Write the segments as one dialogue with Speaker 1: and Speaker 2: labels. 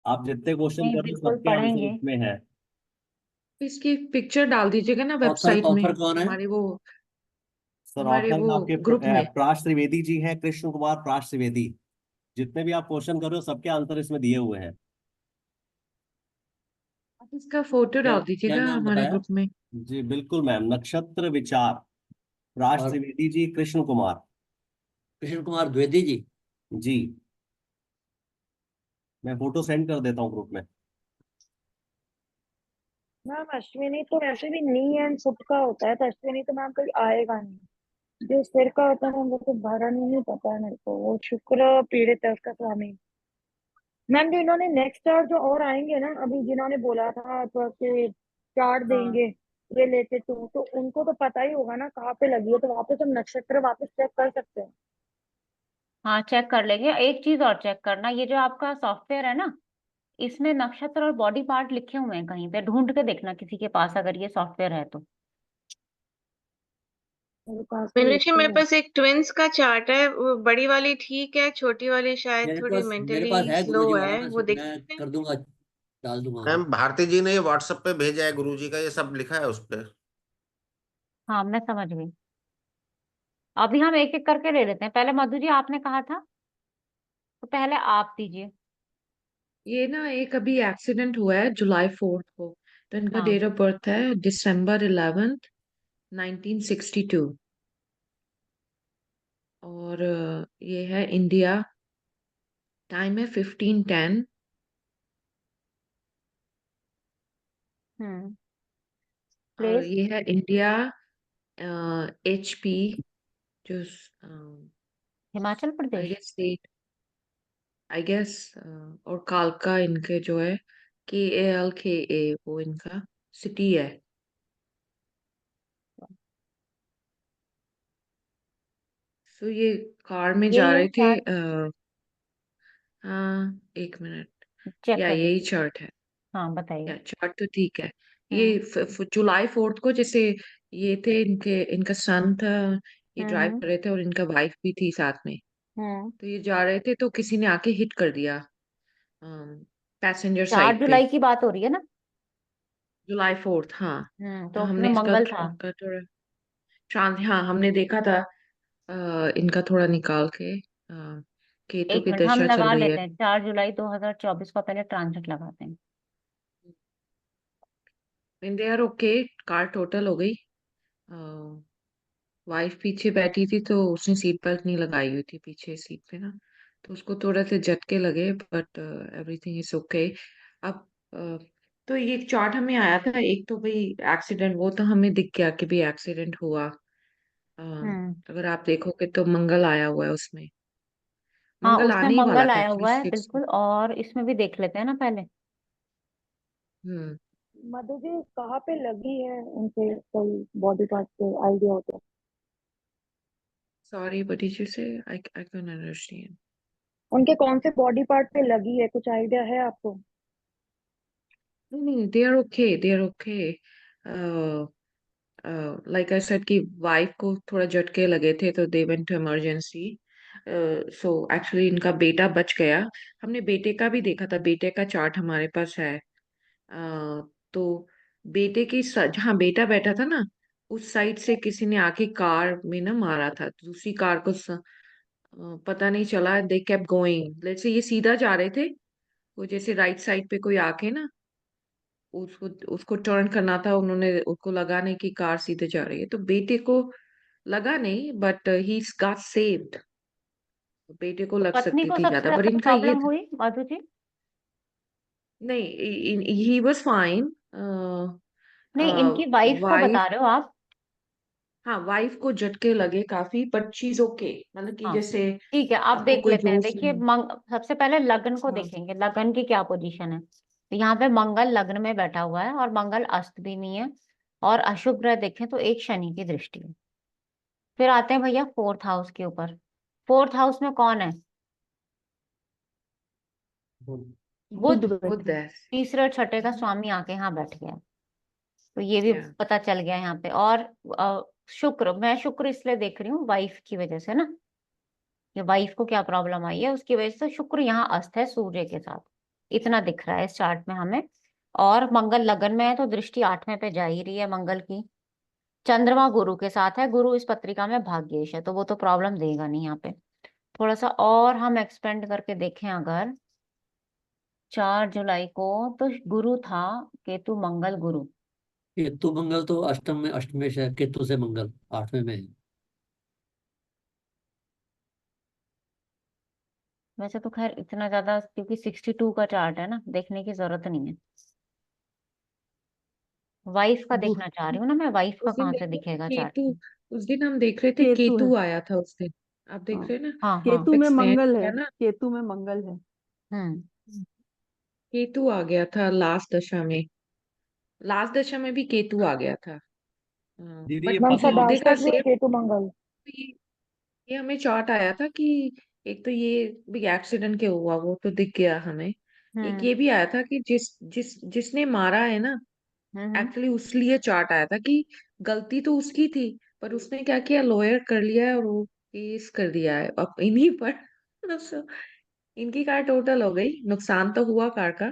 Speaker 1: आप जितने क्वेश्चन
Speaker 2: नहीं,
Speaker 1: कर रहे हो
Speaker 2: बिल्कुल
Speaker 1: सबके आंसर
Speaker 2: पढ़ेंगे।
Speaker 1: इसमें है।
Speaker 3: इसकी पिक्चर डाल दीजिएगा ना
Speaker 1: ऑथर
Speaker 3: वेबसाइट में,
Speaker 1: ऑथर कौन है?
Speaker 3: हमारे वो
Speaker 1: सर
Speaker 3: हमारे
Speaker 1: ऑथर
Speaker 3: वो
Speaker 1: आपके
Speaker 3: ग्रुप में।
Speaker 1: प्राश त्रिवेदी जी हैं, कृष्ण कुमार प्राश त्रिवेदी। जितने भी आप क्वेश्चन कर रहे हो सबके आंसर इसमें दिए हुए हैं।
Speaker 3: आप इसका फोटो
Speaker 1: क्या
Speaker 3: डाल
Speaker 1: क्या
Speaker 3: दीजिएगा
Speaker 1: नाम
Speaker 3: हमारे
Speaker 1: बताया?
Speaker 3: ग्रुप में।
Speaker 1: जी बिल्कुल मैम, नक्षत्र विचार, प्राश
Speaker 4: और
Speaker 1: त्रिवेदी जी, कृष्ण कुमार।
Speaker 4: कृष्ण कुमार द्विवेदी जी।
Speaker 1: जी, मैं फोटो सेंड कर देता हूँ ग्रुप में।
Speaker 5: मैम अश्विनी तो वैसे भी नी एंड फुट का होता है, तो अश्विनी तो मैम कभी आएगा नहीं। जो सिर का होता है ना वो तो भरण ही नहीं पता है मेरे को, वो शुक्र पीड़ित है उसका स्वामी। मैम जो इन्होंने नेक्स्ट चार्ट जो और आएंगे ना, अभी जिन्होंने बोला था तो कि चार्ट
Speaker 2: हाँ
Speaker 5: देंगे ये लेके, तो उनको तो पता ही होगा ना कहाँ पे लगी है, तो वापस हम नक्षत्र वापस चेक कर सकते हैं।
Speaker 2: हाँ, चेक कर लेंगे। एक चीज और चेक करना, ये जो आपका सॉफ्टवेयर है ना, इसमें नक्षत्र और बॉडी पार्ट लिखे हुए हैं कहीं पे, ढूंढ के देखना किसी के पास अगर ये सॉफ्टवेयर है तो।
Speaker 5: मेरे पास तो
Speaker 6: मीनू जी,
Speaker 5: लिखे
Speaker 6: मेरे
Speaker 5: हैं।
Speaker 6: पास एक ट्विंस का चार्ट है, वो बड़ी वाली ठीक है, छोटी वाली शायद थोड़ी
Speaker 4: मेरे पास
Speaker 6: मेंटली
Speaker 4: है
Speaker 6: स्लो
Speaker 4: गुरुजी वाला,
Speaker 6: है, वो देख
Speaker 4: मैं
Speaker 6: सकते हैं।
Speaker 4: कर दूंगा, डाल दूंगा
Speaker 7: मैम
Speaker 4: मैं।
Speaker 7: भारती जी ने ये व्हाट्सएप पे भेजा है, गुरुजी का ये सब लिखा है उस पे।
Speaker 2: हाँ, मैं समझ गई। अभी हम एक एक करके ले लेते हैं। पहले मधु जी आपने कहा था, तो पहले आप दीजिए।
Speaker 3: ये ना एक अभी एक्सीडेंट हुआ है जुलाई 4 को, तो इनका
Speaker 2: हाँ।
Speaker 3: डेट ऑफ बर्थ है December 11, 1962। और ये है इंडिया, टाइम है 15:10।
Speaker 2: हम्म।
Speaker 3: और
Speaker 2: प्लेस।
Speaker 3: ये है इंडिया, HP, जो
Speaker 2: हिमाचल
Speaker 3: आई
Speaker 2: प्रदेश।
Speaker 3: गेस स्टेट, आई गेस, और कालका इनके जो है, KALKA, वो इनका सिटी है। तो ये कार में जा
Speaker 2: यही है
Speaker 3: रहे थे।
Speaker 2: चार्ट।
Speaker 3: हाँ, एक मिनट।
Speaker 2: चेक
Speaker 3: या
Speaker 2: कर
Speaker 3: यही
Speaker 2: लीजिए।
Speaker 3: चार्ट है।
Speaker 2: हाँ, बताइए।
Speaker 3: या चार्ट तो ठीक है। ये
Speaker 2: हम्म।
Speaker 3: जुलाई 4 को, जैसे ये थे इनके, इनका सन था, ये ड्राइव
Speaker 2: हम्म।
Speaker 3: कर रहे थे और इनका वाइफ भी थी साथ में।
Speaker 2: हम्म।
Speaker 3: तो ये जा रहे थे तो किसी ने आके हिट कर दिया पैसेंजर
Speaker 2: 4
Speaker 3: साइड पे।
Speaker 2: जुलाई की बात हो रही है ना?
Speaker 3: जुलाई 4, हाँ। तो
Speaker 2: तो उसमें
Speaker 3: हमने इसका
Speaker 2: मंगल था।
Speaker 3: का थोड़ा हाँ, हमने देखा था। इनका थोड़ा निकाल के, केतु
Speaker 2: एक
Speaker 3: की
Speaker 2: मिनट, हम
Speaker 3: दशा चल
Speaker 2: लगा
Speaker 3: रही है।
Speaker 2: लेते हैं 4 जुलाई 2024 का, पहले ट्रांजिट लगाते हैं।
Speaker 3: They are okay, car total हो गई। वाइफ पीछे बैठी थी तो उसने सीट बेल्ट नहीं लगाई हुई थी पीछे सीट पे ना, तो उसको थोड़ा से झटके लगे, बट एवरीथिंग इज ओके। अब तो ये चार्ट हमें आया था एक, तो भाई एक्सीडेंट, वो तो हमें दिख गया कि भी एक्सीडेंट हुआ। अ,
Speaker 2: हम्म।
Speaker 3: अगर आप देखोगे तो मंगल आया हुआ है उसमें।
Speaker 2: हाँ,
Speaker 3: मंगल
Speaker 2: उसमें
Speaker 3: आने ही वाला
Speaker 2: मंगल
Speaker 3: था
Speaker 2: आया हुआ है
Speaker 3: एक्चुअली 6 में।
Speaker 2: बिल्कुल, और इसमें भी देख लेते हैं ना पहले।
Speaker 3: हम्म।
Speaker 5: मधु जी कहाँ पे लगी है उनके, कोई बॉडी पार्ट पे आइडिया होता है?
Speaker 3: सॉरी, व्हाट डिड यू से? I can understand.
Speaker 5: उनके कौन से बॉडी पार्ट पे लगी है, कुछ आइडिया है आपको?
Speaker 3: नहीं नहीं, they are okay, they are okay. Like I said कि वाइफ को थोड़ा झटके लगे थे तो they went to emergency. So actually इनका बेटा बच गया। हमने बेटे का भी देखा था, बेटे का चार्ट हमारे पास है। तो बेटे की जहाँ बेटा बैठा था ना, उस साइड से किसी ने आके कार में ना मारा था, दूसरी कार को पता नहीं चला, they kept going, let's say ये सीधा जा रहे थे, वो जैसे राइट साइड पे कोई आके ना, उसको उसको टर्न करना था, उन्होंने, उसको लगा नहीं कि कार सीधे जा रही है, तो बेटे को लगा नहीं, बट ही गॉट सेव्ड। बेटे को
Speaker 2: तो
Speaker 3: लग
Speaker 2: पत्नी
Speaker 3: सकती
Speaker 2: को
Speaker 3: थी
Speaker 2: सबसे
Speaker 3: ज्यादा, पर
Speaker 2: ज्यादा
Speaker 3: इनका ये
Speaker 2: प्रॉब्लम हुई मधु जी?
Speaker 3: नहीं, ही वाज फाइन।
Speaker 2: नहीं, इनकी वाइफ को
Speaker 3: वाइफ,
Speaker 2: बता रहे हो आप?
Speaker 3: हाँ वाइफ को झटके लगे काफी, बट शी इज ओके, मतलब कि
Speaker 2: हाँ,
Speaker 3: जैसे
Speaker 2: ठीक है, आप
Speaker 3: आपको
Speaker 2: देख
Speaker 3: कोई
Speaker 2: लेते हैं।
Speaker 3: जोश
Speaker 2: देखिए,
Speaker 3: नहीं।
Speaker 2: सबसे पहले लग्न को
Speaker 3: हाँ।
Speaker 2: देखेंगे, लग्न की क्या पोजीशन है। तो यहाँ पे मंगल लग्न में बैठा हुआ है, और मंगल अस्त भी नहीं है। और अशुभ ग्रह देखें तो एक शनि की दृष्टि है। फिर आते हैं भैया फोर्थ हाउस के ऊपर। फोर्थ हाउस में कौन है? बुध।
Speaker 3: बुध है।
Speaker 2: तीसरे और छठे का स्वामी आके यहाँ बैठ गया। तो ये भी
Speaker 3: या
Speaker 2: पता चल गया यहाँ पे। और शुक्र, मैं शुक्र इसलिए देख रही हूँ वाइफ की वजह से ना, कि वाइफ को क्या प्रॉब्लम आई है उसकी वजह से शुक्र यहाँ अस्त है सूर्य के साथ। इतना दिख रहा है इस चार्ट में हमें। और मंगल लगन में है तो दृष्टि 8वें पे जा ही रही है मंगल की। चंद्रमा गुरु के साथ है, गुरु इस पत्रिका में भाग्येश है, तो वो तो प्रॉब्लम देगा नहीं यहाँ पे। थोड़ा सा और हम एक्सपेंड करके देखें अगर 4 जुलाई को, तो गुरु था केतु मंगल गुरु।
Speaker 4: केतु मंगल तो अष्टम में, अष्टमें से है, केतु से मंगल 8वें में है।
Speaker 2: वैसे तो खैर इतना ज्यादा, क्योंकि 62 का चार्ट है ना, देखने की जरूरत नहीं है। वाइफ का
Speaker 3: वो
Speaker 2: देखना चाह रही हूँ ना मैं, वाइफ का
Speaker 3: उस दिन
Speaker 2: कहाँ
Speaker 3: देख
Speaker 2: से
Speaker 3: रहे थे
Speaker 2: दिखेगा चार्ट
Speaker 3: केतु,
Speaker 2: में।
Speaker 3: उस दिन हम देख रहे थे
Speaker 8: केतु है।
Speaker 3: केतु आया था उस दिन, आप देख
Speaker 8: हाँ,
Speaker 3: रहे हैं ना,
Speaker 2: हाँ हाँ।
Speaker 8: केतु में
Speaker 3: फिक्स
Speaker 8: मंगल
Speaker 3: है
Speaker 8: है,
Speaker 3: ना।
Speaker 8: केतु में मंगल है।
Speaker 2: हम्म।
Speaker 3: केतु आ गया था लास्ट दशा में, लास्ट दशा में भी केतु आ गया था।
Speaker 1: दीदी ये
Speaker 3: बट
Speaker 5: मैम
Speaker 1: पता है
Speaker 3: देखा
Speaker 5: सदाष्टक में
Speaker 3: सेम,
Speaker 5: केतु मंगल।
Speaker 3: ये हमें चार्ट आया था कि एक तो ये भी एक्सीडेंट के हुआ वो तो दिख गया हमें, एक
Speaker 2: हम्म।
Speaker 3: ये भी आया था कि जिसने मारा है ना,
Speaker 2: हम्म।
Speaker 3: एक्चुअली उस लिए चार्ट आया था कि गलती तो उसकी थी, पर उसने क्या किया, लॉयर कर लिया है और वो केस कर दिया है अब इन्हीं पर। So, इनकी कार टोटल हो गई, नुकसान तो हुआ कार का।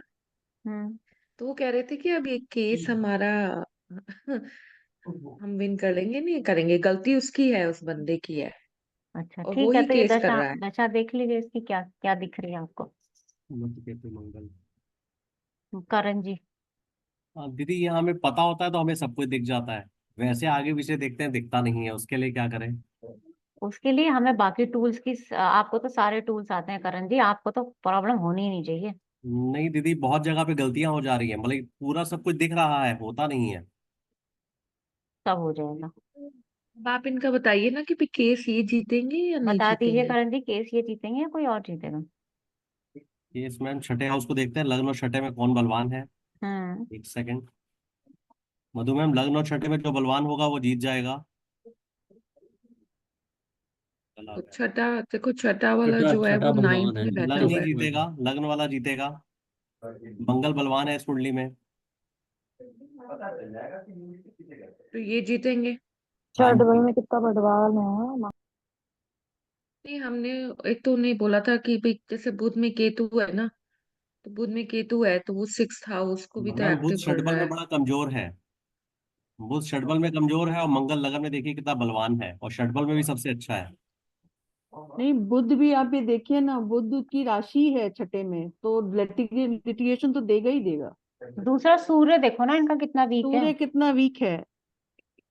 Speaker 2: हम्म।
Speaker 3: तो वो कह रहे थे कि अब ये केस हमारा हम विन कर लेंगे, नहीं करेंगे, गलती उसकी है, उस बंदे की है,
Speaker 2: अच्छा
Speaker 3: और वो
Speaker 2: ठीक है,
Speaker 3: ही
Speaker 2: तो ये
Speaker 3: केस कर
Speaker 2: दशा
Speaker 3: रहा है।
Speaker 2: दशा देख लीजिए इसकी, क्या क्या दिख रही है आपको
Speaker 1: मत केतु मंगल।
Speaker 2: करण जी।
Speaker 1: हाँ दीदी, ये हमें पता होता है तो हमें सब कुछ दिख जाता है, वैसे आगे पीछे देखते हैं दिखता नहीं है, उसके लिए क्या करें?
Speaker 2: उसके लिए हमें बाकी टूल्स की, आपको तो सारे टूल्स आते हैं करण जी, आपको तो प्रॉब्लम होनी ही नहीं चाहिए।
Speaker 1: नहीं दीदी, बहुत जगह पे गलतियां हो जा रही है, मतलब पूरा सब कुछ दिख रहा है, होता नहीं है।
Speaker 2: सब हो जाएगा।
Speaker 3: अब आप इनका बताइए ना कि भी केस ये जीतेंगे या नहीं
Speaker 2: बता दीजिए
Speaker 3: जीतेंगे।
Speaker 2: करण जी, केस ये जीतेंगे या कोई और जीतेगा।
Speaker 1: केस मैम छठे हाउस को देखते हैं, लग्न और छठे में कौन बलवान है।
Speaker 2: हम्म।
Speaker 1: एक सेकंड। मधु मैम, लग्न और छठे में जो बलवान होगा वो जीत जाएगा। चला
Speaker 3: तो
Speaker 1: गया।
Speaker 3: छठा, देखो छठा वाला
Speaker 4: छठा
Speaker 3: जो है
Speaker 4: छठा
Speaker 3: वो नाइन्थ
Speaker 4: बलवान है,
Speaker 3: में बैठा
Speaker 1: लग्न ही
Speaker 3: हुआ है।
Speaker 1: जीतेगा, लग्न वाला जीतेगा। मंगल बलवान है इस कुंडली में।
Speaker 3: तो ये जीतेंगे।
Speaker 1: हाँ
Speaker 5: 4 जुलाई
Speaker 1: जी।
Speaker 5: में कितना बड़वाल है।
Speaker 3: नहीं, हमने एक तो नहीं बोला था कि भाई जैसे बुध में केतु है ना, तो बुध में केतु है तो वो सिक्स हाउस को भी तो
Speaker 1: मैम बुध
Speaker 3: एक्टिव कर
Speaker 1: षटबल
Speaker 3: रहा
Speaker 1: में
Speaker 3: है।
Speaker 1: बड़ा कमजोर है। बुध षटबल में कमजोर है, और मंगल लगन में देखिए कितना बलवान है, और षटबल में भी सबसे अच्छा है।
Speaker 8: नहीं, बुध भी आप ये देखिए ना, बुध की राशि है छठे में, तो लिटिगेशन तो देगा ही देगा।
Speaker 2: दूसरा सूर्य देखो ना इनका कितना वीक है।
Speaker 8: सूर्य कितना वीक है,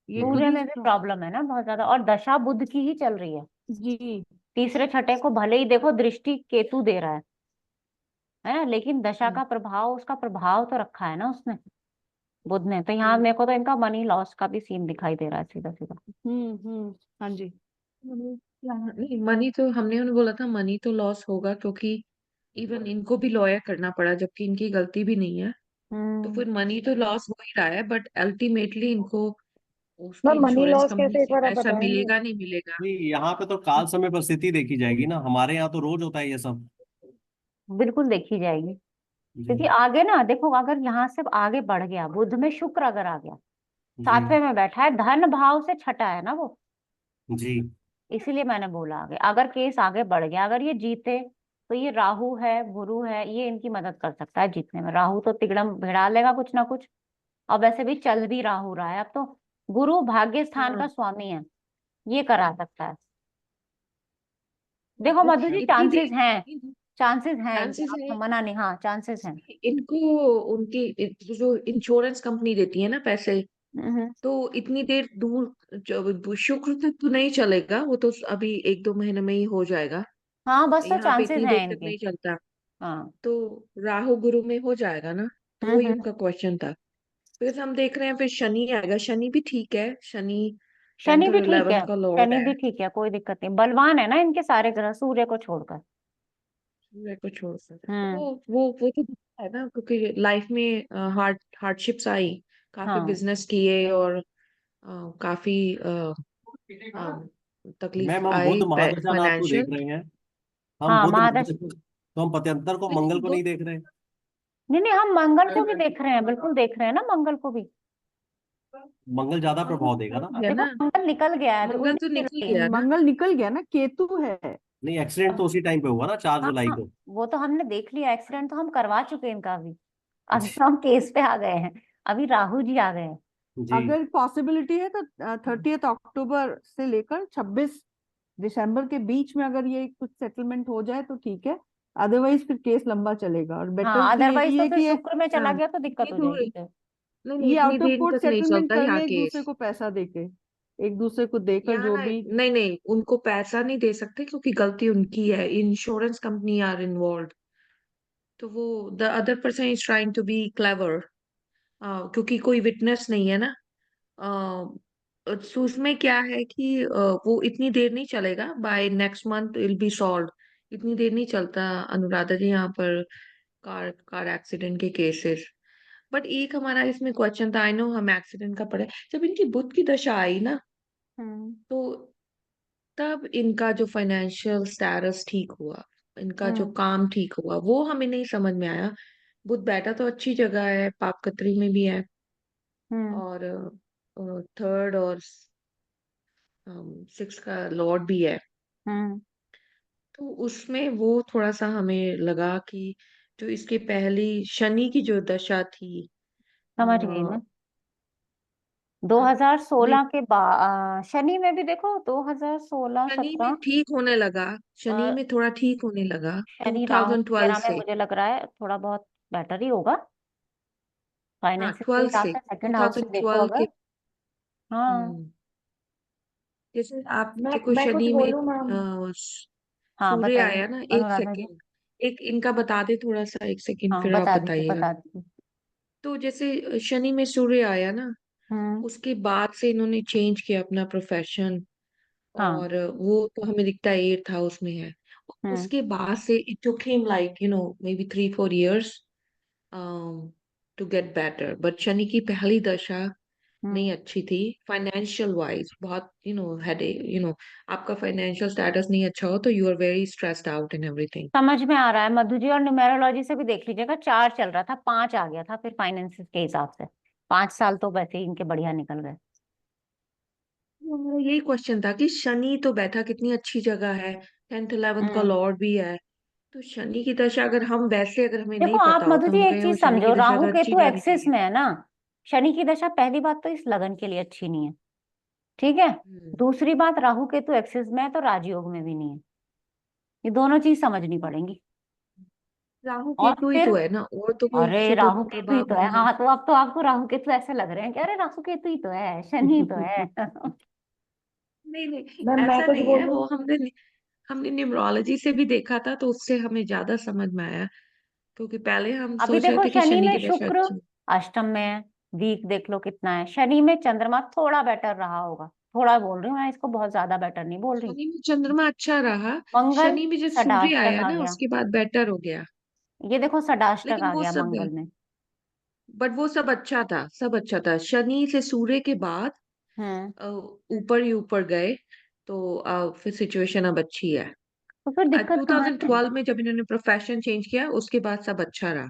Speaker 8: ये खुद
Speaker 2: सूर्य
Speaker 8: ही
Speaker 2: में भी प्रॉब्लम है ना बहुत ज्यादा, और दशा बुध की ही चल रही है।
Speaker 8: जी।
Speaker 2: तीसरे छठे को भले ही देखो दृष्टि केतु दे रहा है ना, लेकिन दशा का प्रभाव, उसका प्रभाव तो रखा है ना उसने, बुध ने। तो यहाँ मेरे को तो इनका मनी लॉस का भी सीन दिखाई दे रहा है सीधा सीधा।
Speaker 8: हाँ जी।
Speaker 3: नहीं, मनी तो हमने उन्हें बोला था मनी तो लॉस होगा, क्योंकि इवन इनको भी लॉयर करना पड़ा जबकि इनकी गलती भी नहीं है। तो
Speaker 2: हम्म।
Speaker 3: फिर मनी तो लॉस हो ही रहा है, बट अल्टीमेटली इनको उसकी
Speaker 5: ma'am money
Speaker 3: insurance
Speaker 5: loss
Speaker 3: company
Speaker 5: कैसे, एक
Speaker 3: से
Speaker 5: बार आप
Speaker 3: पैसा
Speaker 5: बताएंगे।
Speaker 3: मिलेगा नहीं मिलेगा।
Speaker 1: नहीं, यहाँ पे तो काल समय पर स्थिति देखी जाएगी ना, हमारे यहाँ तो रोज होता है ये सब।
Speaker 2: बिल्कुल देखी जाएगी,
Speaker 1: जी।
Speaker 2: क्योंकि आगे ना देखो, अगर यहाँ से आगे बढ़ गया, बुध में शुक्र अगर आ गया,
Speaker 1: जी।
Speaker 2: 7वें में बैठा है, धन भाव से छठा है ना वो,
Speaker 1: जी।
Speaker 2: इसीलिए मैंने बोला आगे, अगर केस आगे बढ़ गया, अगर ये जीते, तो ये राहु है गुरु है, ये इनकी मदद कर सकता है जीतने में। राहु तो तिगड़म भिड़ा लेगा कुछ ना कुछ, और वैसे भी चल भी राहु रहा है अब तो। गुरु भाग्य स्थान
Speaker 3: हाँ,
Speaker 2: का स्वामी है, ये करा सकता है। देखो मधु जी,
Speaker 3: इतनी
Speaker 2: चांसेस हैं,
Speaker 3: देर
Speaker 2: चांसेस हैं इनके,
Speaker 3: चांसेस
Speaker 2: आप
Speaker 3: है
Speaker 2: मना नहीं, हाँ चांसेस हैं।
Speaker 3: इनको, उनकी जो इंश्योरेंस कंपनी देती है ना पैसे,
Speaker 2: हम्म।
Speaker 3: तो इतनी देर दूर शुक्र तक तो नहीं चलेगा, वो तो अभी 1-2 महीने में ही हो जाएगा।
Speaker 2: हाँ बस तो
Speaker 3: यहाँ पे
Speaker 2: चांसेस
Speaker 3: इतनी
Speaker 2: हैं
Speaker 3: देर तक
Speaker 2: इनके।
Speaker 3: नहीं चलता।
Speaker 2: हाँ।
Speaker 3: तो राहु गुरु में हो जाएगा ना, तो वही
Speaker 2: हम्म।
Speaker 3: उनका क्वेश्चन था। फिर हम देख रहे हैं, फिर शनि आएगा, शनि भी ठीक है, शनि
Speaker 2: शनि
Speaker 3: 10th और
Speaker 2: भी ठीक है,
Speaker 3: 11th का लॉर्ड
Speaker 2: शनि
Speaker 3: है।
Speaker 2: भी ठीक है, कोई दिक्कत नहीं, बलवान है ना इनके सारे ग्रह सूर्य को छोड़कर।
Speaker 3: सूर्य को छोड़ सकते, तो
Speaker 2: हम्म।
Speaker 3: वो तो दिखता है ना, क्योंकि लाइफ में हार्डशिप्स आई, काफी
Speaker 2: हाँ
Speaker 3: बिजनेस किए, और काफी तकलीफ
Speaker 1: मैम हम बुध
Speaker 3: आई
Speaker 1: महादशा नाथ को देख
Speaker 3: फाइनेंशियल।
Speaker 1: रहे हैं। हम
Speaker 2: हाँ
Speaker 1: बुध
Speaker 2: महादश,
Speaker 1: महादशा, तो हम पत्यंतर को, मंगल
Speaker 3: लेकिन
Speaker 1: को नहीं देख रहे।
Speaker 2: नहीं नहीं, हम मंगल को भी देख रहे हैं, बिल्कुल देख रहे हैं ना मंगल को भी।
Speaker 1: मंगल ज्यादा
Speaker 3: वो
Speaker 1: प्रभाव देगा ना।
Speaker 3: है
Speaker 2: देखो
Speaker 3: ना,
Speaker 2: मंगल निकल गया है, तो
Speaker 3: मंगल
Speaker 2: उसी
Speaker 3: तो
Speaker 2: की
Speaker 3: निकल
Speaker 2: लाइन।
Speaker 3: गया ना।
Speaker 8: मंगल निकल गया ना, केतु है।
Speaker 1: नहीं, एक्सीडेंट तो उसी टाइम पे हुआ ना, 4
Speaker 2: हाँ
Speaker 1: जुलाई
Speaker 2: हाँ,
Speaker 1: को।
Speaker 2: वो तो हमने देख लिया, एक्सीडेंट तो हम करवा चुके हैं इनका अभी। अभी तो हम केस पे आ गए हैं, अभी राहु जी आ गए हैं।
Speaker 1: जी।
Speaker 8: अगर पॉसिबिलिटी है तो 30 अक्टूबर से लेकर 26 दिसंबर के बीच में अगर ये कुछ सेटलमेंट हो जाए तो ठीक है, अदरवाइज फिर केस लंबा चलेगा। और बेटर
Speaker 2: हाँ,
Speaker 8: तो
Speaker 2: अदरवाइज
Speaker 8: यही
Speaker 2: तो
Speaker 8: है
Speaker 2: फिर
Speaker 8: कि
Speaker 2: शुक्र में चला
Speaker 3: हाँ,
Speaker 2: गया तो दिक्कत हो
Speaker 3: इतनी
Speaker 2: जाएगी
Speaker 3: दूर
Speaker 2: फिर।
Speaker 3: नहीं,
Speaker 8: ये
Speaker 3: इतनी
Speaker 8: आउट ऑफ
Speaker 3: दिन
Speaker 8: कोर्ट
Speaker 3: तक नहीं
Speaker 8: सेटलमेंट
Speaker 3: चलता
Speaker 8: कर
Speaker 3: यहाँ
Speaker 8: ले एक दूसरे
Speaker 3: केस।
Speaker 8: को पैसा देके, एक दूसरे को देकर
Speaker 3: यहाँ
Speaker 8: जो
Speaker 3: ना,
Speaker 8: भी।
Speaker 3: नहीं नहीं, उनको पैसा नहीं दे सकते क्योंकि गलती उनकी है, इंश्योरेंस कंपनी आर इन्वॉल्व। तो वो the other person is trying to be clever, क्योंकि कोई विटनेस नहीं है ना। तो उसमें क्या है कि वो इतनी देर नहीं चलेगा, by next month will be solve. इतनी देर नहीं चलता अनुराधा जी यहाँ पर कार कार एक्सीडेंट के केसेस। बट एक हमारा इसमें क्वेश्चन था, आई नो हम एक्सीडेंट का पढ़े, जब इनकी बुध की दशा आई ना,
Speaker 2: हम्म
Speaker 3: तो तब इनका जो फाइनेंशियल स्टेटस ठीक हुआ, इनका जो
Speaker 2: हम्म
Speaker 3: काम ठीक हुआ, वो हमें नहीं समझ में आया। बुध बैठा तो अच्छी जगह है, पापकत्री में भी है,
Speaker 2: हम्म
Speaker 3: और थर्ड और सिक्स का लॉर्ड भी है।
Speaker 2: हम्म
Speaker 3: तो उसमें वो थोड़ा सा हमें लगा कि जो इसके पहली शनि की जो दशा थी,
Speaker 2: समझ गई मैं।
Speaker 3: हाँ, नहीं,
Speaker 2: 2016 के बाद शनि में भी देखो, 2016
Speaker 3: शनि में
Speaker 2: 17
Speaker 3: ठीक होने लगा, शनि
Speaker 2: और
Speaker 3: में थोड़ा ठीक होने लगा
Speaker 2: शनि राहु
Speaker 3: 2012
Speaker 2: वगैरह में
Speaker 3: से।
Speaker 2: मुझे लग रहा है थोड़ा बहुत बेटर ही होगा
Speaker 3: हाँ,
Speaker 2: फाइनेंसिस के
Speaker 3: 12
Speaker 2: हिसाब
Speaker 3: से
Speaker 2: से, सेकंड हाउस से देखो
Speaker 3: 2012 के।
Speaker 2: अगर। हाँ
Speaker 3: हम्म जैसे आप देखो
Speaker 5: मैं कुछ
Speaker 3: शनि में
Speaker 5: बोलूं मैम?
Speaker 2: हाँ,
Speaker 3: सूर्य
Speaker 2: बताइए
Speaker 3: आया ना, एक
Speaker 2: अनुराधा जी।
Speaker 3: सेकेंड, एक इनका बता दे थोड़ा सा, एक सेकेंड,
Speaker 2: हाँ,
Speaker 3: फिर आप
Speaker 2: बता दीजिए
Speaker 3: बताइएगा।
Speaker 2: बता दीजिए।
Speaker 3: तो जैसे शनि में सूर्य आया ना,
Speaker 2: हम्म
Speaker 3: उसके बाद से इन्होंने चेंज किया अपना प्रोफेशन,
Speaker 2: हाँ।
Speaker 3: और वो तो हमें दिखता है 8th हाउस में है।
Speaker 2: हम्म
Speaker 3: उसके बाद से it took him like may be 3-4 years to get better. But Shani की पहली दशा नहीं
Speaker 2: हम्म
Speaker 3: अच्छी थी फाइनेंशियल वाइज, बहुत हेड, आपका फाइनेंशियल स्टेटस नहीं अच्छा हो तो you are very stressed out in everything.
Speaker 2: समझ में आ रहा है मधु जी, और न्यूमेरोलॉजी से भी देख लीजिएगा, 4 चल रहा था, 5 आ गया था फिर फाइनेंसिस के हिसाब से। 5 साल तो वैसे ही इनके बढ़िया निकल गए।
Speaker 3: मेरा यही क्वेश्चन था कि शनि तो बैठा कितनी अच्छी जगह है, 10th 11th का
Speaker 2: हम्म
Speaker 3: लॉर्ड भी है, तो शनि की दशा अगर हम वैसे, अगर हमें
Speaker 2: देखो
Speaker 3: नहीं
Speaker 2: आप
Speaker 3: पता हो
Speaker 2: मधु
Speaker 3: तो
Speaker 2: जी
Speaker 3: हम
Speaker 2: एक
Speaker 3: कहें वो
Speaker 2: चीज
Speaker 3: शनि
Speaker 2: समझो,
Speaker 3: की दशा
Speaker 2: राहु
Speaker 3: तो अच्छी
Speaker 2: केतु
Speaker 3: जानी
Speaker 2: एक्सिस
Speaker 3: चाहिए।
Speaker 2: में है ना। शनि की दशा पहली बात तो इस लगन के लिए अच्छी नहीं है, ठीक है।
Speaker 3: हम्म,
Speaker 2: दूसरी बात, राहु केतु एक्सिस में है तो राजयोग में भी नहीं है। ये दोनों चीज समझनी पड़ेंगी।
Speaker 3: राहु
Speaker 2: और
Speaker 3: केतु ही
Speaker 2: फिर
Speaker 3: तो है ना, और तो कोई
Speaker 2: अरे
Speaker 3: शुभ
Speaker 2: राहु केतु ही
Speaker 3: प्रभाव
Speaker 2: तो है,
Speaker 3: नहीं
Speaker 2: हाँ, तो अब तो आपको राहु केतु ऐसे लग रहे हैं कि अरे राहु केतु ही तो है, शनि ही तो
Speaker 3: है।
Speaker 2: है।
Speaker 3: नहीं नहीं,
Speaker 5: मैं
Speaker 3: ऐसा
Speaker 5: कुछ
Speaker 3: नहीं है,
Speaker 5: बोलूं?
Speaker 3: वो हमने हमने न्यूमरोलॉजी से भी देखा था तो उससे हमें ज्यादा समझ में आया, क्योंकि पहले हम
Speaker 2: अभी
Speaker 3: सोच रहे
Speaker 2: देखो
Speaker 3: थे कि
Speaker 2: शनि
Speaker 3: शनि
Speaker 2: में
Speaker 3: की दशा
Speaker 2: शुक्र
Speaker 3: अच्छी।
Speaker 2: अष्टम में है, वीक देख लो कितना है। शनि में चंद्रमा थोड़ा बेटर रहा होगा, थोड़ा बोल रही हूँ मैं, इसको बहुत ज्यादा बेटर नहीं बोल रही।
Speaker 3: शनि में चंद्रमा अच्छा रहा,
Speaker 2: मंगल
Speaker 3: शनि में जब सूर्य
Speaker 2: षडाष्टक
Speaker 3: आया
Speaker 2: आ
Speaker 3: ना
Speaker 2: गया,
Speaker 3: उसके बाद बेटर हो गया।
Speaker 2: ये देखो षडाष्टक
Speaker 3: लेकिन
Speaker 2: आ
Speaker 3: वो
Speaker 2: गया
Speaker 3: सब,
Speaker 2: मंगल में।
Speaker 3: बट वो सब अच्छा था, सब अच्छा था, शनि से सूर्य के बाद
Speaker 2: हम्म
Speaker 3: ऊपर ही ऊपर गए, तो फिर सिचुएशन अब अच्छी है।
Speaker 2: तो फिर दिक्कत कहाँ से है?
Speaker 3: 2012 में जब इन्होंने प्रोफेशन चेंज किया उसके बाद सब अच्छा रहा,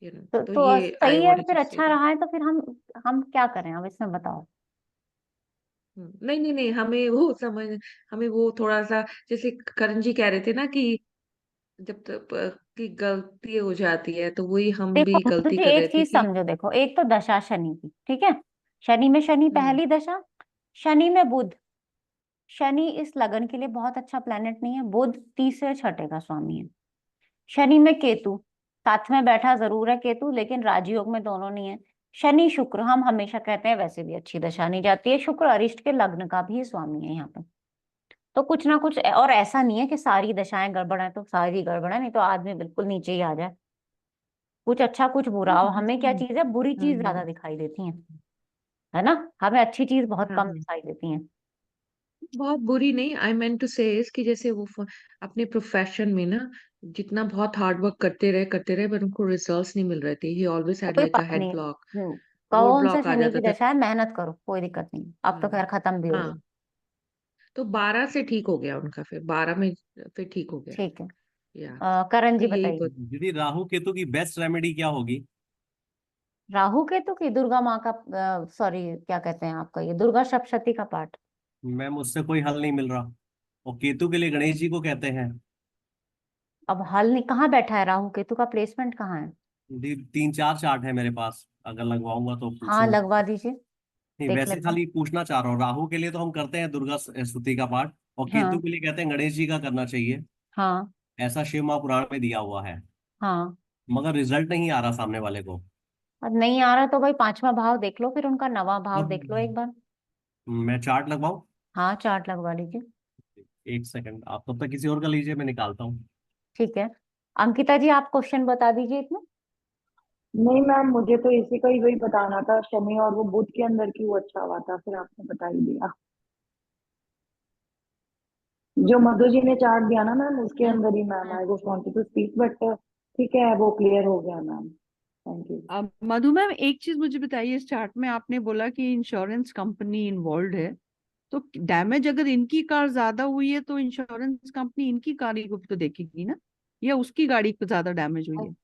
Speaker 3: तो
Speaker 2: तो
Speaker 3: ये आई
Speaker 2: सही है,
Speaker 3: वांटेड
Speaker 2: फिर
Speaker 3: टू से
Speaker 2: अच्छा
Speaker 3: दैट।
Speaker 2: रहा है तो फिर हम क्या करें अब इसमें, बताओ।
Speaker 3: नहीं नहीं नहीं, हमें वो थोड़ा सा, जैसे करण जी कह रहे थे ना कि जब तक की गलती हो जाती है, तो वही हम
Speaker 2: देखो
Speaker 3: भी
Speaker 2: मधु
Speaker 3: गलती
Speaker 2: जी
Speaker 3: कर रहे
Speaker 2: एक
Speaker 3: थे
Speaker 2: चीज
Speaker 3: कि
Speaker 2: समझो, देखो एक तो दशा शनि की, ठीक है। शनि में शनि
Speaker 3: हम्म
Speaker 2: पहली दशा, शनि में बुध। शनि इस लगन के लिए बहुत अच्छा प्लेनेट नहीं है, बुध तीसरे छठे का स्वामी है। शनि में केतु, साथ में बैठा जरूर है केतु, लेकिन राजयोग में दोनों नहीं है। शनि शुक्र, हम हमेशा कहते हैं वैसे भी अच्छी दशा नहीं जाती है, शुक्र अरिष्ट के लग्न का भी स्वामी है यहाँ पे। तो कुछ ना कुछ, और ऐसा नहीं है कि सारी दशाएं गड़बड़ है तो सारी गड़बड़ है, नहीं तो आदमी बिल्कुल नीचे ही आ जाए। कुछ अच्छा कुछ बुरा, और हमें क्या चीज है, बुरी चीज ज्यादा
Speaker 3: हम्म,
Speaker 2: दिखाई देती है ना। हमें अच्छी चीज बहुत
Speaker 3: हाँ
Speaker 2: कम
Speaker 3: हाँ,
Speaker 2: दिखाई देती है।
Speaker 3: बहुत बुरी नहीं, आई मेंट टू से कि जैसे वो अपने प्रोफेशन में ना जितना बहुत हार्ड वर्क करते रहे पर उनको रिजल्ट्स नहीं मिल रहे थे, ही ऑलवेज हैड
Speaker 2: कोई
Speaker 3: लाइक अ
Speaker 2: बात
Speaker 3: हेड
Speaker 2: नहीं।
Speaker 3: ब्लॉक, रोड
Speaker 2: कौन सा
Speaker 3: ब्लॉक आ
Speaker 2: शनि
Speaker 3: जाता
Speaker 2: की
Speaker 3: था।
Speaker 2: दशा है, मेहनत करो, कोई दिक्कत नहीं, अब तो
Speaker 3: हम्म,
Speaker 2: खैर खत्म भी हो गई।
Speaker 3: हाँ, तो 12 से ठीक हो गया उनका, फिर 12 में फिर ठीक हो गया।
Speaker 2: ठीक है।
Speaker 3: या
Speaker 2: करण
Speaker 3: तो
Speaker 2: जी
Speaker 3: यही
Speaker 2: बताइए।
Speaker 1: दीदी, राहु केतु की बेस्ट रेमेडी क्या होगी?
Speaker 2: राहु केतु की दुर्गा माँ का, सॉरी क्या कहते हैं आपका, ये दुर्गा सप्तशती का पाठ।
Speaker 1: मैम, उससे कोई हल नहीं मिल रहा। और केतु के लिए गणेश जी को कहते हैं।
Speaker 2: अब हल नहीं, कहाँ बैठा है राहु केतु का प्लेसमेंट कहाँ है?
Speaker 1: तीन चार चार्ट है मेरे पास, अगर लगवाऊंगा तो
Speaker 2: हाँ
Speaker 1: पूछूंगा।
Speaker 2: लगवा दीजिए,
Speaker 1: नहीं,
Speaker 2: देख
Speaker 1: वैसे
Speaker 2: लेते हैं।
Speaker 1: खाली पूछना चाह रहा हूँ। राहु के लिए तो हम करते हैं दुर्गा स्तुति का पाठ, और केतु
Speaker 2: हाँ
Speaker 1: के लिए कहते हैं गणेश जी का करना चाहिए।
Speaker 2: हाँ
Speaker 1: ऐसा शिव महापुराण में दिया हुआ है।
Speaker 2: हाँ।
Speaker 1: मगर रिजल्ट नहीं आ रहा सामने वाले को।
Speaker 2: अब नहीं आ रहा तो भाई पांचवा भाव देख लो, फिर उनका नवा भाव देख लो एक
Speaker 1: अब
Speaker 2: बार।
Speaker 1: मैं चार्ट लगवाऊं?
Speaker 2: हाँ चार्ट लगवा लीजिए।
Speaker 1: एक सेकंड, आप तब तक किसी और का लीजिए, मैं निकालता हूँ।
Speaker 2: ठीक है, अंकिता जी आप क्वेश्चन बता दीजिए इतना।
Speaker 5: नहीं मैम, मुझे तो इसी का ही वही बताना था, शनि और वो बुध के अंदर क्यों अच्छा हुआ था, फिर आपने बता ही दिया। जो मधु जी ने चार्ट दिया ना मैम, उसके अंदर ही ma'am, I just wanted to speak but ठीक है, वो क्लियर हो गया मैम, थैंक यू।
Speaker 8: अब मधु मैम एक चीज मुझे बताइए, इस चार्ट में आपने बोला कि इंश्योरेंस कंपनी इन्वॉल्व है, तो डैमेज अगर इनकी कार ज्यादा हुई है तो इंश्योरेंस कंपनी इनकी गाड़ी को भी तो देखेगी ना, या उसकी गाड़ी को ज्यादा डैमेज हुई है?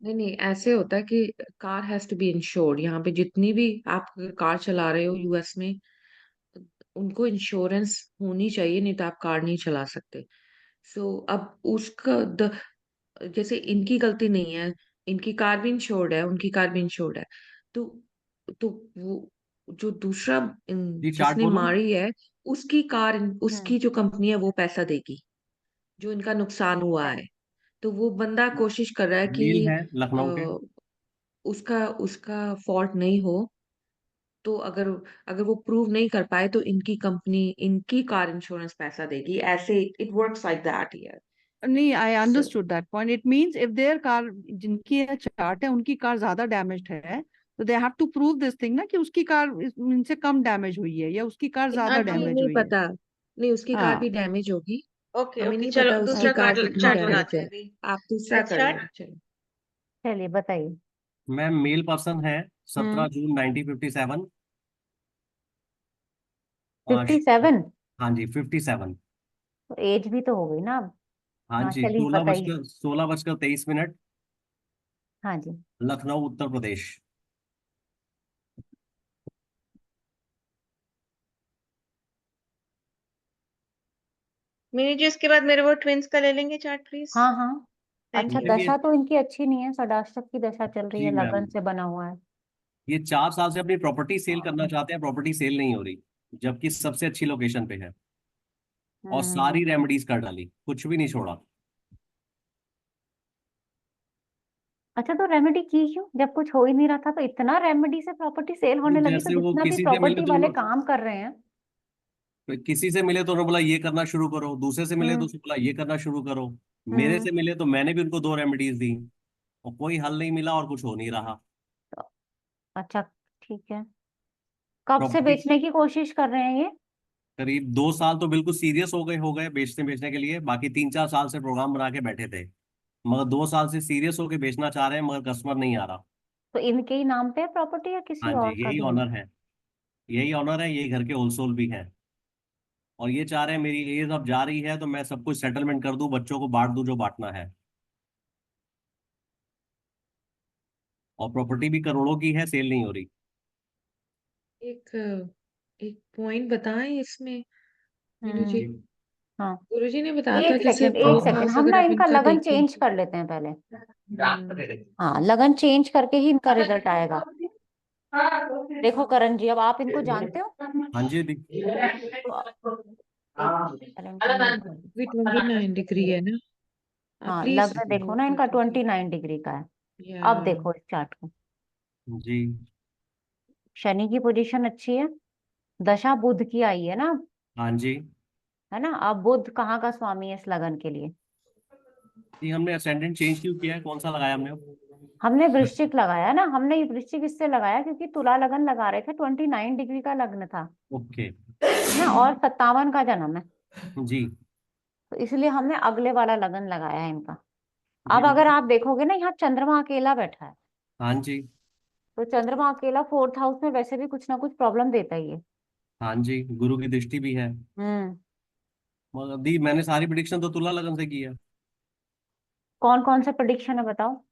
Speaker 3: नहीं नहीं, ऐसे होता है कि car has to be insured. यहाँ पे जितनी भी आप कार चला रहे हो यूएस में, उनको इंश्योरेंस होनी चाहिए, नहीं तो आप कार नहीं चला सकते। अब उसका जैसे इनकी गलती नहीं है, इनकी कार भी इंश्योर्ड है, उनकी कार भी इंश्योर्ड है। तो तो वो जो दूसरा
Speaker 1: जी चार्ट
Speaker 3: जिसने
Speaker 1: बोलूं?
Speaker 3: मारी है, उसकी कार,
Speaker 2: हम्म।
Speaker 3: उसकी जो कंपनी है वो पैसा देगी, जो इनका नुकसान हुआ है। तो वो बंदा कोशिश कर रहा है
Speaker 1: मेल
Speaker 3: कि
Speaker 1: है लखनऊ के।
Speaker 3: अ, उसका उसका फॉल्ट नहीं हो। तो अगर अगर वो प्रूव नहीं कर पाए तो इनकी कंपनी, इनकी कार इंश्योरेंस पैसा देगी। ऐसे it works like that here.
Speaker 8: नहीं, I
Speaker 3: so
Speaker 8: understood that point. It means if there car, जिनकी चार्ट है उनकी कार ज्यादा डैमेज्ड है, तो they have to prove this thing ना कि उसकी कार इनसे कम डैमेज हुई है या उसकी कार ज्यादा
Speaker 3: हमें
Speaker 8: डैमेज
Speaker 3: नहीं
Speaker 8: हुई है।
Speaker 3: पता, नहीं उसकी कार भी
Speaker 8: हाँ।
Speaker 3: डैमेज होगी।
Speaker 6: ओके
Speaker 3: हमें
Speaker 6: ओके,
Speaker 3: नहीं
Speaker 6: चलो
Speaker 3: पता उसकी
Speaker 6: दूसरा
Speaker 8: ओके,
Speaker 3: कार
Speaker 6: कार्ड
Speaker 3: कितनी
Speaker 6: चार्ट
Speaker 8: ठीक है।
Speaker 3: डैमेज
Speaker 6: बनाते
Speaker 3: है।
Speaker 6: हैं अभी।
Speaker 3: आप दूसरा
Speaker 6: नेक्स्ट
Speaker 3: कर
Speaker 6: चार्ट।
Speaker 3: लो, चलो।
Speaker 2: चलिए बताइए।
Speaker 1: मैम मेल पर्सन है, 17 जून 1957।
Speaker 2: 57?
Speaker 1: हाँ जी 57।
Speaker 2: तो एज भी तो हो गई ना अब।
Speaker 1: हाँ
Speaker 2: हाँ
Speaker 1: जी,
Speaker 2: चलिए बताइए।
Speaker 1: 16:23।
Speaker 2: हाँ जी।
Speaker 1: लखनऊ उत्तर प्रदेश।
Speaker 6: मिनी जी इसके बाद मेरे वो ट्विंस का ले लेंगे चार्ट प्लीज।
Speaker 2: हाँ हाँ।
Speaker 6: थैंक
Speaker 2: अच्छा
Speaker 6: यू।
Speaker 1: मैम ये
Speaker 2: दशा तो इनकी अच्छी नहीं है, षडाष्टक की दशा चल रही
Speaker 1: जी
Speaker 2: है,
Speaker 1: मैम,
Speaker 2: लगन से बना हुआ है।
Speaker 1: ये 4 साल से अपनी प्रॉपर्टी सेल करना चाहते हैं, प्रॉपर्टी सेल नहीं हो रही, जबकि सबसे अच्छी लोकेशन पे है। और सारी
Speaker 2: हम्म।
Speaker 1: रेमेडीज कर डाली, कुछ भी नहीं छोड़ा।
Speaker 2: अच्छा तो रेमेडी की क्यों, जब कुछ हो ही नहीं रहा था तो इतना रेमेडी से प्रॉपर्टी सेल होने लगी, तो
Speaker 1: जैसे वो
Speaker 2: जितना भी
Speaker 1: किसी से मिले
Speaker 2: प्रॉपर्टी
Speaker 1: तो
Speaker 2: वाले काम कर रहे हैं।
Speaker 1: किसी से मिले तो उन्होंने बोला ये करना शुरू करो, दूसरे से मिले तो
Speaker 2: हम्म
Speaker 1: उसने बोला ये करना शुरू करो। मेरे
Speaker 2: हम्म।
Speaker 1: से मिले तो मैंने भी उनको 2 रेमेडीज दी, और कोई हल नहीं मिला और कुछ हो नहीं रहा।
Speaker 2: तो अच्छा ठीक है, कब से
Speaker 1: प्रॉपर्टी
Speaker 2: बेचने की कोशिश कर रहे हैं ये?
Speaker 1: करीब 2 साल तो बिल्कुल सीरियस हो गए बेचने के लिए, बाकी 3-4 साल से प्रोग्राम बना के बैठे थे। मगर 2 साल से सीरियस होके बेचना चाह रहे हैं, मगर कस्टमर नहीं आ रहा।
Speaker 2: तो इनके ही नाम पे है प्रॉपर्टी या
Speaker 1: हाँ
Speaker 2: किसी
Speaker 1: जी,
Speaker 2: और का
Speaker 1: यही
Speaker 2: भी है?
Speaker 1: ऑनर है। यही ऑनर है, यही घर के होलसेल भी हैं। और ये चाह रहे हैं मेरी एज अब जा रही है तो मैं सब कुछ सेटलमेंट कर दूं, बच्चों को बांट दूं जो बांटना है। और प्रॉपर्टी भी करोड़ों की है, सेल नहीं हो रही।
Speaker 3: एक एक पॉइंट बताएं इसमें, मीनू जी।
Speaker 2: हम्म। हाँ
Speaker 3: गुरुजी ने बताया था कि सिर्फ
Speaker 2: एक
Speaker 3: फोर्थ
Speaker 2: सेकंड,
Speaker 3: हाउस
Speaker 2: हम
Speaker 3: अगर
Speaker 2: ना
Speaker 3: आप
Speaker 2: इनका
Speaker 3: इनका
Speaker 2: लगन
Speaker 3: देखें।
Speaker 2: चेंज कर लेते हैं पहले।
Speaker 3: हम्म,
Speaker 2: हाँ लगन चेंज करके ही इनका रिजल्ट आएगा। देखो करण जी, अब आप इनको जानते हो?
Speaker 1: हाँ जी दी।
Speaker 2: तो एक वैलेंटाइन का।
Speaker 3: भी 29 डिग्री है ना। आप
Speaker 2: हाँ
Speaker 3: प्लीज
Speaker 2: लग्न देखो
Speaker 3: नोट
Speaker 2: ना
Speaker 3: कर
Speaker 2: इनका
Speaker 3: दीजिए।
Speaker 2: 29 डिग्री का है।
Speaker 3: या
Speaker 2: अब देखो इस चार्ट को,
Speaker 1: जी।
Speaker 2: शनि की पोजीशन अच्छी है, दशा बुध की आई है ना,
Speaker 1: हाँ जी।
Speaker 2: है ना। अब बुध कहाँ का स्वामी है इस लगन के लिए?
Speaker 1: जी हमने असेंडेंट चेंज क्यों किया है, कौन सा लगाया हमने अब?
Speaker 2: हमने वृश्चिक लगाया ना, हमने ये वृश्चिक इससे लगाया क्योंकि तुला लगन लगा रहे थे, 29 डिग्री का लग्न था
Speaker 1: ओके।
Speaker 2: है ना, और 57 का जन्म है,
Speaker 1: जी।
Speaker 2: तो इसलिए हमने अगले वाला लगन लगाया है इनका।
Speaker 1: जी
Speaker 2: अब अगर आप देखोगे ना, यहाँ चंद्रमा अकेला बैठा है,
Speaker 1: हाँ जी।
Speaker 2: तो चंद्रमा अकेला फोर्थ हाउस में वैसे भी कुछ ना कुछ प्रॉब्लम देता ही है।
Speaker 1: हाँ जी, गुरु की दृष्टि भी है।
Speaker 2: हम्म।
Speaker 1: मगर दी मैंने सारी प्रिडिक्शन तो तुला लगन से की है।
Speaker 2: कौन कौन से प्रेडिक्शन है बताओ?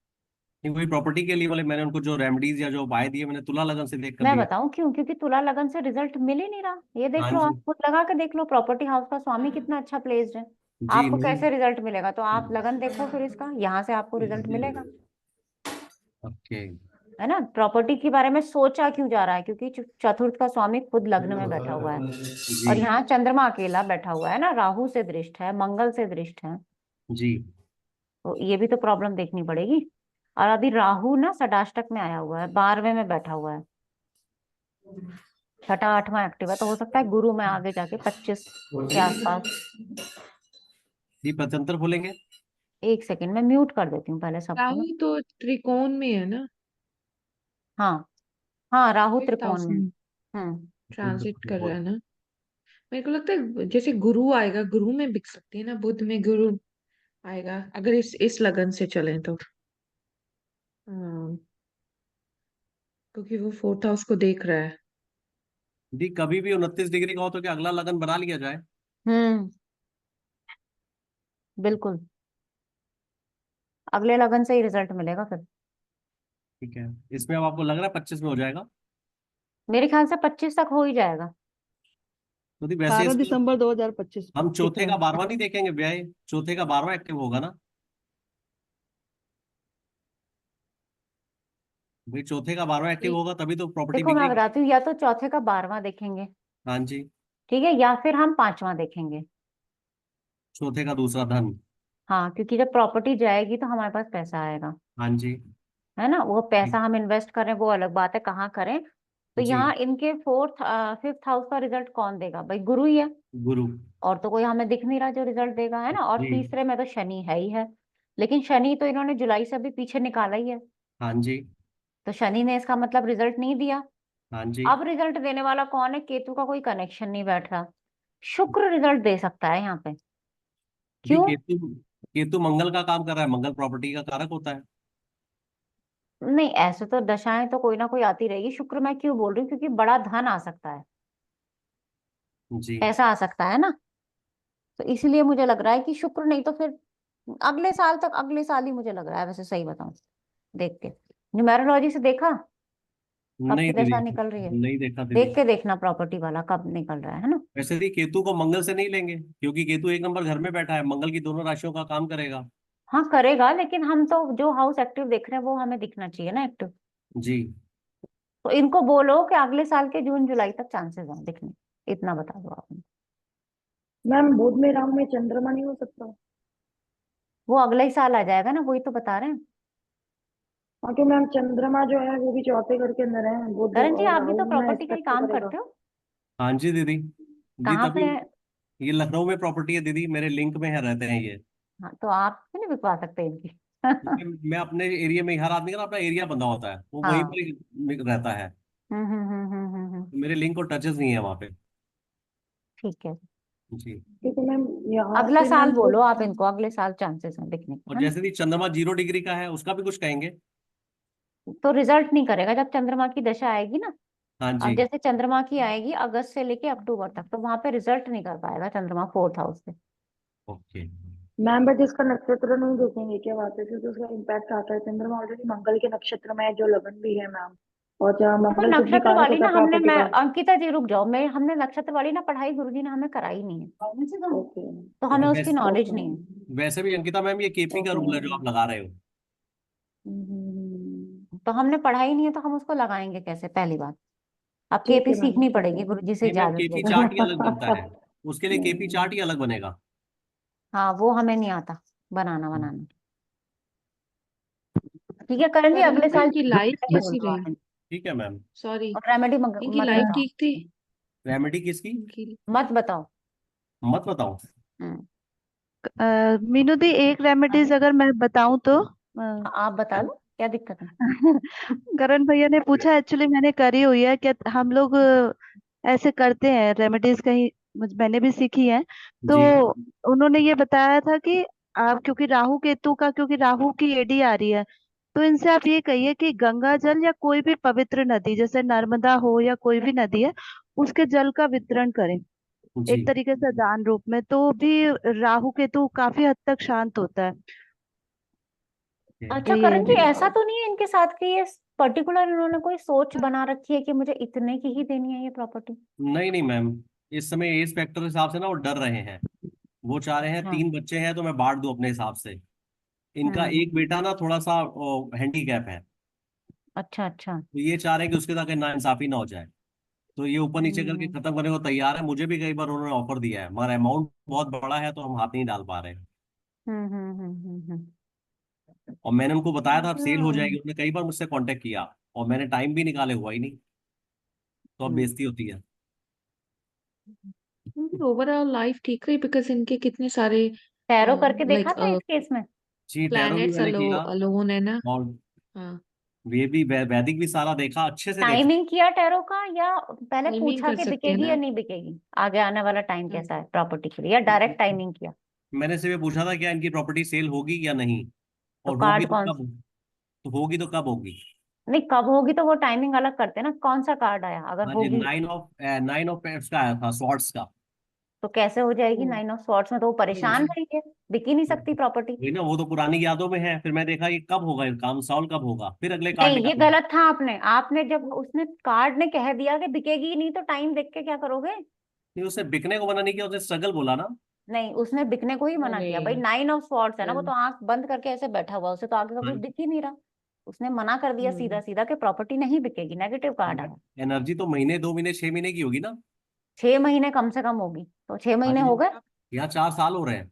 Speaker 1: नहीं, वही प्रॉपर्टी के लिए वाले मैंने उनको जो रेमेडीज या जो उपाय दिए मैंने तुला लगन से देख कर
Speaker 2: मैं
Speaker 1: लिए।
Speaker 2: बताऊं क्यों? क्योंकि तुला लगन से रिजल्ट मिल ही नहीं रहा। ये देख
Speaker 1: हाँ
Speaker 2: लो,
Speaker 1: जी।
Speaker 2: आप खुद लगा के देख लो, प्रॉपर्टी हाउस का स्वामी कितना अच्छा प्लेस्ड है।
Speaker 1: जी
Speaker 2: आपको
Speaker 1: नहीं।
Speaker 2: कैसे रिजल्ट मिलेगा? तो आप लगन देखो फिर इसका, यहाँ से आपको रिजल्ट मिलेगा।
Speaker 1: ओके।
Speaker 2: है ना? प्रॉपर्टी के बारे में सोचा क्यों जा रहा है? क्योंकि चतुर्थ का स्वामी खुद लग्न में बैठा हुआ है, और
Speaker 1: जी।
Speaker 2: यहाँ चंद्रमा अकेला बैठा हुआ है ना, राहु से दृष्ट है, मंगल से दृष्ट है।
Speaker 1: जी।
Speaker 2: तो ये भी तो प्रॉब्लम देखनी पड़ेगी। और अभी राहु ना षडाष्टक में आया हुआ है, 12वें में बैठा हुआ है, छठा आठवां एक्टिव है, तो हो सकता है गुरु में आगे जाके 25 के आसपास।
Speaker 1: जी प्रत्यंतर खोलेंगे।
Speaker 2: एक सेकंड, मैं म्यूट कर देती हूँ पहले सबको ना।
Speaker 3: राहु तो त्रिकोण में है ना,
Speaker 2: हाँ, हाँ, राहु
Speaker 3: 5th
Speaker 2: त्रिकोण
Speaker 3: हाउस
Speaker 2: में।
Speaker 3: में ट्रांजिट कर रहा है ना। मेरे को लगता है जैसे गुरु आएगा, गुरु में बिक सकती है ना, बुध में गुरु आएगा अगर इस लगन से चलें तो। हाँ, क्योंकि वो 4th हाउस को देख रहा है।
Speaker 1: जी कभी भी 29 डिग्री का हो तो क्या अगला लगन बना लिया जाए?
Speaker 2: हम्म, बिल्कुल, अगले लगन से ही रिजल्ट मिलेगा फिर।
Speaker 1: ठीक है, इसमें अब आपको लग रहा है 25 में हो जाएगा?
Speaker 2: मेरे ख्याल से 25 तक हो ही जाएगा।
Speaker 1: तो दी वैसे
Speaker 8: 12
Speaker 1: इसमें
Speaker 8: दिसंबर 2025
Speaker 1: हम
Speaker 8: दिख
Speaker 1: चौथे
Speaker 8: रहा
Speaker 1: का
Speaker 8: है।
Speaker 1: 12वां नहीं देखेंगे व्यय? चौथे का 12वां एक्टिव होगा ना भाई? चौथे का 12वां एक्टिव
Speaker 3: एक
Speaker 1: होगा तभी तो प्रॉपर्टी
Speaker 2: देखो मैं
Speaker 1: बिकेगी।
Speaker 2: बताती हूँ, या तो चौथे का 12वां देखेंगे,
Speaker 1: हाँ जी।
Speaker 2: ठीक है, या फिर हम 5वां देखेंगे।
Speaker 1: चौथे का दूसरा धन।
Speaker 2: हाँ, क्योंकि जब प्रॉपर्टी जाएगी तो हमारे पास पैसा आएगा।
Speaker 1: हाँ जी।
Speaker 2: है ना? वो पैसा
Speaker 1: ठीक।
Speaker 2: हम इन्वेस्ट करें वो अलग बात है, कहाँ करें। तो
Speaker 1: जी।
Speaker 2: यहाँ इनके 5th हाउस का रिजल्ट कौन देगा भाई? गुरु ही है।
Speaker 1: गुरु।
Speaker 2: और तो कोई हमें दिख नहीं रहा जो रिजल्ट देगा, है ना? और
Speaker 1: जी।
Speaker 2: तीसरे में तो शनि है ही है। लेकिन शनि तो इन्होंने जुलाई से अभी पीछे निकाला ही है,
Speaker 1: हाँ जी।
Speaker 2: तो शनि ने इसका मतलब रिजल्ट नहीं दिया।
Speaker 1: हाँ जी।
Speaker 2: अब रिजल्ट देने वाला कौन है? केतु का कोई कनेक्शन नहीं बैठ रहा। शुक्र रिजल्ट दे सकता है यहाँ पे।
Speaker 1: जी
Speaker 2: क्यों?
Speaker 1: केतु। केतु मंगल का काम कर रहा है, मंगल प्रॉपर्टी का कारक होता है।
Speaker 2: नहीं, ऐसे तो दशाएं तो कोई ना कोई आती रहेगी। शुक्र मैं क्यों बोल रही हूँ? क्योंकि बड़ा धन आ सकता है,
Speaker 1: जी।
Speaker 2: पैसा आ सकता है ना। तो इसलिए मुझे लग रहा है कि शुक्र नहीं तो फिर अगले साल तक, अगले साल ही मुझे लग रहा है, वैसे सही बताऊं, देख के न्यूमेरोलॉजी से देखा कब
Speaker 1: नहीं
Speaker 2: की
Speaker 1: दीदी,
Speaker 2: दशा निकल रही है।
Speaker 1: नहीं देखा दीदी।
Speaker 2: देख के देखना प्रॉपर्टी वाला कब निकल रहा है ना।
Speaker 1: वैसे भी केतु को मंगल से नहीं लेंगे क्योंकि केतु एक नंबर घर में बैठा है, मंगल की दोनों राशियों का काम करेगा।
Speaker 2: हाँ करेगा, लेकिन हम तो जो हाउस एक्टिव देख रहे हैं वो हमें दिखना चाहिए ना एक्टिव।
Speaker 1: जी।
Speaker 2: तो इनको बोलो कि अगले साल के जून जुलाई तक चांसेस हैं दिखने, इतना बता दो आप।
Speaker 5: मैम बुध में राहु में चंद्रमा नहीं हो सकता?
Speaker 2: वो अगले ही साल आ जाएगा ना, वही तो बता रहे हैं।
Speaker 5: हाँ क्यों मैम, चंद्रमा जो है वो भी चौथे घर के अंदर है, बुध
Speaker 2: करण जी,
Speaker 5: और
Speaker 2: आप भी तो
Speaker 5: राहु में
Speaker 2: प्रॉपर्टी का ही
Speaker 5: एस्पेक्ट
Speaker 2: काम
Speaker 5: करेगा।
Speaker 2: करते हो।
Speaker 1: हाँ जी दीदी। जी
Speaker 2: कहाँ
Speaker 1: तभी
Speaker 2: पे?
Speaker 1: ये लखनऊ में प्रॉपर्टी है दीदी, मेरे लिंक में है, रहते हैं ये।
Speaker 2: हाँ, तो आप क्यों नहीं बिकवा सकते इनकी?
Speaker 1: मैं अपने एरिया में, हर आदमी का ना अपना एरिया बंधा होता है, वो वहीं
Speaker 2: हाँ।
Speaker 1: पर ही रहता है। मेरे लिंक और टचेस नहीं है वहाँ पे।
Speaker 2: ठीक है,
Speaker 1: जी।
Speaker 5: क्योंकि मैम यहाँ
Speaker 2: अगला
Speaker 5: से
Speaker 2: साल
Speaker 5: मैम
Speaker 2: बोलो
Speaker 5: बुध।
Speaker 2: आप इनको, अगले साल चांसेस हैं दिखने के,
Speaker 1: और
Speaker 2: है ना?
Speaker 1: जैसे कि चंद्रमा 0 डिग्री का है उसका भी कुछ कहेंगे?
Speaker 2: तो रिजल्ट नहीं करेगा जब चंद्रमा की दशा आएगी ना।
Speaker 1: हाँ
Speaker 2: अब
Speaker 1: जी।
Speaker 2: जैसे चंद्रमा की आएगी अगस्त से लेके अक्टूबर तक, तो वहां पे रिजल्ट नहीं कर पाएगा चंद्रमा 4th हाउस से।
Speaker 1: ओके।
Speaker 5: मैम बट इसका नक्षत्र नहीं देखेंगे क्या वहां पे? क्योंकि उसका इम्पैक्ट आता है, चंद्रमा ऑलरेडी मंगल के नक्षत्र में है जो लगन भी है मैम, और जहाँ
Speaker 2: देखो
Speaker 5: मंगल खुद भी
Speaker 2: नक्षत्र
Speaker 5: कारक
Speaker 2: वाली
Speaker 5: होता
Speaker 2: ना
Speaker 5: है
Speaker 2: हमने,
Speaker 5: प्रॉपर्टी
Speaker 2: मैं
Speaker 5: का।
Speaker 2: अंकिता जी रुक जाओ, मैं हमने नक्षत्र वाली ना पढ़ाई गुरुजी ने हमें कराई नहीं है,
Speaker 5: ओके।
Speaker 2: तो हमें उसकी
Speaker 1: वैसे
Speaker 2: नॉलेज
Speaker 5: ओके
Speaker 2: नहीं है।
Speaker 1: वैसे भी अंकिता मैम ये केपी का
Speaker 5: ओके
Speaker 1: रूल है जो आप लगा रहे हो।
Speaker 2: तो हमने पढ़ाई नहीं है तो हम उसको लगाएंगे कैसे? पहली बात, अब
Speaker 5: ठीक
Speaker 2: केपी
Speaker 5: है मैम,
Speaker 2: सीखनी
Speaker 5: ठीक है।
Speaker 2: पड़ेगी गुरुजी से
Speaker 1: नहीं मैम,
Speaker 2: इजाजत
Speaker 1: केपी चार्ट ही अलग बनता
Speaker 2: लेके।
Speaker 1: है। उसके लिए केपी चार्ट ही अलग बनेगा।
Speaker 2: हाँ, वो हमें नहीं आता बनाना। ठीक है करण जी,
Speaker 3: पर
Speaker 2: अगले साल
Speaker 3: इनकी लाइफ
Speaker 2: बोल
Speaker 3: कैसी
Speaker 2: दो
Speaker 3: रही?
Speaker 2: आप।
Speaker 1: ठीक है मैम।
Speaker 3: सॉरी,
Speaker 2: और रेमेडी
Speaker 3: इनकी
Speaker 2: मत
Speaker 3: लाइफ
Speaker 2: बताओ।
Speaker 3: ठीक थी?
Speaker 1: रेमेडी किसकी?
Speaker 3: इनकी
Speaker 2: मत बताओ।
Speaker 1: मत बताओ।
Speaker 2: हम्म।
Speaker 8: मीनू दी, एक रेमेडीज अगर मैं बताऊं तो
Speaker 2: आप बता दो, क्या दिक्कत है?
Speaker 8: करण भैया ने पूछा, एक्चुअली मैंने करी हुई है कि हम लोग ऐसे करते हैं रेमेडीज, कहीं मैंने भी सीखी है। तो
Speaker 1: जी।
Speaker 8: उन्होंने ये बताया था कि आप, क्योंकि राहु केतु का, क्योंकि राहु की एडी आ रही है, तो इनसे आप ये कहिए कि गंगा जल या कोई भी पवित्र नदी, जैसे नर्मदा हो या कोई भी नदी है, उसके जल का वितरण करें,
Speaker 1: जी।
Speaker 8: एक तरीके से दान रूप में, तो भी राहु केतु काफी हद तक शांत होता है।
Speaker 2: अच्छा
Speaker 3: ये
Speaker 2: करण जी, ऐसा तो नहीं है इनके साथ कि ये पर्टिकुलर इन्होंने कोई सोच बना रखी है कि मुझे इतने की ही देनी है ये प्रॉपर्टी?
Speaker 1: नहीं नहीं मैम, इस समय एज फैक्टर के हिसाब से ना वो डर रहे हैं। वो चाह रहे हैं
Speaker 2: हाँ।
Speaker 1: 3 बच्चे हैं तो मैं बांट दूं अपने हिसाब से। इनका
Speaker 2: हम्म।
Speaker 1: एक बेटा ना थोड़ा सा हैंडीकैप है,
Speaker 2: अच्छा अच्छा।
Speaker 1: तो ये चाह रहे हैं कि उसके साथ नाइंसाफी ना हो जाए। तो ये ऊपर नीचे करके
Speaker 2: हम्म
Speaker 1: खत्म करने को तैयार है। मुझे भी कई बार उन्होंने ऑफर दिया है, मगर अमाउंट बहुत बड़ा है तो हम हाथ नहीं डाल पा रहे हैं। और मैंने उनको बताया था अब सेल हो जाएगी, उन्होंने कई बार मुझसे कांटेक्ट किया और मैंने टाइम भी निकाले, हुआ ही नहीं। तो अब बेइज्जती होती है।
Speaker 3: ओवरऑल लाइफ ठीक रही बिकॉज इनके कितने सारे
Speaker 2: टैरो करके देखा
Speaker 3: लाइक
Speaker 2: था इस केस में?
Speaker 1: जी टैरो भी
Speaker 3: प्लैनेट्स
Speaker 1: मैंने किया,
Speaker 3: अलोन है ना।
Speaker 1: और
Speaker 3: हाँ,
Speaker 1: वे भी वैदिक भी सारा देखा, अच्छे से देख
Speaker 2: टाइमिंग किया टैरो का, या पहले
Speaker 3: टाइमिंग
Speaker 2: पूछा
Speaker 3: कर
Speaker 2: कि
Speaker 3: सकते हैं
Speaker 2: बिकेगी या
Speaker 3: ना।
Speaker 2: नहीं बिकेगी, आगे आने वाला टाइम
Speaker 3: हाँ,
Speaker 2: कैसा है प्रॉपर्टी के लिए, या डायरेक्ट टाइमिंग किया?
Speaker 1: मैंने सिर्फ ये पूछा था क्या इनकी प्रॉपर्टी सेल होगी या नहीं,
Speaker 2: तो
Speaker 1: और होगी
Speaker 2: कार्ड
Speaker 1: तो
Speaker 2: कौन
Speaker 1: कब, तो होगी तो कब होगी।
Speaker 2: नहीं, कब होगी तो वो टाइमिंग अलग करते हैं ना, कौन सा कार्ड आया अगर
Speaker 1: हाँ जी,
Speaker 2: होगी?
Speaker 1: 9 ऑफ पेप्स का आया था, स्वॉर्ड्स का।
Speaker 2: तो कैसे हो जाएगी
Speaker 3: ओ,
Speaker 2: 9 ऑफ स्वॉर्ड्स में? तो वो परेशान
Speaker 3: अच्छा।
Speaker 2: रहेंगे, बिक ही नहीं सकती प्रॉपर्टी।
Speaker 1: वही ना, वो तो पुरानी यादों में है। फिर मैं देखा ये कब होगा, ये काम सॉल्व कब होगा, फिर अगले कार्ड
Speaker 2: नहीं, ये
Speaker 1: निकाले।
Speaker 2: गलत था। आपने आपने जब उसने कार्ड ने कह दिया कि बिकेगी ही नहीं, तो टाइम देख के क्या करोगे?
Speaker 1: नहीं, उसे बिकने को मना नहीं किया, उसने स्ट्रगल बोला ना।
Speaker 2: नहीं, उसने बिकने को ही
Speaker 3: नहीं
Speaker 2: मना किया भाई।
Speaker 3: नहीं
Speaker 2: 9 ऑफ स्वॉर्ड्स है ना, वो
Speaker 3: well,
Speaker 2: तो आंख बंद करके ऐसे बैठा हुआ, उसे तो आगे का कुछ दिख ही नहीं रहा। उसने मना कर दिया सीधा सीधा कि प्रॉपर्टी नहीं बिकेगी, नेगेटिव कार्ड आया।
Speaker 1: एनर्जी तो महीने 2 महीने 6 महीने की होगी ना।
Speaker 2: 6 महीने कम से कम होगी, तो छह
Speaker 1: हाँ
Speaker 2: महीने
Speaker 1: जी,
Speaker 2: हो गए।
Speaker 1: यहाँ 4 साल हो रहे हैं।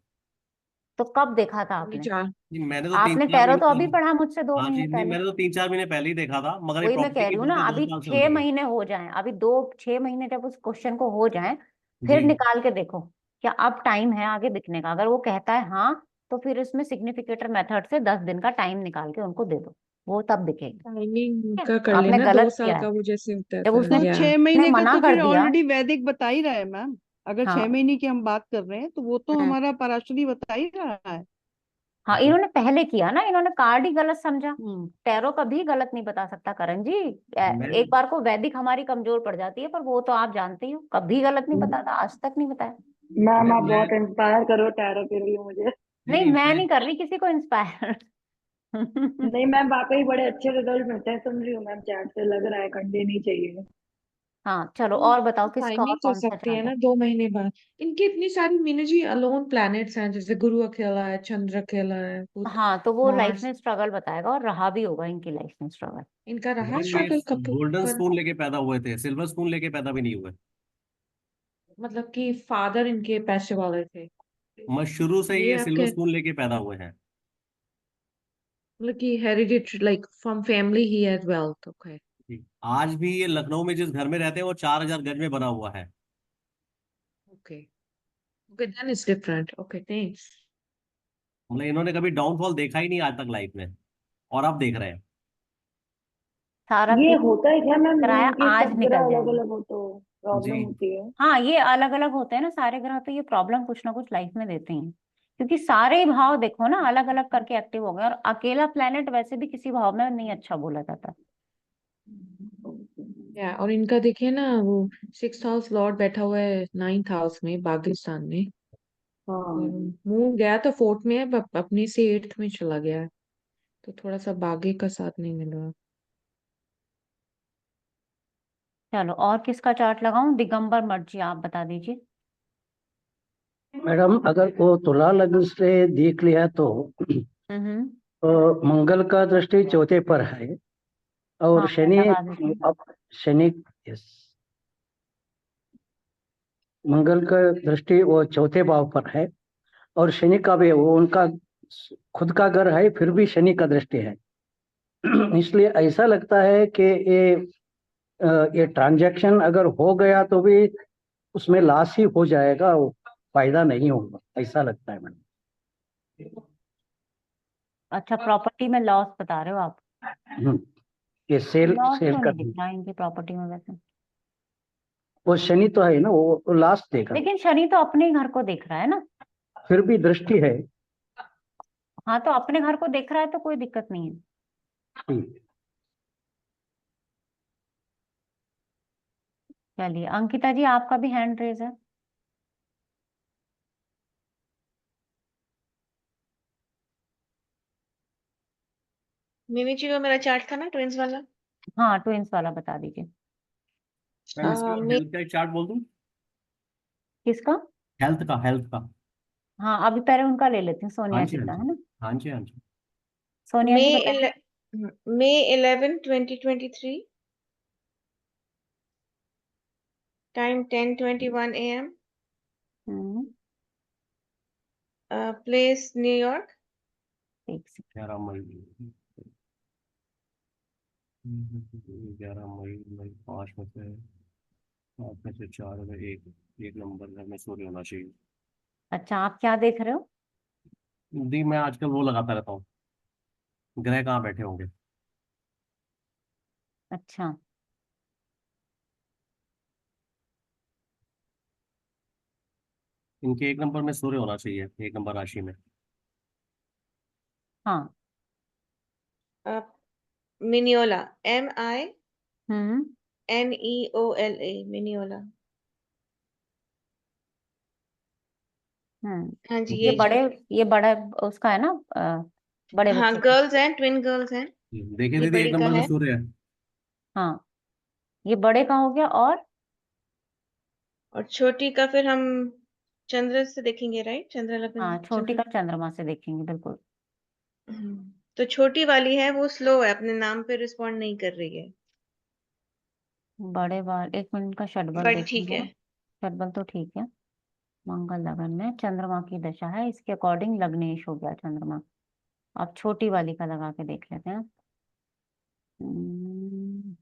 Speaker 2: तो कब देखा था
Speaker 3: अभी
Speaker 2: आपने?
Speaker 3: चार।
Speaker 1: नहीं, मैंने तो तीन
Speaker 2: आपने
Speaker 1: चार
Speaker 2: टैरो
Speaker 1: महीने
Speaker 2: तो अभी
Speaker 1: पहले।
Speaker 2: पढ़ा मुझसे दो
Speaker 1: हाँ
Speaker 2: महीने
Speaker 1: जी, नहीं
Speaker 2: पहले।
Speaker 1: मैंने तो 3 4 महीने पहले ही देखा था, मगर ये
Speaker 2: वही मैं
Speaker 1: प्रॉपर्टी
Speaker 2: कह
Speaker 1: की
Speaker 2: रही हूँ ना,
Speaker 1: बातें दो
Speaker 2: अभी
Speaker 1: साल से हो
Speaker 2: छह
Speaker 1: रही है।
Speaker 2: महीने हो जाएं, अभी 2 6 महीने जब उस क्वेश्चन को हो जाएं, फिर
Speaker 1: जी।
Speaker 2: निकाल के देखो क्या अब टाइम है आगे बिकने का। अगर वो कहता है हाँ, तो फिर इसमें सिग्निफिकेटर मेथड से 10 दिन का टाइम निकाल के उनको दे दो, वो तब बिकेगी।
Speaker 3: टाइमिंग
Speaker 2: ठीक है,
Speaker 3: का कर
Speaker 2: आपने
Speaker 3: लेना, दो
Speaker 2: गलत
Speaker 3: साल
Speaker 2: किया है।
Speaker 3: का वो जैसे होता
Speaker 2: जब
Speaker 3: था
Speaker 2: उसने
Speaker 8: तो
Speaker 3: या
Speaker 8: 6 महीने का
Speaker 2: मना
Speaker 8: तो
Speaker 2: कर
Speaker 8: फिर
Speaker 2: दिया।
Speaker 8: ऑलरेडी वैदिक बता ही रहा है मैम। अगर छह
Speaker 2: हाँ।
Speaker 8: महीने की हम बात कर रहे हैं तो वो तो
Speaker 2: हम्म।
Speaker 8: हमारा पराशरी बता ही रहा है।
Speaker 2: हाँ, इन्होंने पहले किया ना, इन्होंने कार्ड ही गलत समझा।
Speaker 8: हम्म।
Speaker 2: टैरो कभी गलत नहीं बता सकता करण जी।
Speaker 1: मैं
Speaker 2: एक बार को वैदिक हमारी कमजोर पड़ जाती है, पर वो तो आप जानते ही हो, कभी गलत नहीं बताता, आज तक नहीं बताया।
Speaker 5: मैम आप
Speaker 1: मैं
Speaker 5: बहुत इंस्पायर करो टैरो के लिए मुझे।
Speaker 1: नहीं
Speaker 2: नहीं,
Speaker 1: नहीं
Speaker 2: मैं
Speaker 1: मैं
Speaker 2: नहीं कर रही किसी को इंस्पायर।
Speaker 5: नहीं मैम, वाकई बड़े अच्छे रिजल्ट मिलते हैं, सुन रही हूँ मैम, चैट से लग रहा है करनी नहीं चाहिए।
Speaker 2: हाँ चलो, और बताओ किसका और
Speaker 3: टाइमिंग कर
Speaker 2: कौन सा
Speaker 3: सकते हैं
Speaker 2: चार्ट है?
Speaker 3: ना 2 महीने बाद। इनकी इतनी सारी मीनू जी अलोन प्लैनेट्स हैं, जैसे गुरु अकेला है, चंद्र अकेला है, बुध,
Speaker 2: हाँ, तो वो लाइफ
Speaker 3: मार्स।
Speaker 2: में स्ट्रगल बताएगा, और रहा भी होगा इनकी लाइफ में स्ट्रगल।
Speaker 3: इनका रहा
Speaker 1: मैम ये
Speaker 3: स्ट्रगल कब
Speaker 1: गोल्डन
Speaker 3: पर।
Speaker 1: स्पून लेके पैदा हुए थे, सिल्वर स्पून लेके पैदा भी नहीं हुए।
Speaker 3: मतलब कि फादर इनके पैसे वाले थे।
Speaker 1: मैं शुरू से ही
Speaker 3: ये
Speaker 1: ये सिल्वर
Speaker 3: आपके
Speaker 1: स्पून लेके पैदा हुए हैं।
Speaker 3: मतलब कि hereditary like from family he has wealth. Okay.
Speaker 1: जी। आज भी ये लखनऊ में जिस घर में रहते हैं वो 4,000 गज में बना हुआ है।
Speaker 3: Okay. Okay then it's different. Okay thanks.
Speaker 1: मतलब इन्होंने कभी डाउनफॉल देखा ही नहीं आज तक लाइफ में, और अब देख रहे हैं।
Speaker 2: सारा
Speaker 5: ये
Speaker 2: केस
Speaker 5: होता है क्या मैम,
Speaker 2: कराया,
Speaker 5: इनके
Speaker 2: आज
Speaker 5: सब
Speaker 2: निकल
Speaker 5: ग्रह अलग
Speaker 2: जाएंगे।
Speaker 5: अलग हो तो प्रॉब्लम
Speaker 1: जी।
Speaker 5: होती है?
Speaker 2: हाँ, ये अलग अलग होते हैं ना सारे ग्रह, तो ये प्रॉब्लम कुछ ना कुछ लाइफ में देते हैं। क्योंकि सारे ही भाव देखो ना अलग अलग करके एक्टिव हो गए, और अकेला प्लेनेट वैसे भी किसी भाव में नहीं अच्छा बोला जाता।
Speaker 3: या और इनका देखिए ना, वो 6th हाउस लॉर्ड बैठा हुआ है 9th हाउस में पाकिस्तान में। और
Speaker 5: हाँ।
Speaker 3: मून गया तो 4th में है, अपने से 8th में चला गया है। तो थोड़ा सा बागे का साथ नहीं मिल रहा।
Speaker 2: चलो, और किसका चार्ट लगाऊं? दिगंबर मठ जी, आप बता दीजिए।
Speaker 9: मैडम अगर वो तुला लग्न से देख लिया तो
Speaker 2: हम्म।
Speaker 9: मंगल का दृष्टि चौथे पर है, और
Speaker 2: हाँ,
Speaker 9: शनि
Speaker 2: लगा दीजिए।
Speaker 9: अब शनि यस, मंगल का दृष्टि वो चौथे भाव पर है, और शनि का भी वो उनका खुद का घर है, फिर भी शनि का दृष्टि है। इसलिए ऐसा लगता है कि ये ट्रांजैक्शन अगर हो गया तो भी उसमें लॉस ही हो जाएगा, वो फायदा नहीं होगा, ऐसा लगता है मैडम।
Speaker 2: अच्छा, प्रॉपर्टी में लॉस बता रहे हो आप?
Speaker 9: हम्म, ये सेल
Speaker 2: लॉस
Speaker 9: सेल
Speaker 2: तो नहीं दिख
Speaker 9: करनी,
Speaker 2: रहा इनकी प्रॉपर्टी में वैसे।
Speaker 9: वो शनि तो है ना, वो लास्ट देगा,
Speaker 2: लेकिन शनि तो अपने ही घर को देख रहा है ना।
Speaker 9: फिर भी दृष्टि है।
Speaker 2: हाँ, तो अपने घर को देख रहा है तो कोई दिक्कत नहीं है।
Speaker 9: ठीक।
Speaker 2: चलिए अंकिता जी, आपका भी हैंड रेज है।
Speaker 6: मिमी जी, वो मेरा चार्ट था ना ट्विंस वाला।
Speaker 2: हाँ, ट्विंस वाला बता दीजिए।
Speaker 1: मैम इसके बाद
Speaker 6: मे
Speaker 1: हेल्थ का एक चार्ट बोल दूं?
Speaker 2: किसका?
Speaker 1: हेल्थ का।
Speaker 2: हाँ, अभी पहले उनका ले लेती हूँ,
Speaker 1: हाँ
Speaker 2: सोनिया
Speaker 1: जी,
Speaker 2: जी
Speaker 1: हाँ
Speaker 2: का,
Speaker 1: जी,
Speaker 2: है ना?
Speaker 1: हाँ जी, हाँ जी।
Speaker 2: सोनिया
Speaker 6: मे
Speaker 2: जी बताइए।
Speaker 6: मे 11 2023, time 10:21 AM,
Speaker 2: hmm,
Speaker 6: place New York,
Speaker 2: एक सेकंड।
Speaker 1: 11 मई। 11 मई, मई 5 में से 4 में एक, एक नंबर घर में सूर्य होना चाहिए।
Speaker 2: अच्छा, आप क्या देख रहे हो?
Speaker 1: दी, मैं आजकल वो लगाता रहता हूँ, ग्रह कहाँ बैठे होंगे।
Speaker 2: अच्छा,
Speaker 1: इनके एक नंबर में सूर्य होना चाहिए, एक नंबर राशि में।
Speaker 2: हाँ।
Speaker 6: मिनियोला, MINEOLA,
Speaker 2: हम्म
Speaker 6: मिनियोला।
Speaker 2: हम्म
Speaker 6: हाँ जी,
Speaker 2: ये
Speaker 6: यही
Speaker 2: बड़े,
Speaker 6: चार्ट है।
Speaker 2: ये बड़ा उसका है ना, बड़े
Speaker 6: हाँ,
Speaker 2: बच्चे का।
Speaker 6: गर्ल्स हैं, ट्विन गर्ल्स हैं।
Speaker 1: देखिए
Speaker 6: ये
Speaker 1: दीदी, एक
Speaker 6: बड़ी का
Speaker 1: नंबर में
Speaker 6: है।
Speaker 1: सूर्य है।
Speaker 2: हाँ, ये बड़े का हो गया।
Speaker 6: और छोटी का फिर हम चंद्र से देखेंगे, राइट? चंद्र
Speaker 2: हाँ,
Speaker 6: लगन,
Speaker 2: छोटी का चंद्रमा से देखेंगे, बिल्कुल।
Speaker 6: तो छोटी वाली है वो स्लो है, अपने नाम पे रिस्पॉन्ड नहीं कर रही है।
Speaker 2: बड़े बाल, एक मिनट का षटबल
Speaker 6: बड़ी ठीक
Speaker 2: देखेंगे।
Speaker 6: है।
Speaker 2: षटबल तो ठीक है। मंगल लगन में चंद्रमा की दशा है, इसके अकॉर्डिंग लग्नेश हो गया चंद्रमा। अब छोटी वाली का लगा के देख लेते हैं। हम्म,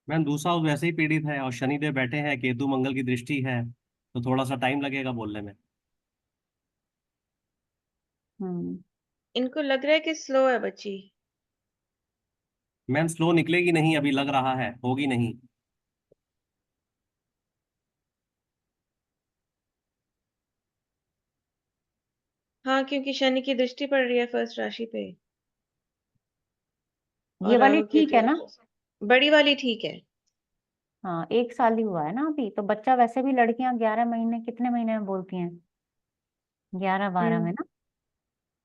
Speaker 1: मैम दूसरा हाउस वैसे ही पीड़ित है, और शनिदेव बैठे हैं, केतु मंगल की दृष्टि है, तो थोड़ा सा टाइम लगेगा बोलने में।
Speaker 2: हम्म,
Speaker 6: इनको लग रहा है कि स्लो है बच्ची।
Speaker 1: मैम स्लो निकलेगी नहीं, अभी लग रहा है होगी नहीं।
Speaker 6: हाँ, क्योंकि शनि की दृष्टि पड़ रही है फर्स्ट राशि पे, और
Speaker 2: ये वाली
Speaker 6: राहु
Speaker 2: ठीक
Speaker 6: केतु
Speaker 2: है
Speaker 6: की
Speaker 2: ना?
Speaker 6: वजह से। बड़ी वाली ठीक है।
Speaker 2: हाँ, 1 साल ही हुआ है ना अभी तो। बच्चा वैसे भी लड़कियां 11 महीने, कितने महीने में बोलती हैं? 11-12 में
Speaker 6: हम्म।
Speaker 2: ना।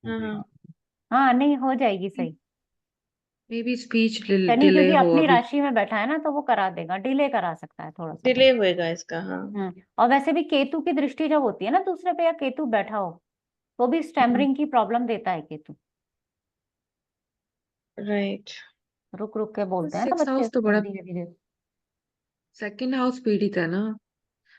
Speaker 6: हाँ
Speaker 1: जी।
Speaker 6: हाँ।
Speaker 2: हाँ, नहीं, हो जाएगी सही।
Speaker 3: May be speech
Speaker 2: Shani
Speaker 3: delay
Speaker 2: क्योंकि
Speaker 3: हो
Speaker 2: अपनी
Speaker 3: अभी।
Speaker 2: राशि में बैठा है ना, तो वो करा देगा, डिले करा सकता है थोड़ा सा तो।
Speaker 6: डिले होएगा इसका, हाँ।
Speaker 2: और वैसे भी केतु की दृष्टि जब होती है ना दूसरे पे, या केतु बैठा हो, तो भी
Speaker 3: हम्म,
Speaker 2: स्टैमरिंग की प्रॉब्लम देता है केतु।
Speaker 6: राइट।
Speaker 2: रुक रुक के बोलते हैं ना
Speaker 3: सिक्स
Speaker 2: बच्चे,
Speaker 3: हाउस तो बड़ा,
Speaker 2: धीरे धीरे।
Speaker 3: सेकंड हाउस पीड़ित है ना,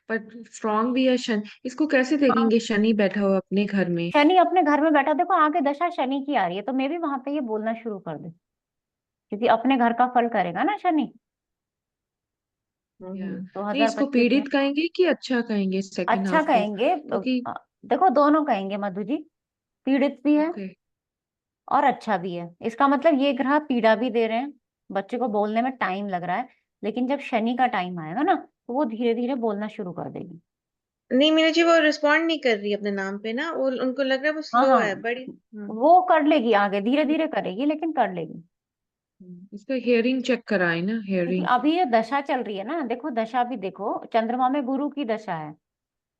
Speaker 3: पर स्ट्रांग भी है शनि। इसको कैसे
Speaker 2: हाँ,
Speaker 3: देखेंगे शनि बैठा हो अपने घर में?
Speaker 2: शनि अपने घर में बैठा, देखो आगे दशा शनि की आ रही है, तो मैं भी वहां पे ये बोलना शुरू कर दे, क्योंकि अपने घर का फल करेगा ना शनि।
Speaker 3: या
Speaker 2: दो
Speaker 3: नहीं,
Speaker 2: हजार
Speaker 3: इसको
Speaker 2: पच्चीस में
Speaker 3: पीड़ित कहेंगे कि अच्छा कहेंगे सेकंड
Speaker 2: अच्छा
Speaker 3: हाउस को?
Speaker 2: कहेंगे
Speaker 3: क्योंकि
Speaker 2: देखो, दोनों कहेंगे मधु जी। पीड़ित भी है
Speaker 3: ओके,
Speaker 2: और अच्छा भी है। इसका मतलब ये ग्रह पीड़ा भी दे रहे हैं, बच्चे को बोलने में टाइम लग रहा है, लेकिन जब शनि का टाइम आएगा ना, तो वो धीरे धीरे बोलना शुरू कर देगी।
Speaker 6: नहीं मीना जी, वो रिस्पॉन्ड नहीं कर रही अपने नाम पे ना, वो उनको लग रहा है वो
Speaker 2: हाँ
Speaker 6: स्लो
Speaker 2: हाँ,
Speaker 6: है बड़ी।
Speaker 2: वो कर लेगी, आगे धीरे धीरे करेगी, लेकिन कर लेगी।
Speaker 3: इसका हियरिंग चेक कराए ना,
Speaker 2: क्योंकि
Speaker 3: हियरिंग।
Speaker 2: अभी ये दशा चल रही है ना, देखो दशा भी देखो, चंद्रमा में गुरु की दशा है,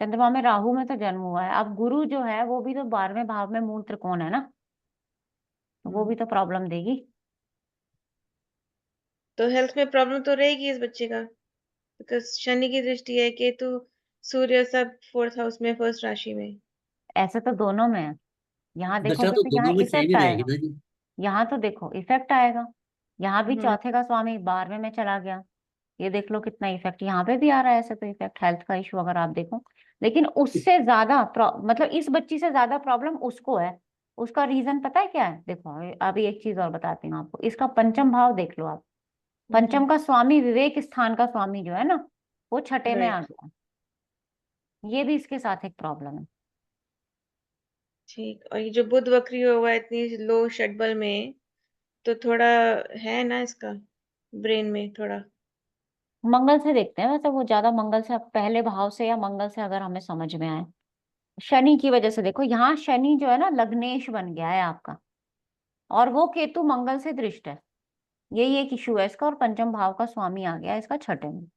Speaker 2: चंद्रमा में राहु में तो जन्म हुआ है। अब गुरु जो है वो भी तो 12वें भाव में मूल त्रिकोण है ना, तो वो भी तो प्रॉब्लम देगी।
Speaker 6: तो हेल्थ में प्रॉब्लम तो रहेगी इस बच्चे का, बिकॉज शनि की दृष्टि है, केतु सूर्य सब फोर्थ हाउस में, फर्स्ट राशि में।
Speaker 2: ऐसे तो दोनों में है। यहाँ
Speaker 4: दशा
Speaker 2: देखोगे
Speaker 4: तो
Speaker 2: तो यहाँ
Speaker 4: दोनों में सेम ही
Speaker 2: इफेक्ट
Speaker 4: रहेगी
Speaker 2: आएगा।
Speaker 4: ना जी।
Speaker 2: यहाँ तो देखो इफेक्ट आएगा। यहाँ भी
Speaker 6: हम्म।
Speaker 2: चौथे का स्वामी 12वें में चला गया। ये देख लो कितना इफेक्ट यहाँ पे भी आ रहा है। ऐसे तो इफेक्ट हेल्थ का इशू अगर आप देखो, लेकिन उससे ज्यादा मतलब इस बच्ची से ज्यादा प्रॉब्लम उसको है। उसका रीजन पता है क्या है? देखो अभी एक चीज और बताती हूँ आपको, इसका पंचम भाव देख लो आप। पंचम का स्वामी, विवेक स्थान का स्वामी जो है ना, वो छठे में आ
Speaker 6: राइट।
Speaker 2: गया। ये भी इसके साथ एक प्रॉब्लम है।
Speaker 6: ठीक, और ये जो बुध वक्री हुआ है इतनी लो षटबल में, तो थोड़ा है ना इसका ब्रेन में थोड़ा।
Speaker 2: मंगल से देखते हैं, वैसे वो ज्यादा मंगल से, पहले भाव से या मंगल से अगर हमें समझ में आए। शनि की वजह से देखो, यहाँ शनि जो है ना लग्नेश बन गया है आपका, और वो केतु मंगल से दृष्ट है। यही एक इशू है इसका, और पंचम भाव का स्वामी आ गया है इसका छठे में।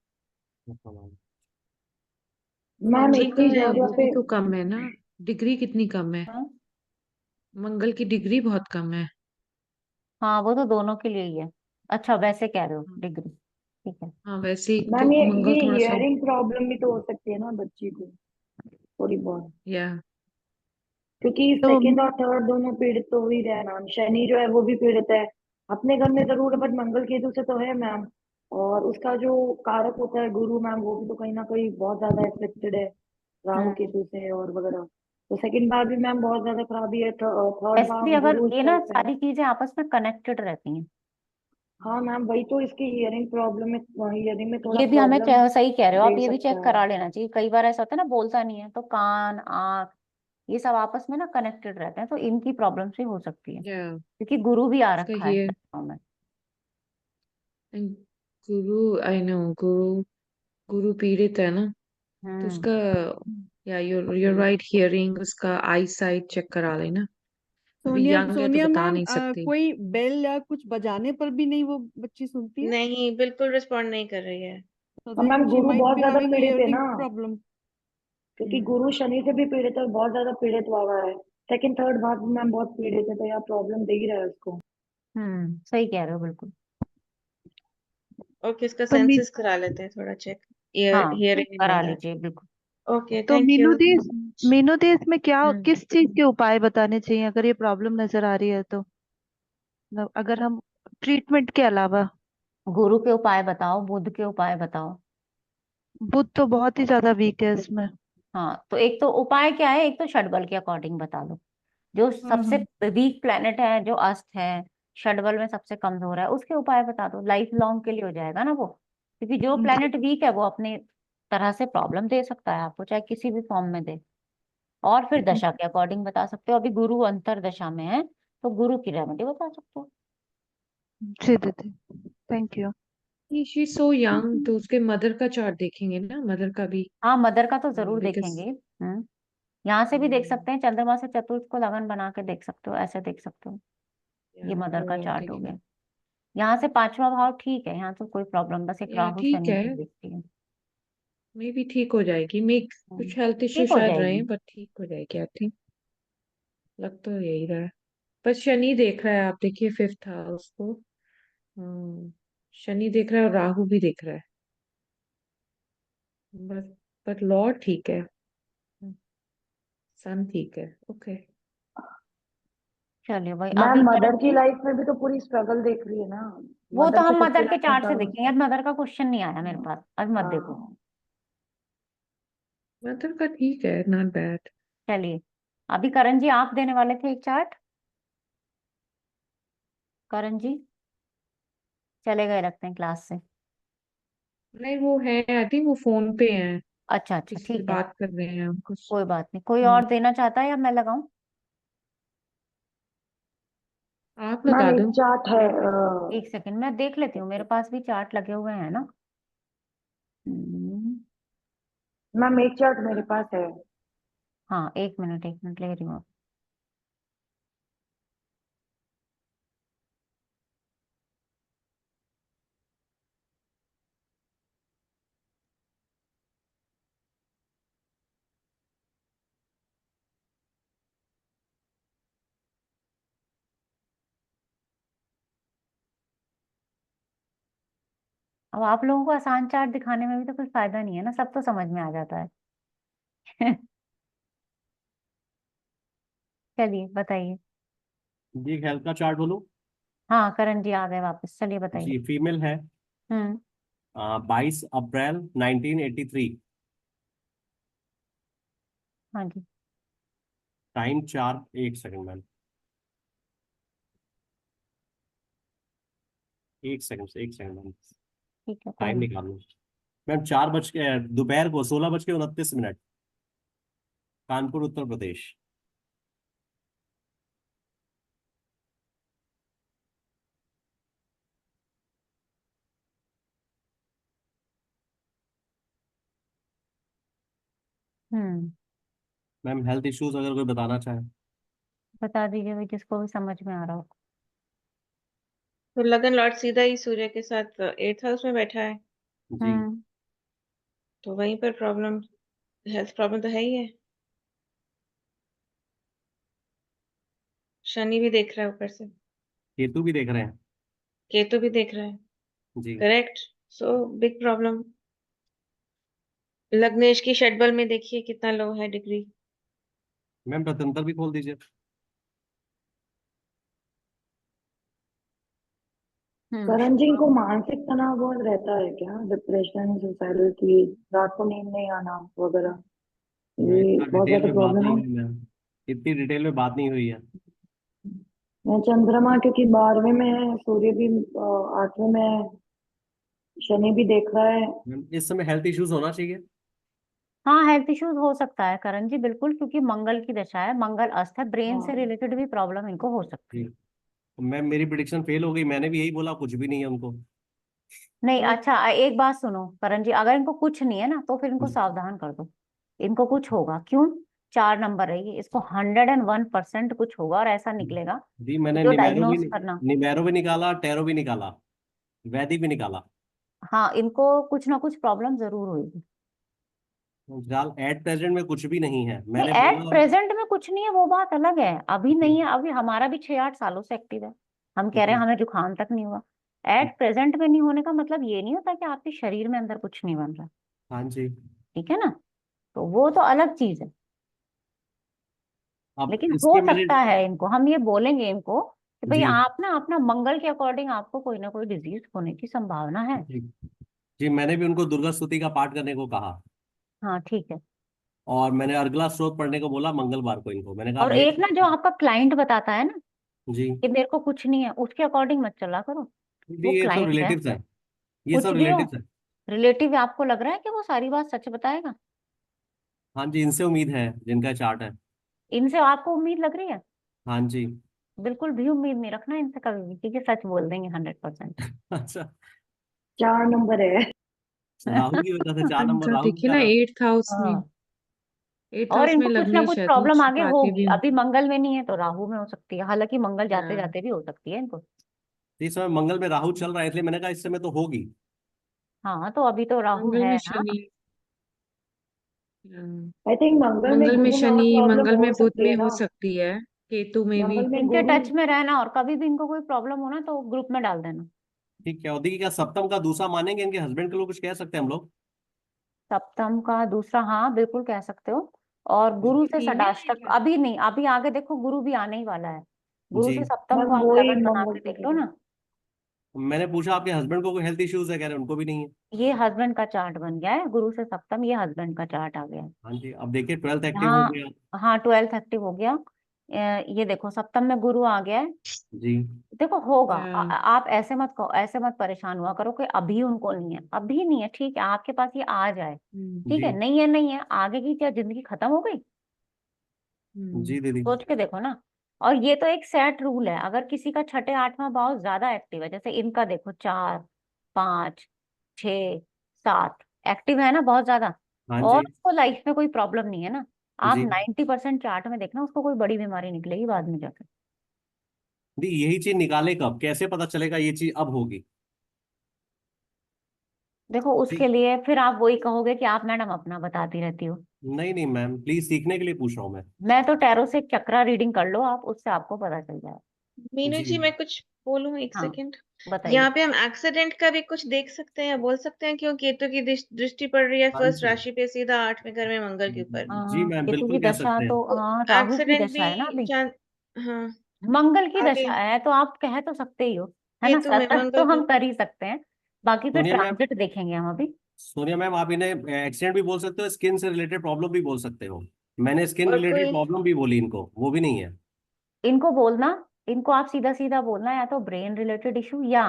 Speaker 5: मैम
Speaker 3: मंगल
Speaker 5: एक
Speaker 3: का
Speaker 5: चीज और यहाँ
Speaker 3: वो भी
Speaker 5: पे,
Speaker 3: तो कम है ना, डिग्री कितनी कम है,
Speaker 2: हाँ
Speaker 3: मंगल की डिग्री बहुत कम है।
Speaker 2: हाँ, वो तो दोनों के लिए ही है। अच्छा वैसे कह रहे हो डिग्री, ठीक है।
Speaker 3: हाँ वैसे ही तो
Speaker 5: मैम ये
Speaker 3: मंगल थोड़ा सा,
Speaker 5: हियरिंग प्रॉब्लम भी तो हो सकती है ना बच्ची को, थोड़ी बहुत,
Speaker 3: या
Speaker 5: क्योंकि
Speaker 8: तो
Speaker 5: सेकंड और थर्ड दोनों पीड़ित तो हो ही रहे हैं मैम। शनि जो है वो भी पीड़ित है, अपने घर में जरूर है, बट मंगल केतु से तो है मैम। और उसका जो कारक होता है गुरु मैम, वो भी तो कहीं ना कहीं बहुत ज्यादा इफेक्टेड है राहु
Speaker 2: हम्म।
Speaker 5: केतु से और वगैरह। तो सेकंड बार भी मैम बहुत ज्यादा खराबी है, थर्ड
Speaker 2: वैसे भी
Speaker 5: बार
Speaker 2: अगर
Speaker 5: गुरु
Speaker 2: ये
Speaker 5: उसका
Speaker 2: ना
Speaker 5: होता है।
Speaker 2: सारी चीजें आपस में कनेक्टेड रहती हैं।
Speaker 5: हाँ मैम, वही तो इसकी हियरिंग प्रॉब्लम में, हियरिंग में थोड़ा
Speaker 2: ये भी हमें
Speaker 5: प्रॉब्लम
Speaker 2: सही कह रहे हो आप,
Speaker 5: दे
Speaker 2: ये भी
Speaker 5: सकता
Speaker 2: चेक
Speaker 5: है।
Speaker 2: करा लेना चाहिए। कई बार ऐसा होता है ना, बोलता नहीं है, तो कान आंख ये सब आपस में ना कनेक्टेड रहते हैं, तो इनकी प्रॉब्लम से हो सकती है,
Speaker 3: या
Speaker 2: क्योंकि गुरु भी आ
Speaker 3: इसका
Speaker 2: रखा है
Speaker 3: ये
Speaker 2: दशा में।
Speaker 3: गुरु, आई नो गुरु, गुरु पीड़ित है ना, तो
Speaker 2: हम्म।
Speaker 3: उसका, या you're राइट, हियरिंग, उसका आई साइट चेक करा लेना। अभी
Speaker 8: सोनिया
Speaker 3: यंग है तो
Speaker 8: सोनिया
Speaker 3: बता
Speaker 8: मैम,
Speaker 3: नहीं सकती।
Speaker 8: कोई बेल या कुछ बजाने पर भी नहीं वो बच्ची सुनती है?
Speaker 6: नहीं, बिल्कुल रिस्पॉन्ड नहीं कर रही है।
Speaker 8: So
Speaker 5: और ma'am
Speaker 8: then she
Speaker 5: Guru
Speaker 8: might
Speaker 5: बहुत
Speaker 8: be
Speaker 5: ज्यादा
Speaker 8: having a
Speaker 5: पीड़ित है
Speaker 8: hearing
Speaker 5: ना,
Speaker 8: problem.
Speaker 5: क्योंकि गुरु शनि से भी पीड़ित है, बहुत ज्यादा पीड़ित हुआ हुआ है। सेकंड थर्ड भाव में मैम बहुत पीड़ित है, तो यार प्रॉब्लम दे ही रहा है उसको।
Speaker 2: सही कह रहे हो बिल्कुल।
Speaker 6: ओके, इसका
Speaker 8: तो मी
Speaker 6: सेंसस करा लेते हैं थोड़ा चेक,
Speaker 2: हाँ
Speaker 6: हियरिंग नहीं
Speaker 2: करा
Speaker 6: हो रहा है।
Speaker 2: लीजिए बिल्कुल।
Speaker 6: ओके,
Speaker 8: तो
Speaker 6: थैंक यू।
Speaker 8: मीनू दी इसमें क्या,
Speaker 2: हम्म।
Speaker 8: किस चीज के उपाय बताने चाहिए अगर ये प्रॉब्लम नजर आ रही है तो? मतलब अगर हम ट्रीटमेंट के अलावा,
Speaker 2: गुरु के उपाय बताओ, बुध के उपाय बताओ।
Speaker 8: बुध तो बहुत ही ज्यादा वीक है इसमें।
Speaker 2: हाँ तो एक तो उपाय क्या है, एक तो षटबल के अकॉर्डिंग बता दो। जो सबसे
Speaker 8: हम्म।
Speaker 2: वीक प्लेनेट है, जो अस्त है, षटबल में सबसे कमजोर है, उसके उपाय बता दो, लाइफ लॉन्ग के लिए हो जाएगा ना वो। क्योंकि जो
Speaker 8: जी।
Speaker 2: प्लेनेट वीक है वो अपनी तरह से प्रॉब्लम दे सकता है आपको, चाहे किसी भी फॉर्म में दे। और फिर दशा के अकॉर्डिंग बता सकते हो। अभी गुरु अंतर दशा में है, तो गुरु की रेमेडी बता सकते हो।
Speaker 8: जी दीदी, thank you.
Speaker 3: She so young, तो उसके मदर का चार्ट देखेंगे ना, मदर का भी,
Speaker 2: हाँ मदर का तो जरूर
Speaker 3: बिकॉज
Speaker 2: देखेंगे। यहाँ से भी देख सकते हैं, चंद्रमा से चतुर्थ को लगन बना के देख सकते हो, ऐसे देख सकते हो। ये मदर का
Speaker 3: वो
Speaker 2: चार्ट हो
Speaker 3: देखेंगे।
Speaker 2: गया। यहाँ से पांचवा भाव ठीक है, यहाँ तो कोई प्रॉब्लम, बस एक
Speaker 3: या
Speaker 2: राहु
Speaker 3: ठीक
Speaker 2: शनि
Speaker 3: है,
Speaker 2: की दिखती है।
Speaker 3: मे भी ठीक हो जाएगी, मे कुछ हेल्थ इश्यू
Speaker 2: ठीक हो
Speaker 3: शायद रहे,
Speaker 2: जाएगी।
Speaker 3: बट ठीक हो जाएगी आई थिंक, लग तो यही रहा है। पर शनि देख रहा है, आप देखिए फिफ्थ हाउस को, शनि देख रहा है और राहु भी देख रहा है, बस, बट लॉर्ड ठीक है, सन ठीक है, ओके।
Speaker 2: चलिए भाई,
Speaker 5: मैम
Speaker 2: अभी
Speaker 5: मदर की
Speaker 2: करेंगे।
Speaker 5: लाइफ में भी तो पूरी स्ट्रगल देख रही है ना,
Speaker 2: वो तो
Speaker 5: मदर को
Speaker 2: हम
Speaker 5: कुछ
Speaker 2: मदर के
Speaker 5: नहीं
Speaker 2: चार्ट
Speaker 5: होता।
Speaker 2: से देखेंगे, अब मदर का क्वेश्चन नहीं आया मेरे पास, अभी मत देखो।
Speaker 5: हाँ
Speaker 3: मदर का ठीक है, नॉट बैड।
Speaker 2: चलिए, अभी करण जी आप देने वाले थे एक चार्ट। करण जी चले गए लगते हैं क्लास से।
Speaker 3: नहीं वो है, आई थिंक वो फोन पे है,
Speaker 2: अच्छा अच्छा
Speaker 3: किसी से
Speaker 2: ठीक है,
Speaker 3: बात कर रहे हैं कुछ।
Speaker 2: कोई बात नहीं। कोई
Speaker 3: हम्म,
Speaker 2: और देना चाहता है या मैं लगाऊं?
Speaker 3: आप
Speaker 5: मैम
Speaker 3: लगा
Speaker 5: एक
Speaker 3: दो।
Speaker 5: चार्ट है,
Speaker 2: एक सेकंड मैं देख लेती हूँ, मेरे पास भी चार्ट लगे हुए हैं ना। हम्म,
Speaker 5: मैम एक चार्ट मेरे पास है।
Speaker 2: हाँ एक मिनट ले रही हूँ। अब आप लोगों को आसान चार्ट दिखाने में भी तो कुछ फायदा नहीं है ना, सब तो समझ में आ जाता है। चलिए बताइए।
Speaker 1: जी हेल्थ का चार्ट बोलूं?
Speaker 2: हाँ करण जी आ गए वापस, चलिए बताइए।
Speaker 1: जी फीमेल है,
Speaker 2: हम्म।
Speaker 1: 22 अप्रैल 1983।
Speaker 2: हाँ जी।
Speaker 1: Time 4, 1 second ma'am, 1 second ma'am,
Speaker 2: ठीक है कोई
Speaker 1: टाइम
Speaker 2: नहीं।
Speaker 1: निकाल लो मैम। 4 बज के दोपहर को 16:29, कानपुर उत्तर प्रदेश।
Speaker 2: हम्म।
Speaker 1: मैम हेल्थ इश्यूज अगर कोई बताना चाहे।
Speaker 2: बता दीजिए भाई, जिसको भी समझ में आ रहा हो।
Speaker 6: तो लगन लॉर्ड सीधा ही सूर्य के साथ 8th हाउस में बैठा है,
Speaker 1: जी
Speaker 2: हम्म।
Speaker 6: तो वहीं पर प्रॉब्लम हेल्थ प्रॉब्लम तो है ही है। शनि भी देख रहा है ऊपर से,
Speaker 1: केतु भी देख रहे हैं।
Speaker 6: केतु भी देख रहा है।
Speaker 1: जी
Speaker 6: करेक्ट। So big problem. लग्नेश की शेड्यूल में देखिए कितना लो है डिग्री।
Speaker 1: मैम प्रतंत्र भी खोल दीजिए।
Speaker 5: करण जी को मानसिक तनाव बहुत रहता है क्या? डिप्रेशन, सुसाइडल की, रात को नींद नहीं आना वगैरह,
Speaker 1: मैं
Speaker 5: ये
Speaker 1: इतना
Speaker 5: बहुत
Speaker 1: डिटेल
Speaker 5: ज्यादा
Speaker 1: में बात
Speaker 5: प्रॉब्लम
Speaker 1: नहीं
Speaker 5: है?
Speaker 1: हुई मैम, इतनी डिटेल में बात नहीं हुई है।
Speaker 5: मैं चंद्रमा क्योंकि 12वें में है, सूर्य भी 8वें में है, शनि भी देख रहा है।
Speaker 1: मैम इस समय हेल्थ इश्यूज होना चाहिए।
Speaker 2: हाँ, हेल्थ इश्यूज हो सकता है करण जी, बिल्कुल, क्योंकि मंगल की दशा है, मंगल अस्त है, ब्रेन से
Speaker 5: हाँ,
Speaker 2: रिलेटेड भी प्रॉब्लम इनको हो सकती
Speaker 1: जी
Speaker 2: है।
Speaker 1: मैम मेरी प्रिडिक्शन फेल हो गई, मैंने भी यही बोला कुछ भी नहीं है उनको।
Speaker 2: नहीं, अच्छा, एक बात सुनो करण जी, अगर इनको कुछ नहीं है ना तो फिर इनको सावधान कर दो। इनको कुछ होगा, क्यों? 4 नंबर है ये, इसको 101% कुछ होगा, और ऐसा निकलेगा
Speaker 1: जी
Speaker 2: कि
Speaker 1: मैंने
Speaker 2: जो डायग्नोस करना।
Speaker 1: निमेरो भी निकाला, टैरो भी निकाला, वैदिक भी निकाला।
Speaker 2: हाँ, इनको कुछ ना कुछ प्रॉब्लम जरूर होगी।
Speaker 1: फिलहाल एट प्रेजेंट में कुछ भी नहीं है,
Speaker 2: नहीं,
Speaker 1: मैंने
Speaker 2: एट
Speaker 1: बोला।
Speaker 2: प्रेजेंट में कुछ नहीं है, वो बात अलग है, अभी नहीं है, अभी हमारा भी 6-8 सालों से एक्टिव है। हम कह रहे हैं
Speaker 1: जी
Speaker 2: हमें जुकाम तक नहीं हुआ। एट प्रेजेंट में नहीं होने का मतलब ये नहीं होता कि आपके शरीर में अंदर कुछ नहीं बन रहा।
Speaker 1: हाँ जी।
Speaker 2: ठीक है ना? तो वो तो अलग चीज है।
Speaker 1: अब
Speaker 2: लेकिन हो
Speaker 1: इसके मैंने
Speaker 2: सकता है इनको, हम ये बोलेंगे इनको कि भाई
Speaker 1: जी
Speaker 2: आप ना अपना मंगल के अकॉर्डिंग आपको कोई ना कोई डिजीज होने की संभावना है।
Speaker 1: जी जी मैंने भी उनको दुर्गा स्तुति का पाठ करने को कहा,
Speaker 2: हाँ, ठीक है।
Speaker 1: और मैंने अर्गला स्त्रोत पढ़ने को बोला मंगलवार को इनको, मैंने कहा
Speaker 2: और
Speaker 1: भेज।
Speaker 2: एक ना जो आपका क्लाइंट बताता है ना
Speaker 1: जी
Speaker 2: कि मेरे को कुछ नहीं है, उसके अकॉर्डिंग मत चला करो।
Speaker 1: जी
Speaker 2: वो
Speaker 1: ये सब
Speaker 2: क्लाइंट है,
Speaker 1: रिलेटिव्स है, ये
Speaker 2: कुछ
Speaker 1: सब
Speaker 2: भी हो,
Speaker 1: रिलेटिव्स है।
Speaker 2: रिलेटिव आपको लग रहा है कि वो सारी बात सच बताएगा?
Speaker 1: हाँ जी, इनसे उम्मीद है जिनका चार्ट है।
Speaker 2: इनसे आपको उम्मीद लग रही है?
Speaker 1: हाँ जी।
Speaker 2: बिल्कुल भी उम्मीद नहीं रखना इनसे कभी भी, क्योंकि सच बोल देंगे 100%।
Speaker 1: अच्छा,
Speaker 5: 4 नंबर है।
Speaker 1: राहु की वजह से 4 नंबर,
Speaker 3: इनका
Speaker 1: राहु
Speaker 3: देखिए
Speaker 1: क्या
Speaker 3: ना
Speaker 1: रहा।
Speaker 3: एट्थ हाउस में,
Speaker 2: हाँ,
Speaker 3: एट्थ
Speaker 2: और
Speaker 3: हाउस में
Speaker 2: इनको कुछ ना
Speaker 3: लग्नेश
Speaker 2: कुछ
Speaker 3: है तो
Speaker 2: प्रॉब्लम
Speaker 3: उसकी
Speaker 2: आगे
Speaker 3: बातें
Speaker 2: होगी,
Speaker 3: भी।
Speaker 2: अभी मंगल में नहीं है तो राहु में हो सकती है, हालांकि मंगल जाते
Speaker 3: हाँ,
Speaker 2: जाते भी हो सकती है इनको।
Speaker 1: इस समय मंगल में राहु चल रहा है, इसलिए मैंने कहा इस समय तो होगी।
Speaker 2: हाँ, तो अभी तो राहु
Speaker 3: मंगल
Speaker 2: है
Speaker 3: में
Speaker 2: ना।
Speaker 3: शनि। हाँ,
Speaker 5: आई थिंक मंगल में
Speaker 3: मंगल में
Speaker 5: गुरु में और
Speaker 3: शनि,
Speaker 5: प्रॉब्लम
Speaker 3: मंगल में
Speaker 5: हो
Speaker 3: बुध
Speaker 5: सकती
Speaker 3: में
Speaker 5: है
Speaker 3: हो
Speaker 5: ना?
Speaker 3: सकती है, केतु में भी।
Speaker 5: मंगल में
Speaker 2: इनके
Speaker 5: गुरु।
Speaker 2: टच में रहना, और कभी भी इनको कोई प्रॉब्लम हो ना तो ग्रुप में डाल देना।
Speaker 1: ठीक है, और देखिए क्या सप्तम का दूसरा मानेंगे, इनके हस्बैंड के लोग कुछ कह सकते हैं हम लोग।
Speaker 2: सप्तम का दूसरा, हाँ बिल्कुल कह सकते हो। और गुरु से
Speaker 3: फीमेल है
Speaker 2: षडाष्टक
Speaker 3: क्या?
Speaker 2: अभी नहीं, अभी आगे देखो गुरु भी आने ही वाला है। गुरु
Speaker 1: जी
Speaker 2: से सप्तम को
Speaker 5: मैम
Speaker 2: आप
Speaker 5: वही
Speaker 2: लगन बना
Speaker 5: मंगल
Speaker 2: के
Speaker 5: को
Speaker 2: देख लो ना।
Speaker 1: मैंने पूछा आपके हस्बैंड को कोई हेल्थ इश्यूज है, कह रहे हैं उनको भी नहीं है।
Speaker 2: ये हस्बैंड का चार्ट बन गया है, गुरु से सप्तम, ये हस्बैंड का चार्ट आ गया है।
Speaker 1: हाँ जी, अब देखिए 12th एक्टिव हो
Speaker 2: यहाँ,
Speaker 1: गया।
Speaker 2: हाँ, 12th एक्टिव हो गया। ये देखो सप्तम में गुरु आ गया है।
Speaker 1: जी
Speaker 2: देखो होगा,
Speaker 3: या
Speaker 2: आप ऐसे मत कहो, ऐसे मत परेशान हुआ करो कि अभी उनको नहीं है, अभी नहीं है, ठीक है, आपके पास ये आ जाए। ठीक
Speaker 1: जी
Speaker 2: है, नहीं है, नहीं है, आगे की क्या जिंदगी खत्म हो गई?
Speaker 1: जी दीदी।
Speaker 2: सोच के देखो ना। और ये तो एक सेट रूल है, अगर किसी का छठे आठवां भाव ज्यादा एक्टिव है, जैसे इनका देखो 4, 5, 6, 7 एक्टिव है ना, बहुत ज्यादा,
Speaker 1: हाँ
Speaker 2: और
Speaker 1: जी
Speaker 2: उसको लाइफ में कोई प्रॉब्लम नहीं है ना, आप
Speaker 1: जी
Speaker 2: 90% चार्ट में देखना उसको कोई बड़ी बीमारी निकलेगी बाद में जाकर।
Speaker 1: दी, यही चीज निकाले कब, कैसे पता चलेगा ये चीज अब होगी?
Speaker 2: देखो
Speaker 1: जी
Speaker 2: उसके लिए फिर आप वही कहोगे कि आप मैडम अपना बताती रहती हो।
Speaker 1: नहीं नहीं मैम, प्लीज सीखने के लिए पूछ रहा हूँ मैं।
Speaker 2: मैं तो टैरो से चक्रा रीडिंग कर लो आप, उससे आपको पता चल जाए।
Speaker 6: मीनू
Speaker 1: जी
Speaker 6: जी मैं कुछ बोलूं एक
Speaker 2: हाँ,
Speaker 6: सेकंड।
Speaker 2: बताइए।
Speaker 6: यहाँ पे हम एक्सीडेंट का भी कुछ देख सकते हैं, बोल सकते हैं, क्यों केतु की दृष्टि पड़ रही है
Speaker 1: हाँ
Speaker 6: फर्स्ट
Speaker 1: जी
Speaker 6: राशि पे सीधा 8वें घर में मंगल के ऊपर।
Speaker 1: जी
Speaker 2: हाँ,
Speaker 1: मैम,
Speaker 2: केतु की
Speaker 1: बिल्कुल कह
Speaker 2: दशा
Speaker 1: सकते हैं।
Speaker 2: तो,
Speaker 6: तो
Speaker 2: हाँ, राहु की
Speaker 6: एक्सीडेंट
Speaker 2: दशा है ना
Speaker 6: भी
Speaker 2: अभी।
Speaker 6: हाँ,
Speaker 2: मंगल की
Speaker 6: आगे
Speaker 2: दशा है तो आप कह तो सकते ही हो, है ना,
Speaker 6: केतु में
Speaker 2: सतर्क तो
Speaker 6: मंगल
Speaker 2: हम
Speaker 6: में।
Speaker 2: कर ही सकते हैं। बाकी फिर
Speaker 1: सोनिया मैम,
Speaker 2: ट्रांजिट देखेंगे हम अभी।
Speaker 1: सोनिया मैम आप इन्हें एक्सीडेंट भी बोल सकते हो, स्किन से रिलेटेड प्रॉब्लम भी बोल सकते हो। मैंने स्किन
Speaker 6: और
Speaker 1: रिलेटेड
Speaker 6: कोई
Speaker 1: प्रॉब्लम भी बोली इनको, वो भी नहीं है।
Speaker 2: इनको बोलना, इनको आप सीधा सीधा बोलना, या तो ब्रेन रिलेटेड इशू या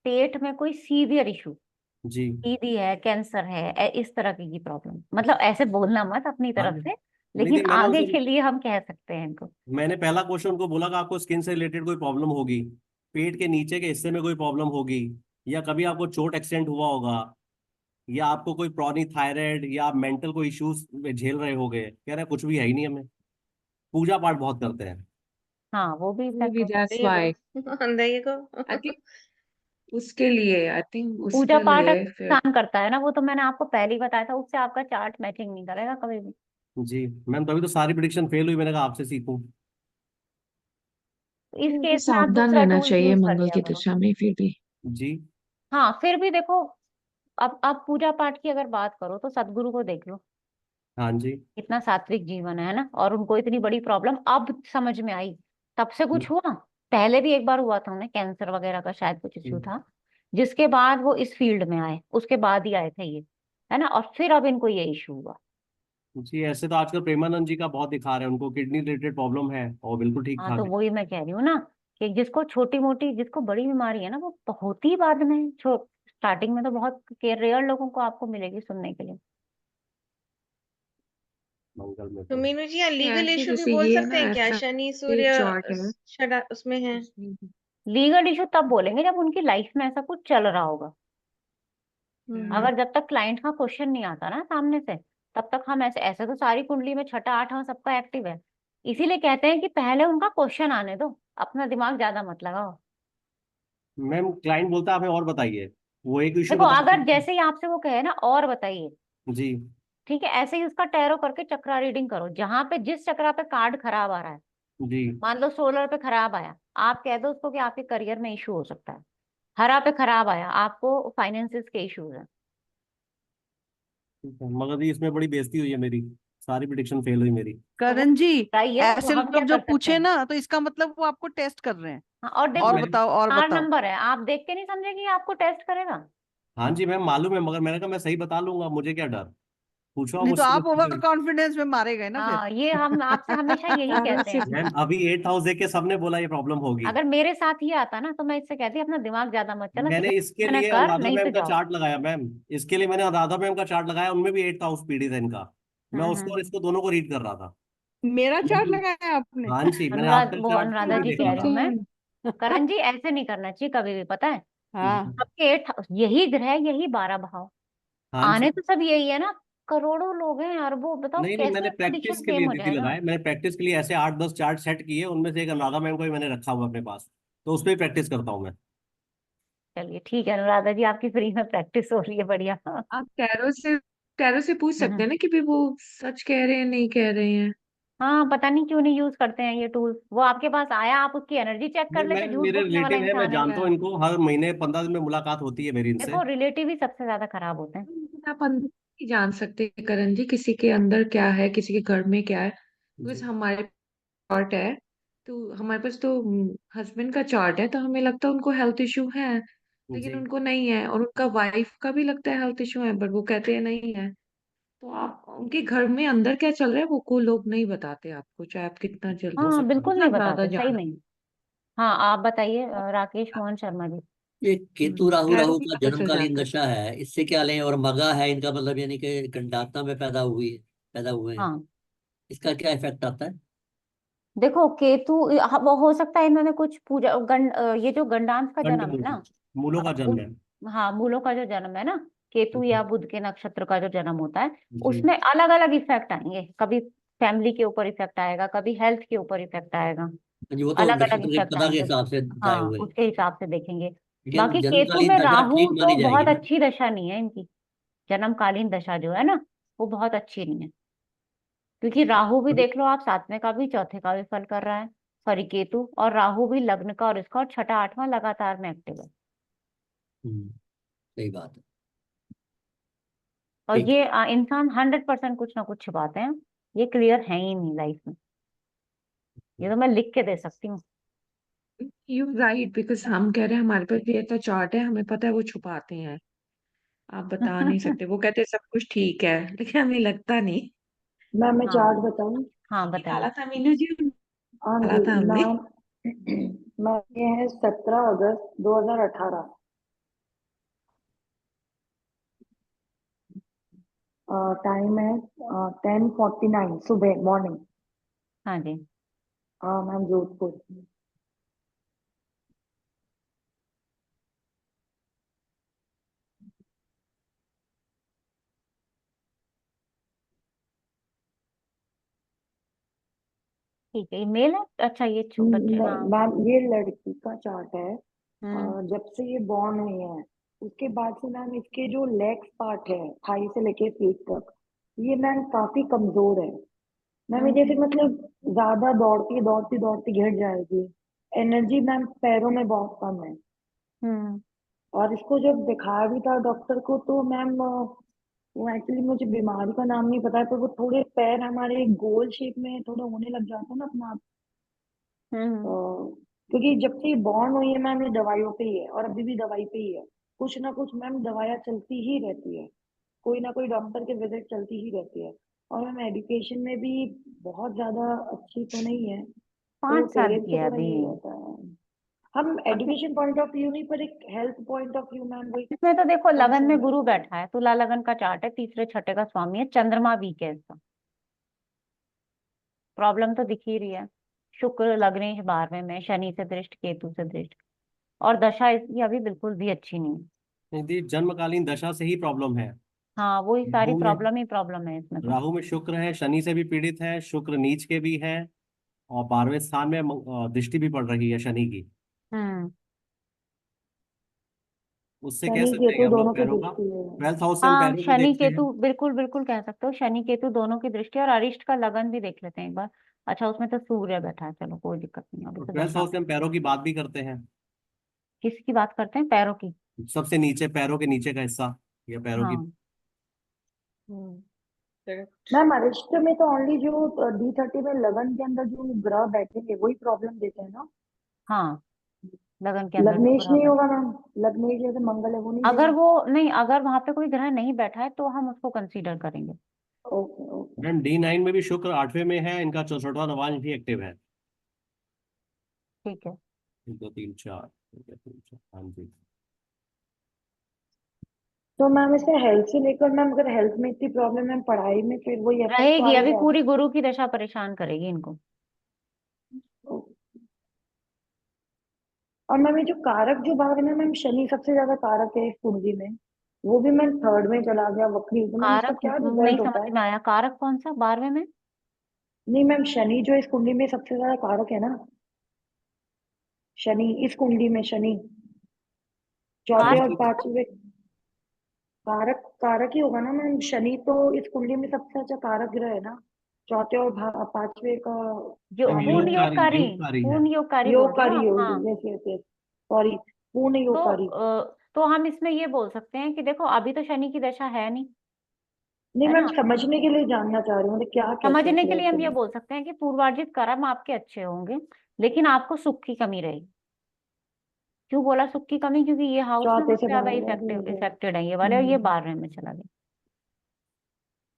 Speaker 2: पेट में कोई सीवियर इशू,
Speaker 1: जी
Speaker 2: टीबी है, कैंसर है, इस तरह की प्रॉब्लम, मतलब ऐसे बोलना मत अपनी
Speaker 1: हाँ
Speaker 2: तरफ
Speaker 1: जी।
Speaker 2: से,
Speaker 1: नहीं
Speaker 2: लेकिन
Speaker 1: थी मैंने
Speaker 2: आगे
Speaker 1: उनसे,
Speaker 2: के लिए हम कह सकते हैं इनको।
Speaker 1: मैंने पहला क्वेश्चन उनको बोला कि आपको स्किन से रिलेटेड कोई प्रॉब्लम होगी, पेट के नीचे के हिस्से में कोई प्रॉब्लम होगी, या कभी आपको चोट एक्सीडेंट हुआ होगा, या आपको कोई प्रॉनी थायराइड या आप मेंटल कोई इश्यूज झेल रहे होगे, कह रहे हैं कुछ भी है ही नहीं हमें। पूजा पाठ बहुत करते हैं।
Speaker 2: हाँ, वो भी इफेक्ट
Speaker 3: maybe
Speaker 2: हो
Speaker 3: that's
Speaker 2: सकता
Speaker 6: देखो
Speaker 3: why
Speaker 6: देखो।
Speaker 3: I think उसके लिए आई थिंक
Speaker 2: पूजा
Speaker 3: उसके
Speaker 2: पाठ
Speaker 3: लिए फिर
Speaker 2: नुकसान करता है ना, वो तो मैंने आपको पहले ही बताया था, उससे आपका चार्ट मैचिंग नहीं करेगा कभी भी।
Speaker 1: जी मैम, तभी तो सारी प्रिडिक्शन फेल हुई, मैंने कहा आपसे सीखूं।
Speaker 2: तो इस
Speaker 3: फिर भी
Speaker 2: केस में आप
Speaker 3: सावधान
Speaker 2: दूसरा
Speaker 3: रहना
Speaker 2: टूल
Speaker 3: चाहिए
Speaker 2: यूज कर
Speaker 3: मंगल
Speaker 2: लिया
Speaker 3: की
Speaker 2: करो।
Speaker 3: दिशा में फिर भी।
Speaker 1: जी।
Speaker 2: हाँ फिर भी देखो, अब आप पूजा पाठ की अगर बात करो तो सदगुरु को देख लो,
Speaker 1: हाँ जी।
Speaker 2: इतना सात्विक जीवन है ना, और उनको इतनी बड़ी प्रॉब्लम अब समझ में आई, तब से कुछ हुआ? पहले भी एक बार हुआ था उन्हें, कैंसर वगैरह का शायद कुछ इश्यू था, जिसके बाद वो इस फील्ड में आए, उसके बाद ही आए थे ये, है ना, और फिर अब इनको ये इशू हुआ।
Speaker 1: जी ऐसे तो आजकल प्रेमानंद जी का बहुत दिखा रहे हैं, उनको किडनी रिलेटेड प्रॉब्लम है और बिल्कुल ठीक
Speaker 2: हाँ
Speaker 1: ठाक
Speaker 2: तो
Speaker 1: है।
Speaker 2: वही मैं कह रही हूँ ना, कि जिसको छोटी मोटी, जिसको बड़ी बीमारी है ना, वो बहुत ही बाद में, स्टार्टिंग में तो बहुत रेयर लोगों को आपको मिलेगी सुनने के लिए।
Speaker 1: मंगल में
Speaker 6: तो
Speaker 1: तो।
Speaker 6: मीनू जी, यहाँ लीगल
Speaker 3: ऐसे
Speaker 6: इशू भी
Speaker 3: जैसे
Speaker 6: बोल
Speaker 3: ये है
Speaker 6: सकते
Speaker 3: ना,
Speaker 6: हैं क्या?
Speaker 3: ऐसा
Speaker 6: शनि
Speaker 3: एक
Speaker 6: सूर्य
Speaker 3: चार्ट है
Speaker 6: छठा उसमें है।
Speaker 3: उसमें
Speaker 2: लीगल इशू तब बोलेंगे जब उनकी लाइफ में ऐसा कुछ चल रहा होगा।
Speaker 6: हम्म।
Speaker 2: अगर जब तक क्लाइंट का क्वेश्चन नहीं आता ना सामने से, तब तक हम ऐसे, ऐसे तो सारी कुंडली में छठा आठवां सबका एक्टिव है। इसीलिए कहते हैं कि पहले उनका क्वेश्चन आने दो, अपना दिमाग ज्यादा मत लगाओ।
Speaker 1: मैम क्लाइंट बोलता है हमें और बताइए, वो एक इशू
Speaker 2: देखो
Speaker 1: बताते
Speaker 2: अगर
Speaker 1: हैं।
Speaker 2: जैसे ही आपसे वो कहे ना और बताइए,
Speaker 1: जी।
Speaker 2: ठीक है, ऐसे ही उसका टैरो करके चक्रा रीडिंग करो, जहां पे जिस चक्रा पे कार्ड खराब आ रहा है,
Speaker 1: जी।
Speaker 2: मान लो सोलर पे खराब आया, आप कह दो उसको कि आपके करियर में इशू हो सकता है। हरा पे खराब आया, आपको फाइनेंसिस के इश्यूज है।
Speaker 1: ठीक है, मगर ये इसमें बड़ी बेइज्जती हुई है मेरी, सारी प्रिडिक्शन फेल हुई मेरी।
Speaker 2: तो वो
Speaker 8: करण जी,
Speaker 2: बताइए, वो
Speaker 8: ऐसे
Speaker 2: हम क्या
Speaker 8: लोग जो
Speaker 2: कर सकते
Speaker 8: पूछे
Speaker 2: हैं।
Speaker 8: ना, तो इसका मतलब वो आपको टेस्ट कर रहे हैं।
Speaker 2: हाँ और
Speaker 1: नहीं
Speaker 2: देखो,
Speaker 8: और
Speaker 1: मैं।
Speaker 8: बताओ, और
Speaker 2: 4
Speaker 8: बताओ।
Speaker 2: नंबर है, आप देख के नहीं समझे कि ये आपको टेस्ट करेगा?
Speaker 1: हाँ जी मैम मालूम है, मगर मैंने कहा मैं सही बता लूंगा, मुझे क्या डर, पूछो आप
Speaker 8: नहीं तो
Speaker 1: मुझसे
Speaker 8: आप ओवर
Speaker 1: मुझसे।
Speaker 8: कॉन्फिडेंस में मारे गए ना फिर।
Speaker 2: हाँ ये हम आपसे हमेशा यही
Speaker 3: चारों
Speaker 2: कहते
Speaker 3: से
Speaker 2: हैं।
Speaker 1: मैम अभी 8 हाउस देख के सबने बोला ये प्रॉब्लम होगी।
Speaker 2: अगर मेरे साथ ये आता ना, तो मैं इससे कहती अपना दिमाग ज्यादा मत चला,
Speaker 1: मैंने
Speaker 2: जो
Speaker 1: इसके
Speaker 2: मैंने
Speaker 1: लिए
Speaker 2: कर,
Speaker 1: अनुराधा
Speaker 2: नहीं तो
Speaker 1: मैम का
Speaker 2: जाओ।
Speaker 1: चार्ट लगाया मैम, इसके लिए मैंने अनुराधा मैम का चार्ट लगाया, उनमें भी 8 हाउस पीड़ित है इनका। मैं उसको और
Speaker 2: हम्म।
Speaker 1: इसको दोनों को रीड कर रहा था।
Speaker 8: मेरा चार्ट लगाया आपने?
Speaker 1: हाँ जी मैंने
Speaker 2: अनुराध,
Speaker 1: आपका
Speaker 2: वो
Speaker 1: चार्ट
Speaker 2: अनुराधा
Speaker 1: भी
Speaker 2: जी
Speaker 1: देखा
Speaker 2: कह रही
Speaker 1: था।
Speaker 2: हूँ मैं, करण जी ऐसे नहीं करना चाहिए कभी भी, पता है,
Speaker 8: हाँ।
Speaker 1: जी।
Speaker 2: सबके 8 यही ग्रह, यही 12 भाव,
Speaker 1: हाँ
Speaker 2: आने
Speaker 1: जी।
Speaker 2: तो सब यही है ना, करोड़ों लोग हैं, अरबों, बताओ
Speaker 1: नहीं नहीं,
Speaker 2: कैसे
Speaker 1: मैंने प्रैक्टिस
Speaker 2: प्रेडिक्शन
Speaker 1: के
Speaker 2: सेम
Speaker 1: लिए
Speaker 2: हो
Speaker 1: दीदी
Speaker 2: जाएगा।
Speaker 1: लगाए, मैंने प्रैक्टिस के लिए ऐसे 8-10 चार्ट सेट किए, उनमें से एक अनुराधा मैम को ही मैंने रखा हुआ अपने पास, तो उस पर ही प्रैक्टिस करता हूँ मैं।
Speaker 2: चलिए ठीक है अनुराधा जी, आपकी फ्री में प्रैक्टिस हो रही है, बढ़िया।
Speaker 3: आप टैरो से पूछ सकते
Speaker 2: हम्म।
Speaker 3: हैं ना कि भी वो सच कह रहे हैं नहीं कह रहे हैं।
Speaker 2: हाँ पता नहीं क्यों नहीं यूज करते हैं ये टूल, वो आपके पास आया, आप उसकी एनर्जी चेक कर
Speaker 1: नहीं मैं,
Speaker 2: लेते, झूठ
Speaker 1: मेरे
Speaker 2: बोलने वाला
Speaker 1: रिलेटिव है, मैं
Speaker 2: इंसान है।
Speaker 1: जानता हूँ इनको, हर महीने 15 दिन में मुलाकात होती है मेरी इनसे।
Speaker 2: देखो रिलेटिव ही सबसे ज्यादा खराब होते हैं।
Speaker 3: लेकिन आप अंदर नहीं जान सकते करण जी, किसी के अंदर क्या है, किसी के घर में क्या है। बिकॉज
Speaker 1: जी।
Speaker 3: हमारे चार्ट है, तो हमारे पास तो हस्बैंड का चार्ट है, तो हमें लगता है उनको हेल्थ इशू है, लेकिन
Speaker 1: जी।
Speaker 3: उनको नहीं है, और उनका वाइफ का भी लगता है हेल्थ इशू है, बट वो कहते हैं नहीं है। तो आप उनके घर में अंदर क्या चल रहा है वो को लोग नहीं बताते आपको, चाहे आप कितना जल्द
Speaker 1: हो
Speaker 2: हाँ
Speaker 1: सकता है।
Speaker 2: बिल्कुल
Speaker 3: कितना
Speaker 2: नहीं
Speaker 3: ज्यादा
Speaker 2: बताते, सही
Speaker 3: जाना।
Speaker 2: में। हाँ आप बताइए राकेश मोहन शर्मा जी।
Speaker 4: ये केतु राहु
Speaker 3: खैरों
Speaker 4: राहु
Speaker 3: की
Speaker 4: का
Speaker 3: पता चल
Speaker 4: जन्मकालीन
Speaker 3: जाता है।
Speaker 4: दशा है, इससे क्या लें? और मगा है इनका, मतलब यानी कि गंडात्मा में पैदा हुए हैं,
Speaker 2: हाँ
Speaker 4: इसका क्या इफेक्ट आता है?
Speaker 2: देखो केतु, वो हो सकता है इन्होंने कुछ पूजा ये जो गंडांश का
Speaker 1: कंड
Speaker 2: जन्म है
Speaker 1: मूल,
Speaker 2: ना,
Speaker 1: मूलों का जन्म है।
Speaker 2: हाँ मूलों का जो जन्म है ना, केतु
Speaker 1: जी।
Speaker 2: या बुध के नक्षत्र का जो जन्म होता है,
Speaker 1: जी।
Speaker 2: उसमें अलग अलग इफेक्ट आएंगे, कभी फैमिली के ऊपर इफेक्ट आएगा, कभी हेल्थ के ऊपर इफेक्ट आएगा,
Speaker 4: जी, वो तो
Speaker 2: अलग अलग
Speaker 4: नक्षत्र के
Speaker 2: इफेक्ट
Speaker 4: पता के
Speaker 2: आएंगे।
Speaker 4: हिसाब से बताए
Speaker 2: हाँ
Speaker 4: हुए हैं।
Speaker 2: उसके हिसाब से देखेंगे।
Speaker 4: लेकिन
Speaker 2: बाकी केतु
Speaker 4: जन्मकालीन
Speaker 2: में
Speaker 4: दशा
Speaker 2: राहु
Speaker 4: ठीक
Speaker 2: तो
Speaker 4: मानी जाएगी
Speaker 2: बहुत
Speaker 4: ना?
Speaker 2: अच्छी दशा नहीं है इनकी, जन्मकालीन दशा जो है ना, वो बहुत अच्छी नहीं है, क्योंकि राहु भी देख लो आप, 7वें का भी 4थे का भी फल कर रहा है, सॉरी केतु, और राहु भी लग्न का और इसका, और छठा आठवां लगातार में एक्टिव है।
Speaker 4: सही बात है।
Speaker 2: और
Speaker 4: ठीक।
Speaker 2: ये इंसान 100% कुछ ना कुछ छुपाते हैं, ये क्लियर है ही नहीं लाइफ में, ये तो मैं लिख के दे सकती हूँ।
Speaker 3: यू राइट, बिकॉज हम कह रहे हैं हमारे पास भी ऐसा चार्ट है, हमें पता है वो छुपाते हैं। आप बता नहीं सकते, वो कहते हैं सब कुछ ठीक है, लेकिन हमें लगता नहीं।
Speaker 5: मैं चार्ट
Speaker 2: हाँ
Speaker 5: बताऊं?
Speaker 2: हाँ बताइए।
Speaker 3: निकाला था मीनू जी,
Speaker 5: हाँ
Speaker 3: निकाला
Speaker 5: जी।
Speaker 3: था हमने।
Speaker 5: मैं ये है 17 अगस्त 2018। टाइम है 10:49 सुबह मॉर्निंग।
Speaker 2: हाँ जी।
Speaker 5: मैम जोधपुर।
Speaker 2: ठीक है, ये मेल है, अच्छा ये बच्चे,
Speaker 5: नहीं
Speaker 2: हाँ।
Speaker 5: मैम, ये लड़की का चार्ट है। जब से ये बॉर्न हुई है उसके बाद से मैम इसके जो लेग्स पार्ट है थाई से लेके फीट तक ये मैम काफी कमजोर है मैम। ये जैसे मतलब ज्यादा दौड़ती दौड़ती दौड़ती गिर जाएगी। एनर्जी मैम पैरों में बहुत कम है। और इसको जब दिखाया भी था डॉक्टर को तो मैम वो एक्चुअली मुझे बीमारी का नाम नहीं पता है, पर वो थोड़े पैर हमारे गोल शेप में थोड़ा होने लग जाते हैं ना अपना आप। क्योंकि जब से बॉर्न हुई है मैम ये दवाइयों पे ही है और अभी भी दवाई पे ही है। कुछ ना कुछ मैम दवाइयाँ चलती ही रहती है, कोई ना कोई डॉक्टर के विजिट चलती ही रहती है। और मैम एजुकेशन में भी बहुत ज्यादा अच्छी तो नहीं है, तो
Speaker 2: 5 साल
Speaker 5: पेरेंट्स
Speaker 2: की
Speaker 5: को
Speaker 2: है
Speaker 5: थोड़ा
Speaker 2: अभी।
Speaker 5: यही रहता है। हम एजुकेशन पॉइंट ऑफ व्यू नहीं पर एक health point of view ma'am वही
Speaker 2: इसमें तो देखो लगन में
Speaker 5: कंसर्न
Speaker 2: गुरु
Speaker 5: रहता है।
Speaker 2: बैठा है, तुला लगन का चार्ट है, तीसरे छठे का स्वामी है, चंद्रमा वीक है इसका। प्रॉब्लम तो दिख ही रही है। शुक्र लग्नेश 12वें में, शनि से दृष्ट, केतु से दृष्ट, और दशा इसकी अभी बिल्कुल भी अच्छी नहीं है।
Speaker 1: यदि जन्मकालीन दशा से ही प्रॉब्लम है।
Speaker 2: हाँ वही सारी
Speaker 1: राहु में
Speaker 2: प्रॉब्लम है इसमें तो।
Speaker 1: राहु में शुक्र है, शनि से भी पीड़ित है, शुक्र नीच के भी है, और 12वें स्थान में दृष्टि भी पड़ रही है शनि की।
Speaker 2: हम्म।
Speaker 1: उससे कह
Speaker 5: शनि
Speaker 1: सकते हैं कि
Speaker 5: केतु
Speaker 1: हम लोग
Speaker 5: दोनों की
Speaker 1: पैरों का
Speaker 5: दृष्टि है।
Speaker 1: 12th हाउस से हम
Speaker 2: हाँ
Speaker 1: पैरों को
Speaker 2: शनि
Speaker 1: देखते हैं।
Speaker 2: केतु बिल्कुल बिल्कुल कह सकते हो, शनि केतु दोनों की दृष्टि, और अरिष्ट का लगन भी देख लेते हैं एक बार। अच्छा उसमें तो सूर्य बैठा है, चलो कोई दिक्कत नहीं, अभी
Speaker 1: और
Speaker 2: तो
Speaker 1: 12th
Speaker 2: दशा।
Speaker 1: हाउस से हम पैरों की बात भी करते हैं।
Speaker 2: किसकी बात करते हैं? पैरों की।
Speaker 1: सबसे नीचे पैरों के नीचे का हिस्सा या पैरों की।
Speaker 2: हाँ
Speaker 6: करेक्ट।
Speaker 5: मैम अरिष्ट में तो ओनली जो D30 में लगन के अंदर जो ग्रह बैठेंगे वही प्रॉब्लम देते हैं ना।
Speaker 2: हाँ लगन के अंदर जो
Speaker 5: लग्नेश
Speaker 2: ग्रह
Speaker 5: नहीं
Speaker 2: बैठा,
Speaker 5: होगा मैम, लग्नेश जैसे मंगल है वो नहीं
Speaker 2: अगर
Speaker 5: देगा।
Speaker 2: वो नहीं, अगर वहां पे कोई ग्रह नहीं बैठा है तो हम उसको कंसीडर करेंगे।
Speaker 5: Okay okay.
Speaker 1: मैम D9 में भी शुक्र 8वें में है, इनका 64वां नवांश भी एक्टिव है।
Speaker 2: ठीक है।
Speaker 1: 1 2 3 4, 3 4, हाँ जी।
Speaker 5: तो मैम इसे हेल्थ से लेकर मैम अगर हेल्थ में इतनी प्रॉब्लम है पढ़ाई में फिर वही इफेक्ट तो आ
Speaker 2: रहेगी,
Speaker 5: ही
Speaker 2: अभी
Speaker 5: जाएगा।
Speaker 2: पूरी गुरु की दशा परेशान करेगी इनको।
Speaker 5: और मैम ये जो कारक जो भाग है ना मैम, शनि सबसे ज्यादा कारक है इस कुंडली में, वो भी मैम थर्ड में चला गया वक्री, तो मैम इसका
Speaker 2: कारक
Speaker 5: क्या
Speaker 2: नहीं
Speaker 5: रिजल्ट होता
Speaker 2: समझ
Speaker 5: है?
Speaker 2: में आया, कारक कौन सा 12वें में?
Speaker 5: नहीं मैम शनि जो इस कुंडली में सबसे ज्यादा कारक है ना, शनि इस कुंडली में शनि चौथे
Speaker 2: कारक
Speaker 5: और
Speaker 1: कारक
Speaker 5: पांचवे कारक कारक ही होगा ना मैम। शनि तो इस कुंडली में सबसे अच्छा कारक ग्रह है ना, चौथे और पांचवे का
Speaker 2: जो
Speaker 1: मैम
Speaker 5: स्वामी
Speaker 2: पूर्ण
Speaker 5: है।
Speaker 2: योगकारी,
Speaker 1: योगकारी है।
Speaker 2: पूर्ण योगकारी बोल रहे हो
Speaker 5: योगकारी
Speaker 2: आप?
Speaker 5: योग,
Speaker 2: हाँ।
Speaker 5: यस यस यस, सॉरी, पूर्ण योगकारी।
Speaker 2: तो हम इसमें ये बोल सकते हैं कि देखो अभी तो शनि की दशा है नहीं,
Speaker 5: नहीं
Speaker 2: है
Speaker 5: मैम
Speaker 2: ना।
Speaker 5: समझने के लिए जानना चाह रही हूँ मतलब क्या कैसे
Speaker 2: समझने के लिए हम ये
Speaker 5: क्लियर।
Speaker 2: बोल सकते हैं कि पूर्वार्जित कर्म आपके अच्छे होंगे, लेकिन आपको सुख की कमी रहेगी। क्यों बोला सुख की कमी? क्योंकि ये हाउस ना
Speaker 5: चौथे
Speaker 2: सबसे
Speaker 5: से
Speaker 2: ज्यादा
Speaker 5: 12
Speaker 2: इफेक्टेड है ये वाले, और ये 12वें में चला गया।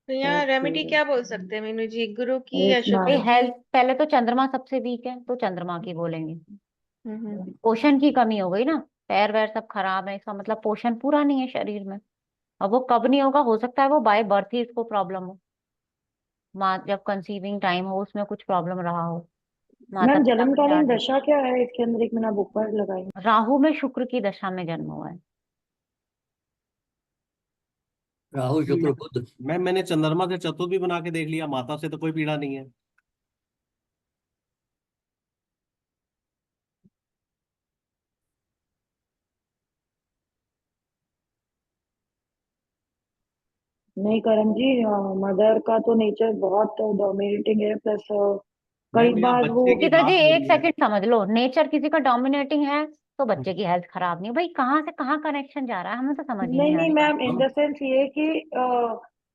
Speaker 6: तो यहाँ
Speaker 5: ओके।
Speaker 6: रेमेडी क्या बोल सकते हैं मीनू जी, गुरु की
Speaker 5: यस
Speaker 6: या
Speaker 2: भाई
Speaker 6: शुक्र
Speaker 5: मैम।
Speaker 6: की?
Speaker 2: हेल्थ, पहले तो चंद्रमा सबसे वीक है तो चंद्रमा की बोलेंगे।
Speaker 6: हम्म।
Speaker 2: पोषण की कमी हो गई ना, पैर वैर सब खराब है, इसका मतलब पोषण पूरा नहीं है शरीर में। अब वो कब नहीं होगा, हो सकता है वो बाय बर्थ ही इसको प्रॉब्लम हो, माँ जब कंसीविंग टाइम हो उसमें कुछ प्रॉब्लम रहा हो, माता
Speaker 5: मैम
Speaker 2: पिता को
Speaker 5: जन्मकालीन
Speaker 2: याद है।
Speaker 5: दशा क्या है इसके अंदर, एक मैंने बुक पर लगाई।
Speaker 2: राहु में शुक्र की दशा में जन्म हुआ है।
Speaker 4: राहु शुक्र बुध।
Speaker 1: मैम मैंने चंद्रमा से चतुर्थ भी बना के देख लिया, माता से तो कोई पीड़ा नहीं है।
Speaker 5: नहीं करण जी, मदर का तो नेचर बहुत डोमिनेटिंग है, प्लस कई
Speaker 1: मैम यहाँ
Speaker 5: बार वो।
Speaker 1: बच्चे की
Speaker 2: चित्र जी
Speaker 1: बात हो
Speaker 2: एक
Speaker 1: रही है।
Speaker 2: सेकंड समझ लो, नेचर किसी का डोमिनेटिंग है तो बच्चे की हेल्थ खराब नहीं, भाई कहाँ से कहाँ कनेक्शन जा रहा है, हमें तो समझ ही
Speaker 5: नहीं
Speaker 2: नहीं आ
Speaker 5: नहीं
Speaker 2: रही बात।
Speaker 5: मैम, इन द सेंस ये कि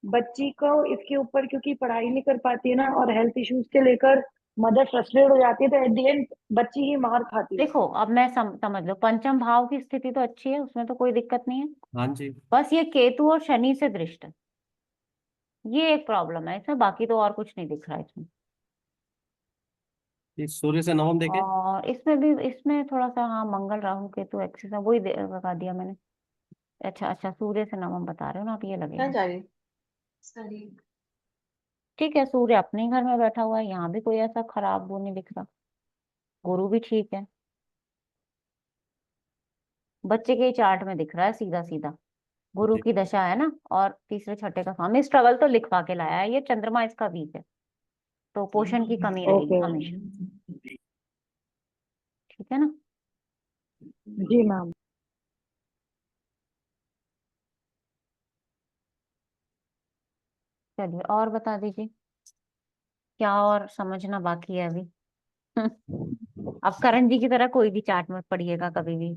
Speaker 5: बच्ची को इसके ऊपर क्योंकि पढ़ाई नहीं कर पाती है ना और हेल्थ इश्यूज के लेकर मदर फ्रस्ट्रेट हो जाती है, तो एट द एंड बच्ची ही मार खाती है।
Speaker 2: देखो अब मैं समझ लो, पंचम भाव की स्थिति तो अच्छी है, उसमें तो कोई दिक्कत नहीं है।
Speaker 1: हाँ जी।
Speaker 2: बस ये केतु और शनि से दृष्ट है, ये एक प्रॉब्लम है इसमें, बाकी तो और कुछ नहीं दिख रहा है इसमें।
Speaker 1: ये सूर्य से नवम देखे।
Speaker 2: और इसमें भी, इसमें थोड़ा सा हाँ मंगल राहु केतु एक्सिस है, वही लगा दिया मैंने। अच्छा अच्छा, सूर्य से नवम बता रहे हो ना आप, ये
Speaker 6: क्या
Speaker 2: लगेगा।
Speaker 6: जा रही सही।
Speaker 2: ठीक है, सूर्य अपने ही घर में बैठा हुआ है, यहाँ भी कोई ऐसा खराब वो नहीं दिख रहा। गुरु भी ठीक है, बच्चे के चार्ट में दिख रहा है सीधा सीधा। गुरु
Speaker 1: जी।
Speaker 2: की दशा है ना, और तीसरे छठे का स्वामी, स्ट्रगल तो लिखवा के लाया है, ये चंद्रमा इसका वीक है, तो पोषण की कमी रहेगी
Speaker 5: ओके।
Speaker 2: हमेशा। ठीक है ना।
Speaker 5: जी मैम।
Speaker 2: चलिए और बता दीजिए, क्या और समझना बाकी है अभी? अब करण जी की तरह कोई भी चार्ट मत पढ़िएगा कभी भी।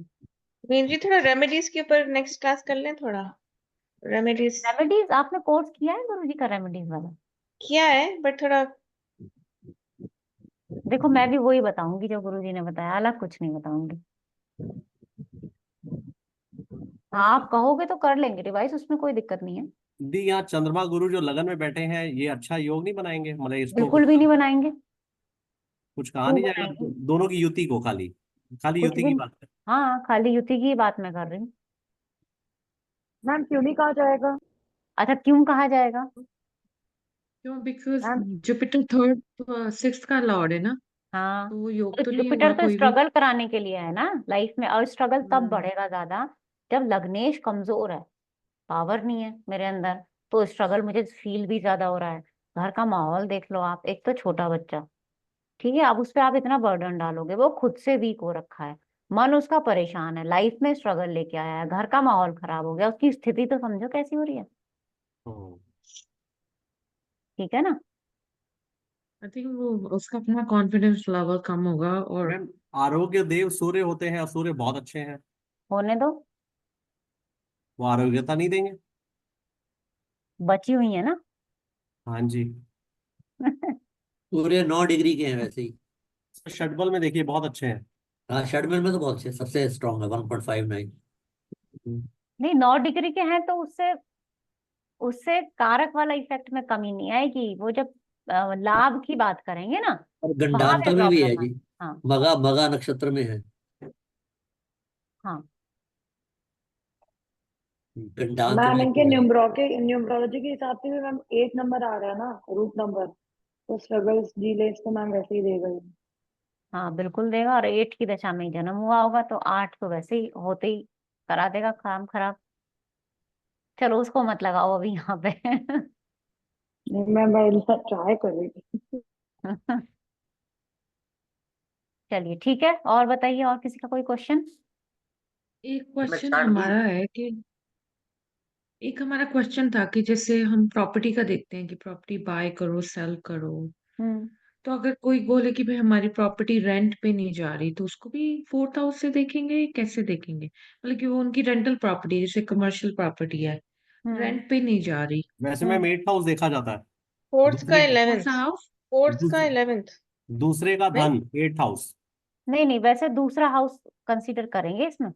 Speaker 6: मीन जी थोड़ा रेमेडीज के ऊपर नेक्स्ट क्लास कर लें, थोड़ा रेमेडीज
Speaker 2: रेमेडीज आपने कोर्स किया है गुरु जी का, रेमेडीज वाला?
Speaker 6: किया है बट थोड़ा
Speaker 2: देखो मैं भी वही बताऊंगी जो गुरु जी ने बताया, अलग कुछ नहीं बताऊंगी। हाँ आप कहोगे तो कर लेंगे रिवाइज, उसमें कोई दिक्कत नहीं है।
Speaker 1: दी यहाँ चंद्रमा गुरु जो लगन में बैठे हैं, ये अच्छा योग नहीं बनाएंगे? मतलब इसको
Speaker 2: बिल्कुल भी नहीं बनाएंगे।
Speaker 1: कुछ कहा
Speaker 2: क्यों
Speaker 1: नहीं जाएगा?
Speaker 2: बनाएंगे?
Speaker 1: दोनों की युति को, खाली खाली
Speaker 2: कुछ
Speaker 1: युति
Speaker 2: भी
Speaker 1: की
Speaker 2: नहीं।
Speaker 1: बात है।
Speaker 2: हाँ खाली युति की बात मैं कर रही हूँ।
Speaker 5: मैम क्यों नहीं कहा जाएगा?
Speaker 2: अच्छा क्यों कहा जाएगा?
Speaker 3: क्यों? Because
Speaker 5: ma'am
Speaker 3: Jupiter third sixth का लॉर्ड है ना,
Speaker 2: हाँ
Speaker 3: तो वो योग
Speaker 2: तो
Speaker 3: तो नहीं
Speaker 2: जुपिटर
Speaker 3: होगा
Speaker 2: तो
Speaker 3: कोई भी।
Speaker 2: स्ट्रगल कराने के लिए है ना लाइफ में, और स्ट्रगल तब
Speaker 3: हम्म,
Speaker 2: बढ़ेगा ज्यादा जब लग्नेश कमजोर है, पावर नहीं है मेरे अंदर, तो स्ट्रगल मुझे फील भी ज्यादा हो रहा है। घर का माहौल देख लो आप, एक तो छोटा बच्चा, ठीक है, अब उस पे आप इतना बर्डन डालोगे, वो खुद से वीक हो रखा है, मन उसका परेशान है, लाइफ में स्ट्रगल लेके आया है, घर का माहौल खराब हो गया, उसकी स्थिति तो समझो कैसी हो रही है।
Speaker 1: हम्म।
Speaker 2: ठीक है ना?
Speaker 3: आई थिंक वो उसका अपना कॉन्फिडेंस लेवल कम होगा और
Speaker 1: मैम, आरोग्य देव सूर्य होते हैं और सूर्य बहुत अच्छे हैं,
Speaker 2: होने दो,
Speaker 1: वो आरोग्यता नहीं देंगे?
Speaker 2: बची हुई है ना।
Speaker 1: हाँ जी।
Speaker 4: सूर्य 9 डिग्री के हैं वैसे ही।
Speaker 1: षटबल में देखिए बहुत अच्छे हैं।
Speaker 4: हाँ, षटबल में तो बहुत अच्छे, सबसे स्ट्रांग है 1.59।
Speaker 1: हम्म।
Speaker 2: नहीं 9 डिग्री के हैं तो उससे उससे कारक वाला इफेक्ट में कमी नहीं आएगी, वो जब लाभ की बात करेंगे ना,
Speaker 4: और
Speaker 2: वहां पे
Speaker 4: गंडांतर में भी है
Speaker 2: प्रॉब्लम
Speaker 4: जी।
Speaker 2: आए। हाँ
Speaker 4: मगा मगा नक्षत्र में है।
Speaker 2: हाँ।
Speaker 4: गंडांक
Speaker 5: मैम
Speaker 4: में
Speaker 5: इनके
Speaker 4: है।
Speaker 5: न्यूमरोलॉजी के हिसाब से भी मैम 8 नंबर आ रहा है ना, रूट नंबर। तो स्ट्रगल्स डीलेस तो मैम वैसे ही देगा ही।
Speaker 2: हाँ बिल्कुल देगा, और 8 की दशा में ही जन्म हुआ होगा तो 8 तो वैसे ही होते ही करा देगा काम खराब। चलो उसको मत लगाओ अभी यहाँ पे।
Speaker 5: नहीं मैं ट्राई कर रही थी।
Speaker 2: चलिए ठीक है, और बताइए, और किसी का कोई क्वेश्चन?
Speaker 3: एक
Speaker 7: मैं
Speaker 3: क्वेश्चन
Speaker 7: चार्ट दूं?
Speaker 3: हमारा है कि एक हमारा क्वेश्चन था कि जैसे हम प्रॉपर्टी का देखते हैं कि प्रॉपर्टी बाय करो सेल करो,
Speaker 2: हम्म।
Speaker 3: तो अगर कोई बोले कि भाई हमारी प्रॉपर्टी रेंट पे नहीं जा रही, तो उसको भी फोर्थ हाउस से देखेंगे? कैसे देखेंगे? मतलब कि वो उनकी रेंटल प्रॉपर्टी जैसे कमर्शियल प्रॉपर्टी है,
Speaker 2: हम्म।
Speaker 3: रेंट पे नहीं जा रही।
Speaker 1: वैसे मैम
Speaker 2: हम्म।
Speaker 1: 8th हाउस देखा जाता है।
Speaker 6: फोर्थ का
Speaker 1: दूसरे का,
Speaker 3: कौन सा
Speaker 6: 11th,
Speaker 3: हाउस?
Speaker 6: फोर्थ का
Speaker 1: दूस,
Speaker 6: 11th।
Speaker 1: दूसरे का
Speaker 3: नहीं,
Speaker 1: धन 8th हाउस।
Speaker 2: नहीं नहीं, वैसे दूसरा हाउस कंसीडर करेंगे इसमें।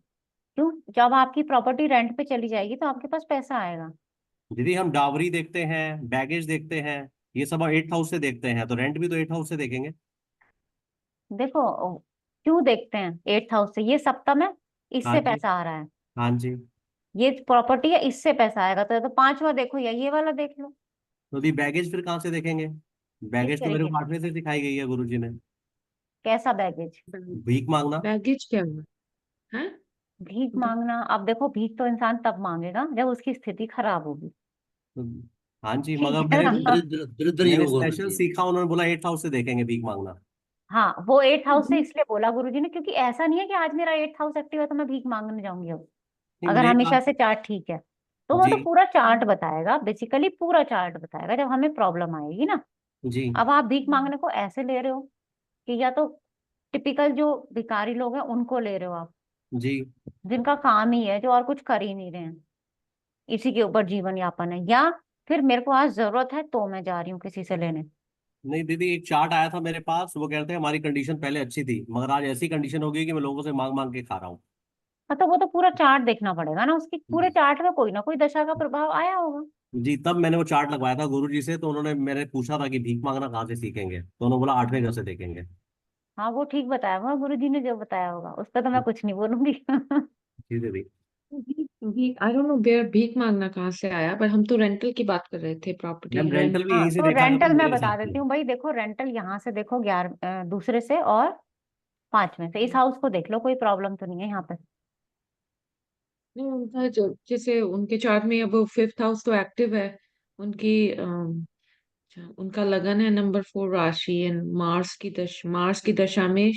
Speaker 2: क्यों? जब आपकी प्रॉपर्टी रेंट पे चली जाएगी तो आपके पास पैसा आएगा।
Speaker 1: यदि हम डावरी देखते हैं, बैगेज देखते हैं, ये सब 8th हाउस से देखते हैं, तो रेंट भी तो 8th हाउस से देखेंगे।
Speaker 2: देखो क्यों देखते हैं 8th हाउस से, ये सप्तम है,
Speaker 1: हाँ
Speaker 2: इससे
Speaker 1: जी।
Speaker 2: पैसा आ रहा है,
Speaker 1: हाँ जी।
Speaker 2: ये प्रॉपर्टी है इससे पैसा आएगा, तो पांचवा देखो या ये वाला देख लो।
Speaker 1: तो दी बैगेज फिर कहाँ से देखेंगे?
Speaker 2: किस
Speaker 1: बैगेज तो मेरे
Speaker 2: तरीके
Speaker 1: को
Speaker 2: से?
Speaker 1: आठवीं से सिखाई गई है गुरुजी ने।
Speaker 2: कैसा बैगेज?
Speaker 1: भीख मांगना।
Speaker 3: बैगेज क्या हुआ है?
Speaker 2: भीख मांगना, अब देखो भीख तो इंसान तब मांगेगा जब उसकी स्थिति खराब होगी।
Speaker 1: तो हाँ जी,
Speaker 2: ठीक
Speaker 1: मगर
Speaker 2: है
Speaker 1: मैंने
Speaker 2: ना?
Speaker 4: दरिद्र दरिद्र
Speaker 1: मैंने
Speaker 4: योग होना
Speaker 1: स्पेशल
Speaker 4: चाहिए।
Speaker 1: सीखा, उन्होंने बोला 8th हाउस से देखेंगे भीख मांगना।
Speaker 2: हाँ वो 8th हाउस से इसलिए बोला गुरुजी ने, क्योंकि ऐसा नहीं है कि आज मेरा 8th हाउस एक्टिव है तो मैं भीख मांगने जाऊंगी अब,
Speaker 1: नहीं,
Speaker 2: अगर
Speaker 1: मेरी
Speaker 2: हमेशा
Speaker 1: बात।
Speaker 2: से चार्ट ठीक है। तो वो
Speaker 1: जी।
Speaker 2: तो पूरा चार्ट बताएगा, बेसिकली पूरा चार्ट बताएगा जब हमें प्रॉब्लम आएगी ना।
Speaker 1: जी।
Speaker 2: अब आप भीख मांगने को ऐसे ले रहे हो कि या तो टिपिकल जो भिखारी लोग हैं उनको ले रहे हो आप,
Speaker 1: जी।
Speaker 2: जिनका काम ही है, जो और कुछ कर ही नहीं रहे हैं, इसी के ऊपर जीवन यापन है, या फिर मेरे को आज जरूरत है तो मैं जा रही हूँ किसी से लेने।
Speaker 1: नहीं दीदी, एक चार्ट आया था मेरे पास, वो कहते हैं हमारी कंडीशन पहले अच्छी थी, मगर आज ऐसी कंडीशन हो गई कि मैं लोगों से मांग मांग के खा रहा हूँ।
Speaker 2: मतलब वो तो पूरा चार्ट देखना पड़ेगा ना, उसकी पूरे
Speaker 1: जी।
Speaker 2: चार्ट में कोई ना कोई दशा का प्रभाव आया होगा।
Speaker 1: जी, तब मैंने वो चार्ट लगवाया था गुरुजी से, तो उन्होंने मेरे पूछा था कि भीख मांगना कहाँ से सीखेंगे, तो उन्होंने बोला 8वें घर से देखेंगे।
Speaker 2: हाँ वो ठीक बताया होगा गुरु जी ने, जो बताया होगा उस पर तो मैं कुछ नहीं बोलूंगी।
Speaker 1: जी दीदी।
Speaker 3: भीख आई डोंट नो वेयर भीख मांगना कहाँ से आया, पर हम तो रेंटल की बात कर रहे थे, प्रॉपर्टी
Speaker 1: मैम रेंटल
Speaker 3: रेंट।
Speaker 1: भी
Speaker 2: हाँ
Speaker 1: यहीं से
Speaker 2: तो
Speaker 1: देखा जाता
Speaker 2: रेंटल
Speaker 1: है
Speaker 2: मैं
Speaker 1: मेरे
Speaker 2: बता
Speaker 1: हिसाब से।
Speaker 2: देती हूँ भाई, देखो रेंटल यहाँ से देखो 11 दूसरे से और 5वें से, इस हाउस को देख लो, कोई प्रॉब्लम तो नहीं है यहाँ पे।
Speaker 3: नहीं, उनका जो जैसे उनके चार्ट में अब फिफ्थ हाउस तो एक्टिव है, उनकी उनका लगन है नंबर 4 राशि, एंड मार्स की दशा में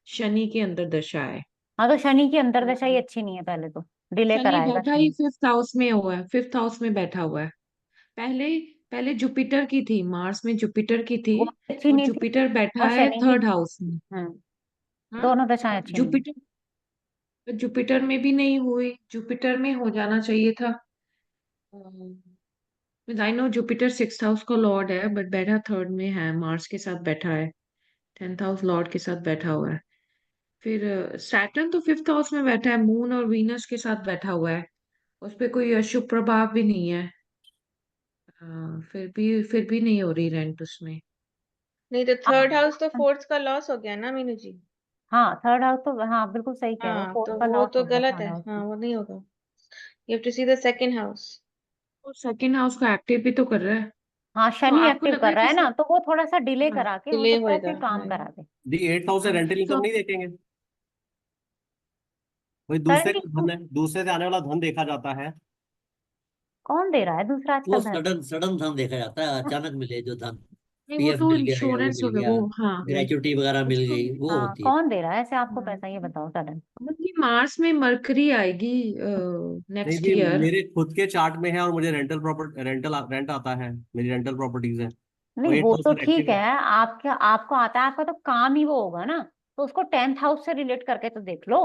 Speaker 3: शनि के अंदर दशा है।
Speaker 2: हाँ तो शनि की अंतर्दशा ही अच्छी नहीं है, पहले तो डिले
Speaker 3: शनि
Speaker 2: कराएगा
Speaker 3: बैठा ही
Speaker 2: शनि।
Speaker 3: फिफ्थ हाउस में हुआ है, फिफ्थ हाउस में बैठा हुआ है। पहले पहले जुपिटर की थी, मार्स में जुपिटर की थी,
Speaker 2: वो अच्छी
Speaker 3: और
Speaker 2: नहीं थी,
Speaker 3: जुपिटर बैठा
Speaker 2: और
Speaker 3: है
Speaker 2: शनि की।
Speaker 3: थर्ड हाउस में। हाँ,
Speaker 2: दोनों दशाएं अच्छी नहीं है।
Speaker 3: जुपिटर जुपिटर में भी नहीं हुई, जुपिटर में हो जाना चाहिए था। I know Jupiter six house का लॉर्ड है, बट बैठा थर्ड में है, मार्स के साथ बैठा है, 10th हाउस लॉर्ड के साथ बैठा हुआ है। फिर सैटर्न तो फिफ्थ हाउस में बैठा है, मून और वीनस के साथ बैठा हुआ है, उस पे कोई अशुभ प्रभाव भी नहीं है। फिर भी नहीं हो रही रेंट उसमें।
Speaker 6: नहीं तो थर्ड
Speaker 2: हाँ
Speaker 6: हाउस तो फोर्थ का लॉस हो गया ना मीनू जी।
Speaker 2: हाँ, थर्ड हाउस तो, हाँ बिल्कुल सही कह रहे हो,
Speaker 6: हाँ
Speaker 2: फोर्थ
Speaker 6: तो
Speaker 2: का
Speaker 6: वो
Speaker 2: लॉस
Speaker 6: तो
Speaker 2: हो गया
Speaker 6: गलत
Speaker 2: थर्ड
Speaker 6: है,
Speaker 2: हाउस
Speaker 6: हाँ
Speaker 2: में।
Speaker 6: वो नहीं होगा। You have to see the second house.
Speaker 3: तो सेकेंड हाउस को एक्टिव भी तो कर रहा है।
Speaker 2: हाँ
Speaker 3: तो
Speaker 2: शनि
Speaker 3: आपको
Speaker 2: एक्टिव
Speaker 3: लग रहा
Speaker 2: कर
Speaker 3: है
Speaker 2: रहा
Speaker 3: कि
Speaker 2: है ना, तो वो थोड़ा सा डिले
Speaker 3: हाँ,
Speaker 2: करा के हो
Speaker 6: डिले
Speaker 2: सकता है
Speaker 6: होएगा,
Speaker 2: फिर काम
Speaker 6: हाँ।
Speaker 2: करा दे।
Speaker 1: दी 8 हाउस से
Speaker 3: हाँ
Speaker 1: रेंटल
Speaker 3: फिफ्थ
Speaker 1: इनकम
Speaker 3: हाउस।
Speaker 1: नहीं देखेंगे? भाई दूसरे
Speaker 2: करेंगे
Speaker 1: का
Speaker 2: क्यों?
Speaker 1: धन है, दूसरे से आने वाला धन देखा जाता है।
Speaker 2: कौन दे रहा है दूसरा
Speaker 4: वो
Speaker 2: आजकल धन?
Speaker 4: सडन सडन धन देखा जाता है, अचानक मिले जो धन।
Speaker 3: नहीं, वो
Speaker 4: पीएफ
Speaker 3: तो
Speaker 4: मिल गया या वो
Speaker 3: इंश्योरेंस
Speaker 4: मिल
Speaker 3: हो गया
Speaker 4: गया,
Speaker 3: वो, हाँ वो
Speaker 4: ग्रेचुइटी वगैरह मिल
Speaker 3: उसको।
Speaker 4: गई, वो
Speaker 2: हाँ
Speaker 4: होती है।
Speaker 2: कौन दे रहा है ऐसे आपको
Speaker 3: हाँ,
Speaker 2: पैसा, ये बताओ सडन।
Speaker 3: मतलब मार्स में मरकरी आएगी
Speaker 1: नहीं
Speaker 3: नेक्स्ट
Speaker 1: जी,
Speaker 3: ईयर।
Speaker 1: मेरे खुद के चार्ट में है और मुझे रेंट आता है, मेरी रेंटल प्रॉपर्टीज है, वो
Speaker 2: नहीं
Speaker 1: 8
Speaker 2: वो
Speaker 1: हाउस
Speaker 2: तो
Speaker 1: से
Speaker 2: ठीक
Speaker 1: एक्टिव
Speaker 2: है,
Speaker 1: है।
Speaker 2: आपका आपको आता है, आपका तो काम ही वो होगा ना, तो उसको 10th हाउस से रिलेट करके तो देख लो।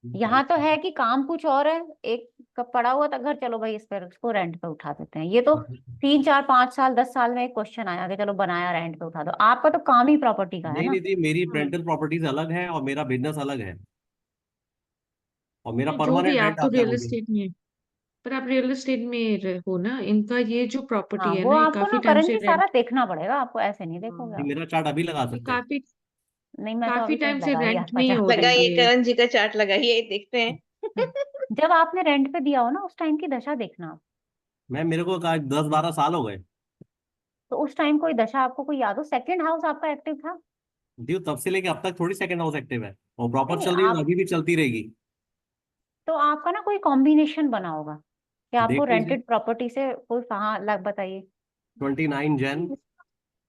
Speaker 2: यहाँ तो है कि काम कुछ और है, एक कब पड़ा हुआ था घर, चलो भाई इस पर उसको रेंट पे उठा देते हैं, ये तो 3 4 5 साल 10 साल में एक क्वेश्चन आया कि चलो बनाया रेंट पे उठा दो, आपका तो काम ही प्रॉपर्टी का है
Speaker 1: नहीं
Speaker 2: ना।
Speaker 1: नहीं जी, मेरी
Speaker 3: हाँ,
Speaker 1: रेंटल प्रॉपर्टीज अलग है और मेरा बिजनेस अलग है, और मेरा
Speaker 3: नहीं जो भी,
Speaker 1: परमानेंट
Speaker 3: आप
Speaker 1: रेंट
Speaker 3: तो
Speaker 1: आता है
Speaker 3: रियल
Speaker 1: मुझे।
Speaker 3: एस्टेट में, पर आप रियल एस्टेट में हो ना, इनका ये जो
Speaker 2: हाँ
Speaker 3: प्रॉपर्टी है
Speaker 2: वो
Speaker 3: ना, ये
Speaker 2: आपको ना
Speaker 3: काफी टाइम से
Speaker 2: करेंसी सारा
Speaker 3: रेंट।
Speaker 2: देखना पड़ेगा, आपको ऐसे नहीं देखोगे
Speaker 1: जी,
Speaker 2: आप।
Speaker 1: मेरा चार्ट अभी लगा
Speaker 3: ये
Speaker 1: सकते हैं।
Speaker 3: काफी
Speaker 2: नहीं मैं तो
Speaker 3: काफी
Speaker 2: अभी कहीं
Speaker 3: टाइम से
Speaker 2: लगा ही
Speaker 3: रेंट
Speaker 2: आपका
Speaker 3: में ही हो
Speaker 2: चार्ट।
Speaker 3: रही
Speaker 6: लगाइए,
Speaker 3: है।
Speaker 6: करण जी का चार्ट लगाइए, देखते हैं।
Speaker 2: जब आपने रेंट पे दिया हो ना, उस टाइम की दशा देखना आप।
Speaker 1: मैं मेरे को 10 12 साल हो गए।
Speaker 2: तो उस टाइम कोई दशा आपको कोई याद हो, सेकंड हाउस आपका एक्टिव था?
Speaker 1: जी, तब से लेके अब तक थोड़ी सेकंड हाउस एक्टिव है, और
Speaker 2: नहीं
Speaker 1: प्रॉपर
Speaker 2: नहीं
Speaker 1: चल रही है और
Speaker 2: आप,
Speaker 1: अभी भी चलती रहेगी।
Speaker 2: तो आपका ना कोई कॉम्बिनेशन बना होगा कि आपको
Speaker 1: देख लीजिए,
Speaker 2: रेंटेड प्रॉपर्टी से कोई, कहाँ लग बताइए।
Speaker 1: 29 जैन।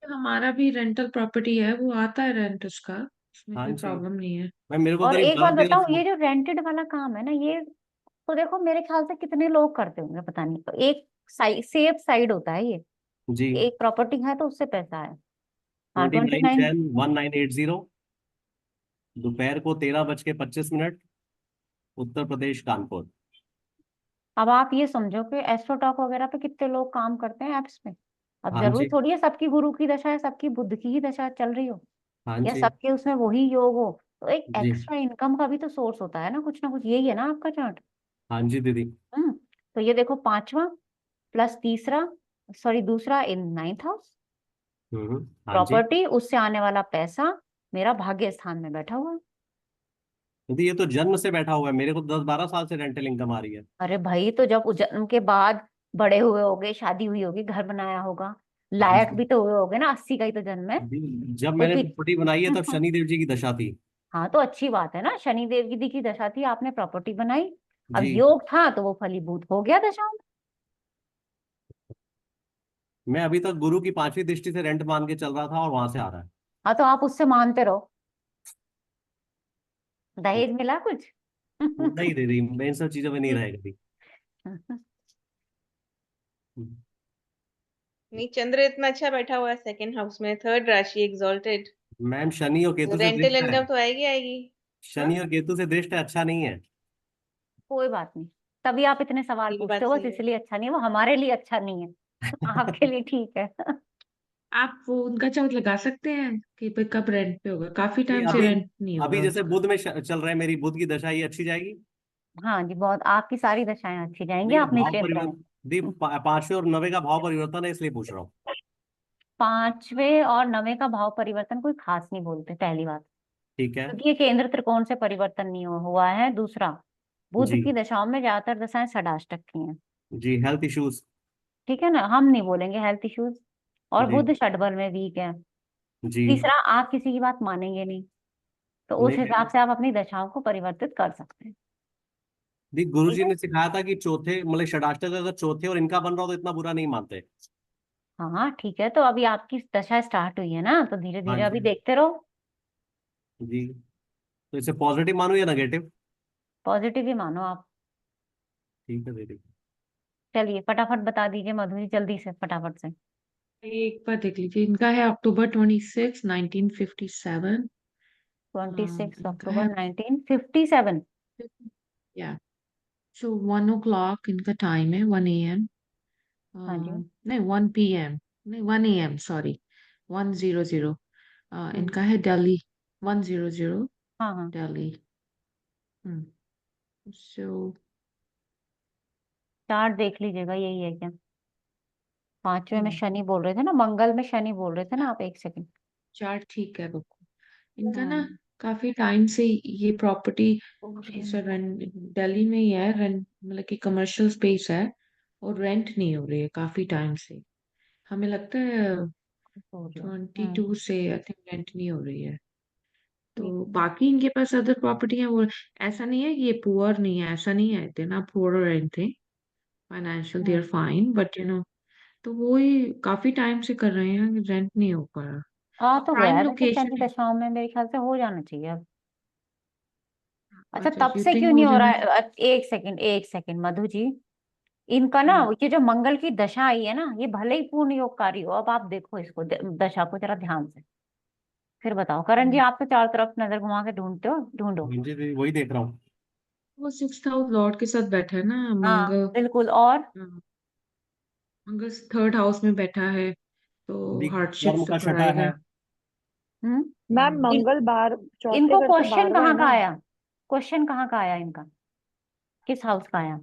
Speaker 3: हमारा भी रेंटल प्रॉपर्टी है, वो आता है रेंट उसका, उसमें
Speaker 1: हाँ
Speaker 3: कोई
Speaker 1: जी,
Speaker 3: प्रॉब्लम नहीं है।
Speaker 1: मैं मेरे को
Speaker 2: और
Speaker 1: करीब
Speaker 2: एक बात
Speaker 1: दस
Speaker 2: बताओ,
Speaker 1: तेरह
Speaker 2: ये जो रेंटेड वाला काम है ना, ये तो देखो मेरे ख्याल से कितने लोग करते होंगे पता नहीं, तो एक साइड, सेफ साइड होता है ये,
Speaker 1: जी,
Speaker 2: एक प्रॉपर्टी है तो उससे पैसा है। हाँ
Speaker 1: 29 जैन
Speaker 2: 29।
Speaker 1: 1980, दोपहर को 13:25, उत्तर प्रदेश कानपुर।
Speaker 2: अब आप ये समझो कि एस्ट्रोटॉक वगैरह पे कितने लोग काम करते हैं एप्स में। अब
Speaker 1: हाँ
Speaker 2: जरूरी
Speaker 1: जी,
Speaker 2: थोड़ी है सबकी गुरु की दशा है, सबकी बुद्ध की ही दशा चल रही हो,
Speaker 1: हाँ
Speaker 2: या
Speaker 1: जी,
Speaker 2: सबके उसमें वही योग हो, तो एक
Speaker 1: जी,
Speaker 2: एक्स्ट्रा इनकम का भी तो सोर्स होता है ना कुछ, यही है ना आपका चार्ट।
Speaker 1: हाँ जी दीदी।
Speaker 2: हम्म। तो ये देखो, पांचवा प्लस तीसरा, सॉरी दूसरा इन 9th हाउस,
Speaker 1: हाँ जी
Speaker 2: प्रॉपर्टी, उससे आने वाला पैसा, मेरा भाग्य स्थान में बैठा हुआ है।
Speaker 1: दीदी, ये तो जन्म से बैठा हुआ है, मेरे को 10 12 साल से रेंटल इनकम आ रही है।
Speaker 2: अरे भाई, तो जब जन्म के बाद बड़े हुए होगे, शादी हुई होगी, घर बनाया होगा,
Speaker 1: हाँ
Speaker 2: लायक
Speaker 1: जी,
Speaker 2: भी तो हुए होगे ना, 80 का ही तो जन्म है।
Speaker 1: जब
Speaker 2: तो
Speaker 1: मैंने प्रॉपर्टी बनाई है तब शनि देव जी की दशा थी।
Speaker 2: हाँ तो अच्छी बात है ना, शनि देव की दशा थी, आपने प्रॉपर्टी बनाई, अब
Speaker 1: जी,
Speaker 2: योग था तो वो फलीभूत हो गया दशाओं में।
Speaker 1: मैं अभी तक गुरु की 5वीं दृष्टि से रेंट मान के चल रहा था और वहां से आ रहा
Speaker 2: हाँ तो आप उससे मानते रहो,
Speaker 1: है।
Speaker 2: दहेज मिला कुछ?
Speaker 1: नहीं दीदी, मैं इन सब चीजों में नहीं रहे कभी।
Speaker 6: नहीं, चंद्र इतना अच्छा बैठा हुआ है सेकंड हाउस में, थर्ड राशि एग्जॉल्टेड,
Speaker 1: मैम, शनि और केतु से
Speaker 6: रेंटल
Speaker 1: दृष्ट है।
Speaker 6: इनकम तो आएगी आएगी। हाँ,
Speaker 1: शनि और केतु से दृष्ट है, अच्छा नहीं है।
Speaker 2: कोई बात नहीं, तभी आप इतने सवाल
Speaker 6: ये भी
Speaker 2: पूछते
Speaker 6: बात
Speaker 2: हो, बस
Speaker 6: सही है।
Speaker 2: इसलिए अच्छा नहीं है, वो हमारे लिए अच्छा नहीं है, आपके लिए ठीक है।
Speaker 3: आप वो उनका चार्ट लगा सकते हैं कि भाई कब रेंट पे होगा, काफी
Speaker 1: नहीं,
Speaker 3: टाइम से
Speaker 1: अभी
Speaker 3: रेंट नहीं हो
Speaker 1: अभी
Speaker 3: रहा
Speaker 1: जैसे
Speaker 3: उसका।
Speaker 1: बुध में चल रहा है, मेरी बुध की दशा, ये अच्छी जाएगी।
Speaker 2: हाँ जी, बहुत आपकी सारी दशाएं अच्छी जाएंगी,
Speaker 1: नहीं,
Speaker 2: आप
Speaker 1: भाव
Speaker 2: निश्चिंत रहें।
Speaker 1: परिवर्तन दी, 5वें और 9वें का भाव परिवर्तन है, इसलिए पूछ रहा हूँ।
Speaker 2: 5वें और 9वें का भाव परिवर्तन कोई खास नहीं बोलते, पहली बात,
Speaker 1: ठीक है।
Speaker 2: क्योंकि ये केंद्र त्रिकोण से परिवर्तन नहीं हुआ है। दूसरा, बुध
Speaker 1: जी,
Speaker 2: की दशाओं में ज्यादातर दशाएं षडाष्टक की हैं।
Speaker 1: जी, हेल्थ इश्यूज।
Speaker 2: ठीक है ना, हम नहीं बोलेंगे हेल्थ इश्यूज, और
Speaker 1: जी,
Speaker 2: बुध षडबल में वीक है।
Speaker 1: जी,
Speaker 2: तीसरा, आप किसी की बात मानेंगे नहीं, तो उस
Speaker 1: नहीं
Speaker 2: हिसाब
Speaker 1: मैं
Speaker 2: से आप अपनी दशाओं को परिवर्तित कर सकते हैं।
Speaker 1: दी, गुरु
Speaker 2: ठीक
Speaker 1: जी
Speaker 2: है।
Speaker 1: ने सिखाया था कि चौथे मतलब षडाष्टक अगर चौथे और इनका बन रहा हो तो इतना बुरा नहीं मानते।
Speaker 2: हाँ हाँ ठीक है, तो अभी आपकी दशा स्टार्ट हुई है ना, तो धीरे
Speaker 1: हाँ
Speaker 2: धीरे अभी
Speaker 1: जी,
Speaker 2: देखते रहो।
Speaker 1: जी, तो इसे पॉजिटिव मानो या नेगेटिव?
Speaker 2: पॉजिटिव ही मानो आप।
Speaker 1: ठीक है दीदी।
Speaker 2: चलिए फटाफट बता दीजिए मधु जी, जल्दी से फटाफट से।
Speaker 3: एक बार देख लीजिए, इनका है अक्टूबर 26 1957।
Speaker 2: 26
Speaker 3: इनका है
Speaker 2: अक्टूबर 1957।
Speaker 3: या सो 1 o'clock इनका टाइम है, 1 AM।
Speaker 2: हाँ जी।
Speaker 3: नहीं 1 PM, नहीं 1 AM, सॉरी 100।
Speaker 2: हम्म।
Speaker 3: इनका है दिल्ली, 100
Speaker 2: हाँ हाँ।
Speaker 3: दिल्ली। सो
Speaker 2: चार्ट देख लीजिएगा, यही है क्या? पांचवे में
Speaker 3: हम्म,
Speaker 2: शनि बोल रहे थे ना, मंगल में शनि बोल रहे थे ना आप, एक सेकंड।
Speaker 3: चार्ट ठीक है रुको। इनका ना
Speaker 2: हम्म।
Speaker 3: काफी टाइम से ये प्रॉपर्टी सर दिल्ली में ही है, रेंट मतलब कि कमर्शियल स्पेस है और रेंट नहीं हो रही है काफी टाइम से। हमें लगता है ट्वेंटी
Speaker 2: हम्म।
Speaker 3: टू से आई थिंक रेंट नहीं हो रही है।
Speaker 2: ठीक
Speaker 3: तो
Speaker 2: है।
Speaker 3: बाकी इनके पास अदर प्रॉपर्टी है, वो ऐसा नहीं है कि ये पुअर नहीं है, ऐसा नहीं है, दे ना पुअर और anything, financial they are
Speaker 2: hmm.
Speaker 3: Fine, but तो वो ही काफी टाइम से कर रहे हैं, रेंट नहीं हो पा रहा।
Speaker 2: आ
Speaker 3: और
Speaker 2: तो गया
Speaker 3: प्राइम
Speaker 2: है वैसे
Speaker 3: लोकेशन
Speaker 2: शनि
Speaker 3: है।
Speaker 2: दशाओं में, मेरे ख्याल से हो जाना चाहिए अब। अच्छा
Speaker 3: अच्छा
Speaker 2: तब
Speaker 3: यू
Speaker 2: से
Speaker 3: थिंक
Speaker 2: क्यों
Speaker 3: हो
Speaker 2: नहीं हो रहा
Speaker 3: जाना?
Speaker 2: है? एक सेकंड, एक सेकंड मधु जी। इनका ना
Speaker 3: हम्म,
Speaker 2: ये जो मंगल की दशा आई है ना, ये भले ही पूर्ण योगकारी हो, अब आप देखो इसको दशा को जरा ध्यान से, फिर बताओ। करण जी
Speaker 3: हम्म।
Speaker 2: आप तो चारों तरफ नजर घुमा के ढूंढते हो, ढूंढो।
Speaker 1: हाँ जी दीदी, वही देख रहा हूँ।
Speaker 3: वो 6th हाउस लॉर्ड के साथ बैठा है ना
Speaker 2: हाँ
Speaker 3: मंगल।
Speaker 2: बिल्कुल। और
Speaker 3: हाँ, मंगल 3rd हाउस में बैठा है, तो
Speaker 1: अभी कर्म
Speaker 3: हार्डशिप्स तो
Speaker 1: का छठा
Speaker 3: कराएगा।
Speaker 1: है।
Speaker 2: हम्म।
Speaker 5: मैम
Speaker 3: हम्म।
Speaker 2: इन,
Speaker 5: मंगल बार चौथे
Speaker 2: इनको
Speaker 5: घर से
Speaker 2: क्वेश्चन
Speaker 5: 12वां है
Speaker 2: कहाँ का
Speaker 5: ना।
Speaker 2: आया? क्वेश्चन कहाँ का आया इनका? किस हाउस का आया?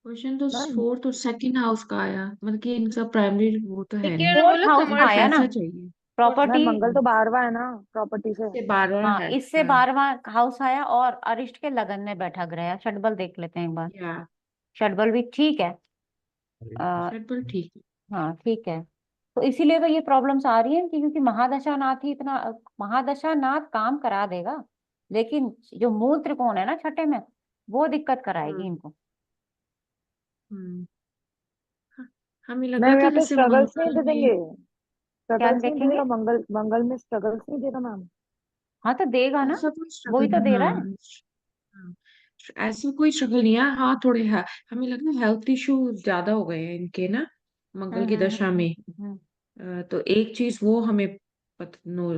Speaker 3: क्वेश्चन तो
Speaker 5: मैम
Speaker 3: 4th और 2nd हाउस का आया, मतलब कि इनका प्राइमरी वो तो है
Speaker 6: लेकिन
Speaker 3: नहीं,
Speaker 6: उन्होंने
Speaker 2: फोर्थ
Speaker 6: बोला
Speaker 2: हाउस का
Speaker 3: इनको
Speaker 2: आया ना,
Speaker 6: कमर्शियल।
Speaker 3: पैसा चाहिए।
Speaker 5: Ma'am
Speaker 2: property.
Speaker 5: मंगल तो 12वां है ना प्रॉपर्टी से।
Speaker 3: से 12
Speaker 2: हाँ
Speaker 3: है।
Speaker 2: इससे 12वां हाउस आया, और अरिष्ट के लगन में बैठा ग्रह है। षटबल देख लेते हैं एक बार।
Speaker 3: या
Speaker 2: षटबल भी ठीक है। आ,
Speaker 3: शेड्यूल ठीक है।
Speaker 2: हाँ ठीक है। तो इसीलिए तो ये प्रॉब्लम्स आ रही है कि क्योंकि महादशा नाथ ही इतना, महादशा नाथ काम करा देगा, लेकिन जो मूल त्रिकोण है ना छठे में, वो दिक्कत कराएगी
Speaker 3: हम्म।
Speaker 2: इनको।
Speaker 3: हम्म। हाँ, हमें लग रहा
Speaker 5: मैम
Speaker 3: था
Speaker 5: यहाँ पे
Speaker 3: जैसे
Speaker 5: स्ट्रगल्स नहीं
Speaker 3: मंगल
Speaker 5: दे
Speaker 3: में।
Speaker 5: देंगे?
Speaker 2: क्या
Speaker 5: स्ट्रगल्स नहीं
Speaker 2: देखेंगे?
Speaker 5: देगा मंगल? मंगल में स्ट्रगल्स नहीं देगा मैम?
Speaker 2: हाँ तो देगा ना,
Speaker 3: ऐसा कोई
Speaker 2: वही
Speaker 3: स्ट्रगल,
Speaker 2: तो दे रहा
Speaker 3: हाँ
Speaker 2: है।
Speaker 3: हाँ, ऐसा कोई स्ट्रगल नहीं है। हाँ थोड़े है, हमें लग रहा है हेल्थ इशू ज्यादा हो गए हैं इनके ना मंगल की दशा में।
Speaker 2: हम्म।
Speaker 3: तो एक चीज वो हमें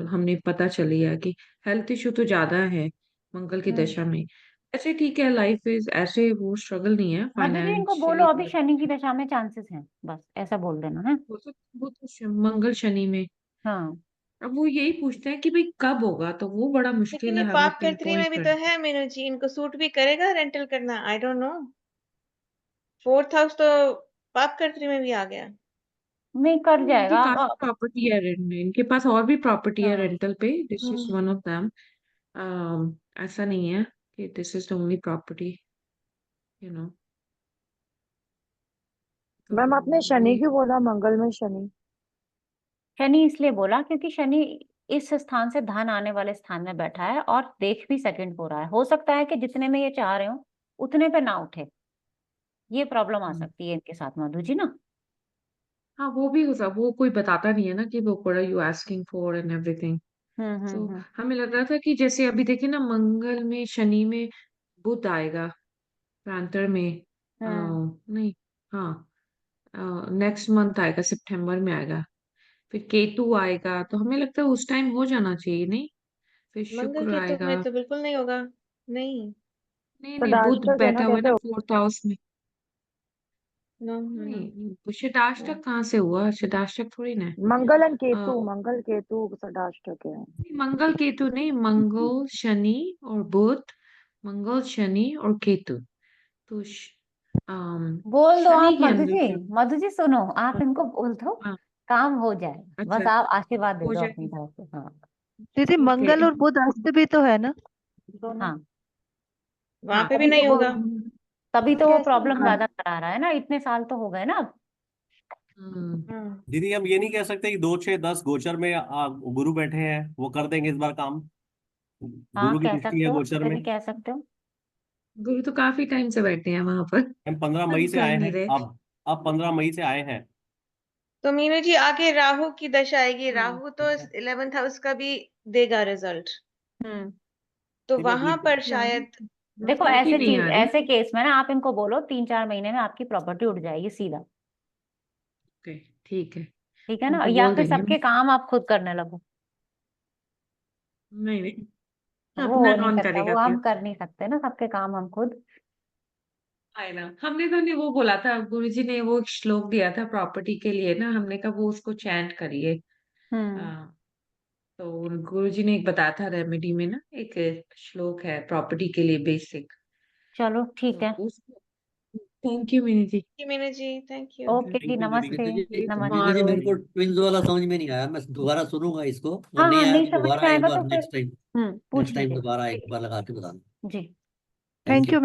Speaker 3: हमने पता चली है कि हेल्थ इशू तो ज्यादा है मंगल की
Speaker 2: हम्म।
Speaker 3: दशा में। ऐसे ठीक है, लाइफ इज ऐसे, वो स्ट्रगल नहीं है
Speaker 2: मधु जी इनको बोलो
Speaker 3: फाइनेंशियली।
Speaker 2: अभी शनि की दशा में चांसेस हैं, बस ऐसा बोल देना है।
Speaker 3: हो सकता वो तो मंगल शनि में।
Speaker 2: हाँ।
Speaker 3: अब वो यही पूछते हैं कि भाई कब होगा, तो वो बड़ा
Speaker 6: लेकिन
Speaker 3: मुश्किल
Speaker 6: ये
Speaker 3: है हमें
Speaker 6: पाप
Speaker 3: पिन
Speaker 6: कर्त्री
Speaker 3: पॉइंट
Speaker 6: में भी तो
Speaker 3: करना।
Speaker 6: है मीनू जी, इनको सूट भी करेगा रेंटल करना? I don't know. 4th house तो पाप कर्त्री में भी आ गया।
Speaker 2: नहीं कर
Speaker 3: इनकी
Speaker 2: जाएगा।
Speaker 3: काफी प्रॉपर्टी है रेंट में, इनके पास और भी प्रॉपर्टी है
Speaker 2: हाँ।
Speaker 3: रेंटल पे, this is
Speaker 6: hmm.
Speaker 3: One of them. ऐसा नहीं है कि this is the only property, you know. तो
Speaker 5: मैम आपने शनि
Speaker 3: वही।
Speaker 5: क्यों बोला मंगल में शनि?
Speaker 2: शनि इसलिए बोला क्योंकि शनि इस स्थान से धन आने वाले स्थान में बैठा है, और देख भी सेकंड हो रहा है। हो सकता है कि जितने में ये चाह रहे हो उतने पे ना उठे, ये प्रॉब्लम आ
Speaker 3: हम्म।
Speaker 2: सकती है इनके साथ मधु जी ना।
Speaker 3: हाँ वो भी हो सकता, वो कोई बताता नहीं है ना कि वो what are you asking for and everything। तो
Speaker 2: हम्म।
Speaker 3: हमें लग रहा था कि जैसे अभी देखिए ना मंगल में शनि में बुध आएगा प्रांतर में।
Speaker 2: हम्म।
Speaker 3: नहीं, हाँ नेक्स्ट मंथ आएगा, सितंबर में आएगा। फिर केतु आएगा, तो हमें लगता है उस टाइम हो जाना चाहिए नहीं। फिर
Speaker 6: मंगल
Speaker 3: शुक्र
Speaker 6: के तो
Speaker 3: आएगा।
Speaker 6: में तो बिल्कुल नहीं होगा। नहीं।
Speaker 3: नहीं
Speaker 5: तो
Speaker 3: नहीं, बुध
Speaker 5: डाष्टक है ना,
Speaker 3: बैठा हुआ है
Speaker 5: कैसे
Speaker 3: ना
Speaker 5: हो?
Speaker 3: 4th हाउस में।
Speaker 6: No no no.
Speaker 3: नहीं शदाष्टक कहाँ से हुआ, शदाष्टक थोड़ी ना है।
Speaker 5: मंगल एंड
Speaker 3: अ,
Speaker 5: केतु, मंगल केतु डाष्टक है।
Speaker 3: मंगल केतु नहीं, मंगल शनि और बुध, मंगल शनि और केतु। तो
Speaker 2: बोल दो
Speaker 3: शनि
Speaker 2: आप
Speaker 3: के
Speaker 2: मधु
Speaker 3: अंदर
Speaker 2: जी।
Speaker 3: क्या।
Speaker 2: मधु जी सुनो, आप
Speaker 3: हाँ
Speaker 2: इनको बोल दो,
Speaker 3: हाँ,
Speaker 2: काम हो जाएगा, बस
Speaker 3: अच्छा
Speaker 2: आप आशीर्वाद दे
Speaker 3: हो
Speaker 2: दो अपनी
Speaker 3: जाएगी।
Speaker 2: तरफ से। हाँ।
Speaker 8: दीदी
Speaker 3: ओके।
Speaker 8: मंगल और बुध अस्त भी तो है ना?
Speaker 5: दोनों।
Speaker 2: हाँ
Speaker 6: वहां
Speaker 3: हाँ
Speaker 6: पे भी
Speaker 2: तभी तो
Speaker 6: नहीं
Speaker 2: वो,
Speaker 6: होगा।
Speaker 2: तभी तो वो
Speaker 6: कैसे
Speaker 2: प्रॉब्लम
Speaker 6: होगा?
Speaker 2: ज्यादा करा रहा है ना, इतने साल तो हो गए ना अब।
Speaker 3: हम्म,
Speaker 6: हाँ।
Speaker 1: दीदी हम ये नहीं कह सकते कि 2 6 10 गोचर में गुरु बैठे हैं वो कर देंगे इस बार काम।
Speaker 2: हाँ
Speaker 1: गुरु की
Speaker 2: कह
Speaker 1: दृष्टि है
Speaker 2: सकते हो,
Speaker 1: गोचर
Speaker 2: क्यों
Speaker 1: में।
Speaker 2: नहीं कह सकते हो।
Speaker 3: गुरु तो काफी टाइम से बैठे हैं वहां पर,
Speaker 1: हम 15 मई से
Speaker 3: कर
Speaker 1: आए
Speaker 3: नहीं
Speaker 1: हैं
Speaker 3: रहे।
Speaker 1: अब 15 मई से आए हैं।
Speaker 6: तो मीनू जी आगे राहु की दशा आएगी,
Speaker 3: हाँ
Speaker 6: राहु तो 11th हाउस का भी देगा रिजल्ट।
Speaker 2: हम्म।
Speaker 6: तो
Speaker 1: सीमा
Speaker 6: वहां
Speaker 1: ठीक
Speaker 6: पर
Speaker 1: है।
Speaker 6: शायद
Speaker 2: देखो
Speaker 3: समझ ही
Speaker 2: ऐसे
Speaker 3: नहीं
Speaker 2: चीज,
Speaker 3: आ रही।
Speaker 2: ऐसे केस में ना आप इनको बोलो 3-4 महीने में आपकी प्रॉपर्टी उठ जाएगी सीधा।
Speaker 3: ओके, ठीक है,
Speaker 2: ठीक है ना,
Speaker 3: उनको
Speaker 2: या
Speaker 3: बोल
Speaker 2: फिर
Speaker 3: देंगे।
Speaker 2: सबके काम आप खुद करने लगो।
Speaker 3: नहीं नहीं,
Speaker 2: वो
Speaker 3: अपना
Speaker 2: हो नहीं
Speaker 3: कौन
Speaker 2: सकता,
Speaker 3: करेगा
Speaker 2: वो
Speaker 3: फिर?
Speaker 2: हम कर नहीं सकते ना सबके काम हम खुद।
Speaker 3: आए ना, हमने तो नहीं वो बोला था, गुरुजी ने वो एक श्लोक दिया था प्रॉपर्टी के लिए ना, हमने कहा वो उसको चैंट करिए।
Speaker 2: हम्म।
Speaker 3: हाँ, तो गुरुजी ने एक बताया था रेमेडी में ना, एक श्लोक है प्रॉपर्टी के लिए बेसिक,
Speaker 2: चलो ठीक
Speaker 3: तो
Speaker 2: है।
Speaker 3: उसको। Thank you Meenu ji.
Speaker 6: Meenu ji, thank you.
Speaker 2: Okay ji,
Speaker 1: thank you दीदी।
Speaker 2: नमस्ते।
Speaker 4: मीनू जी
Speaker 2: नमस्ते।
Speaker 4: मेरे को ट्विंस वाला समझ में नहीं आया, मैं दोबारा सुनूंगा इसको, और
Speaker 2: हाँ
Speaker 4: नहीं
Speaker 2: हाँ,
Speaker 4: आया
Speaker 2: नहीं
Speaker 4: तो
Speaker 2: समझ
Speaker 4: दोबारा
Speaker 2: में
Speaker 4: एक
Speaker 2: आएगा तो
Speaker 4: बार
Speaker 2: फिर
Speaker 4: नेक्स्ट टाइम,
Speaker 2: पूछ लीजिए।
Speaker 4: दोबारा
Speaker 2: ठीक
Speaker 4: एक बार लगा के बताना।
Speaker 2: है जी।
Speaker 4: Thank
Speaker 8: thank
Speaker 4: you.
Speaker 8: यू।